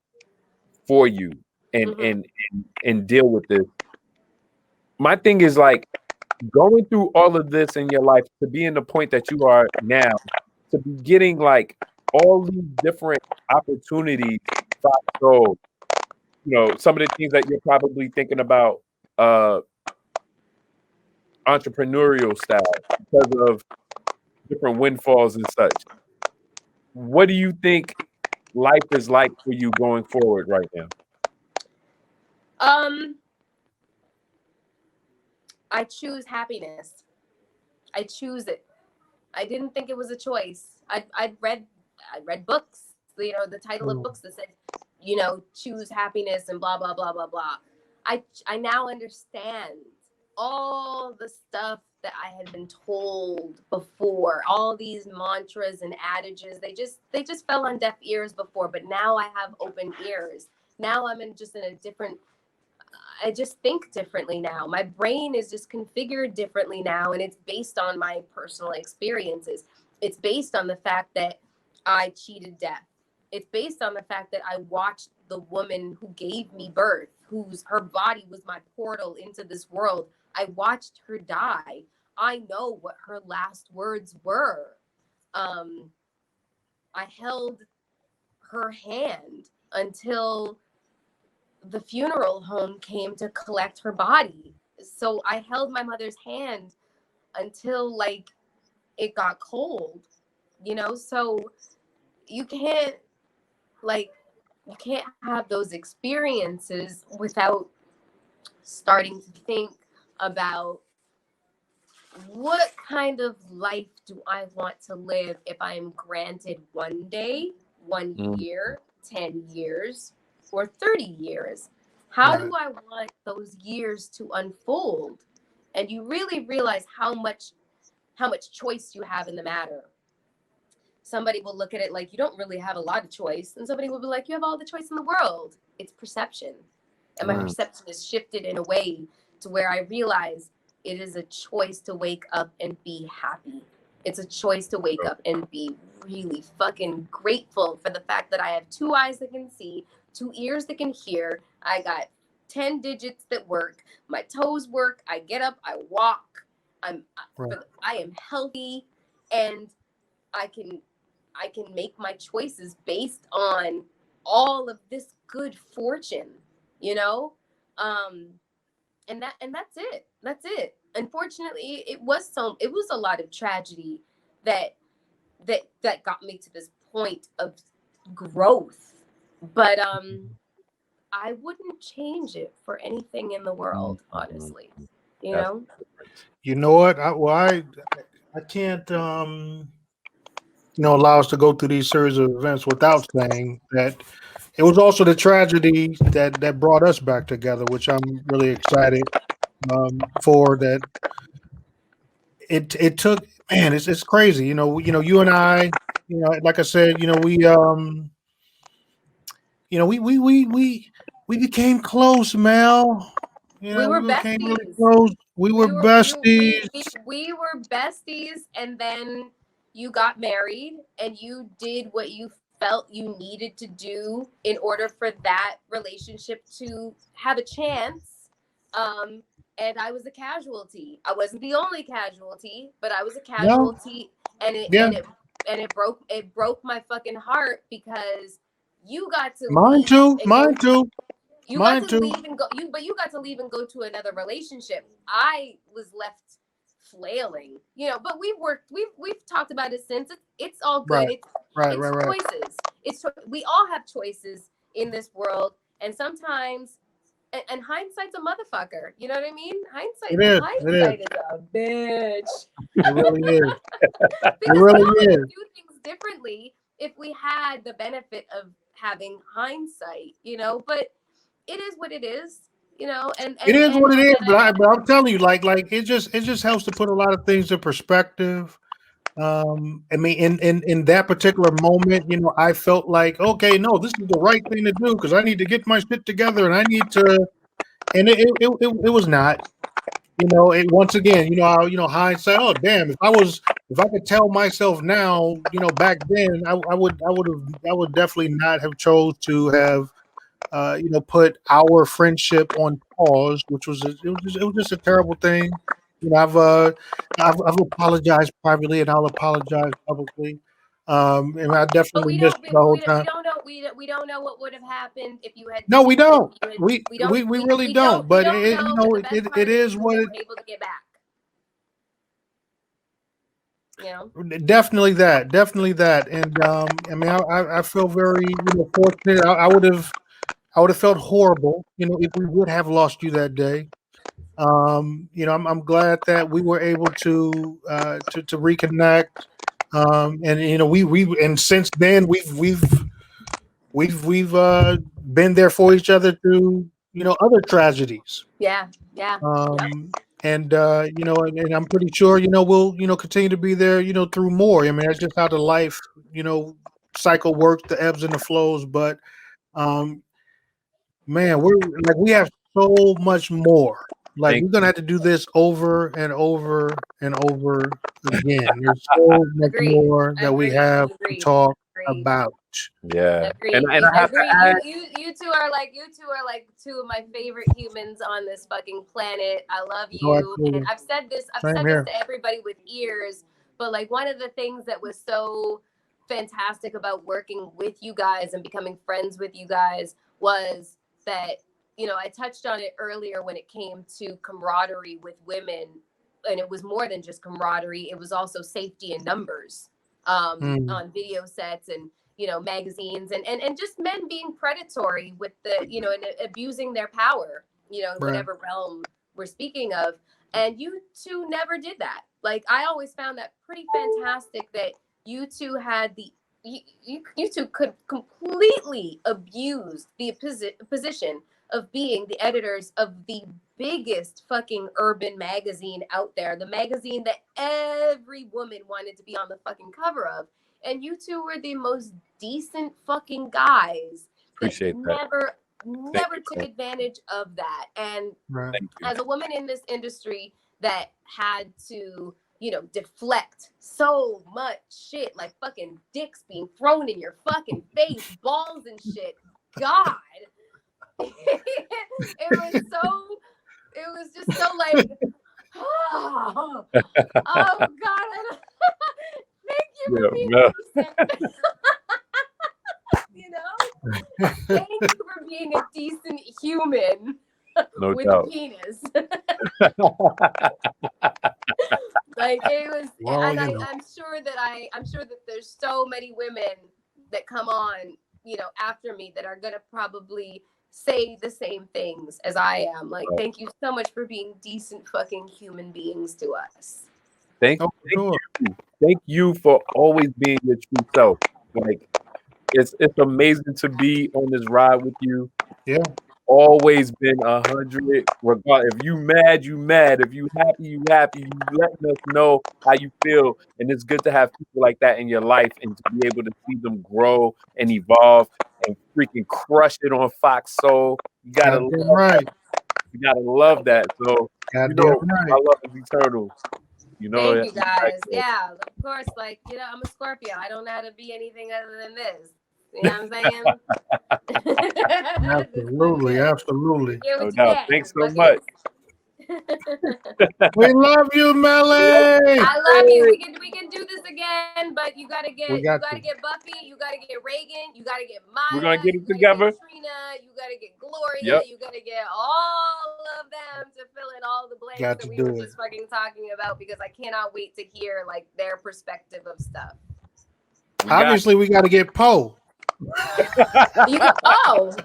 for you and deal with this. My thing is like going through all of this in your life to be in the point that you are now, to be getting like all these different opportunities. So, some of the things that you're probably thinking about entrepreneurial style because of different windfalls and such. What do you think life is like for you going forward right now? I choose happiness. I choose it. I didn't think it was a choice. I read books, the title of books that said, choose happiness and blah blah blah blah blah. I now understand all the stuff that I had been told before, all these mantras and adages. They just fell on deaf ears before, but now I have open ears. Now I'm in a different. I just think differently now. My brain is just configured differently now, and it's based on my personal experiences. It's based on the fact that I cheated death. It's based on the fact that I watched the woman who gave me birth, her body was my portal into this world. I watched her die. I know what her last words were. I held her hand until the funeral home came to collect her body. So I held my mother's hand until it got cold, so you can't have those experiences without starting to think about what kind of life do I want to live if I am granted one day, 1 year, 10 years, or 30 years. How do I want those years to unfold? And you really realize how much choice you have in the matter. Somebody will look at it like you don't really have a lot of choice, and somebody will be like, you have all the choice in the world. It's perception. And my perception is shifted in a way to where I realize it is a choice to wake up and be happy. It's a choice to wake up and be really fucking grateful for the fact that I have 2 eyes that can see, 2 ears that can hear. I got 10 digits that work. My toes work. I get up. I walk. I am healthy, and I can make my choices based on all of this good fortune, and that's it. That's it. Unfortunately, it was a lot of tragedy that got me to this point of growth. But I wouldn't change it for anything in the world, honestly. You know what? I can't allow us to go through these series of events without saying that it was also the tragedy that brought us back together, which I'm really excited for. That it took, man, it's crazy. You and I, like I said, we became close, Mel. We were became really besties. close. We were besties. We were besties, and then you got married, and you did what you felt you needed to do in order for that relationship to have a chance. And I was a casualty. I wasn't the only casualty, but I was a casualty, and it broke my fucking heart because you got to Mine too. You got to leave and go. You got to leave and go to another relationship. I was left flailing, But we've talked about it since. It's all good. Right. Choices. We all have choices in this world, and sometimes. And hindsight's a motherfucker. You know what I mean? Hindsight is a bitch. It really is. Because we all would do things differently if we had the benefit of having hindsight, But it is what it is, And it is what it is. But I'm telling you, like it just helps to put a lot of things in perspective. I mean, in that particular moment, I felt like, okay, no, this is the right thing to do because I need to get my shit together and I need to, and it was not, once again, hindsight. Oh, damn! If I could tell myself now, back then, I would definitely not have chose to have, put our friendship on pause, which was just a terrible thing. I've apologized privately and I'll apologize publicly. And I definitely missed the whole time. We don't know what would have happened if you had. No, we don't. We really don't. But it is what it. Able to get back. Definitely that, and I mean, I feel very fortunate. I would have felt horrible, if we would have lost you that day. I'm glad that we were able to reconnect. And we and since then we've been there for each other through other tragedies. Yeah. And and I'm pretty sure we'll continue to be there through more. I mean, that's just how the life cycle works, the ebbs and the flows. But man, we have so much more. Like we're gonna have to do this over and over and over again. There's so much more that we have to talk about. Yeah, and I have to add, you two are like two of my favorite humans on this fucking planet. I love you, and I've said this to everybody with ears. But like one of the things that was so fantastic about working with you guys and becoming friends with you guys was that. I touched on it earlier when it came to camaraderie with women, and it was more than just camaraderie. It was also safety in numbers on video sets and, magazines and just men being predatory with the, and abusing their power, whatever realm we're speaking of. And you two never did that. Like, I always found that pretty fantastic that you two had you two could completely abuse the position of being the editors of the biggest fucking urban magazine out there, the magazine that every woman wanted to be on the fucking cover of. And you two were the most decent fucking guys. Appreciate that. Never took advantage of that. And as a woman in this industry that had to, deflect so much shit, like fucking dicks being thrown in your fucking face, balls and shit. God. it was just so like, oh God, thank you for being decent. Thank you for being a decent human with a penis. Like it was, and I'm sure that there's so many women that come on, after me that are gonna probably say the same things as I am. Like, thank you so much for being decent fucking human beings to us. Thank you for always being your true self. Like, it's amazing to be on this ride with you. Yeah. Always been 100. Regardless, if you mad, you mad. If you happy, you happy. You letting us know how you feel, and it's good to have people like that in your life, and to be able to see them grow and evolve and freaking crush it on Fox Soul. You gotta You gotta love that. So I love the Eternals. Thank you guys. Yeah, of course. Like, I'm a Scorpio. I don't know how to be anything other than this. You know what I'm saying? Absolutely, absolutely. No doubt. Thanks so much. We love you, Melly. I love you. We can do this again, but you gotta get Buffy, you gotta get Reagan, you gotta get Maya. We're gonna get it together. Trina, you gotta get Gloria, Yep. you gotta get all of them to fill in all the blanks that we were just fucking talking about, because I cannot wait to hear like their perspective of stuff. Obviously, we got to get Poe.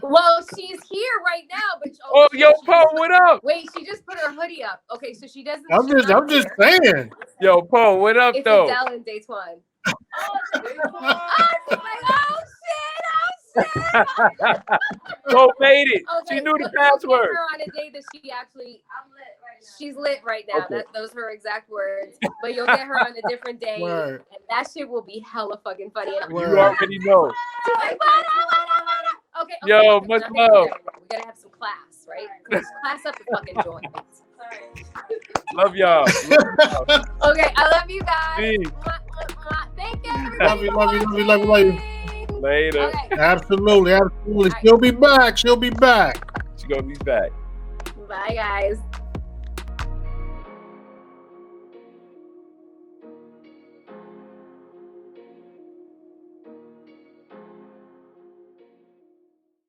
Well, she's here right now, but yo, Poe, what up? Wait, she just put her hoodie up. Okay, so she doesn't. I'm just saying. Yo, Poe, what up, it's though? It's Adele and Daytwan. Poe made it. Okay, she knew the password. Her on a day that she actually. I'm lit right now. She's lit right now. Okay. Those are her exact words. But you'll get her on a different day, and that shit will be hella fucking funny. You already know. Like, okay. Yo, much love. We gotta have some class, right? Class up the fucking joint. Love y'all. Okay, I love you guys. Peace. Thank you. Love you. Later. Okay. Absolutely. Right. She'll be back. She's gonna be back. Bye, guys.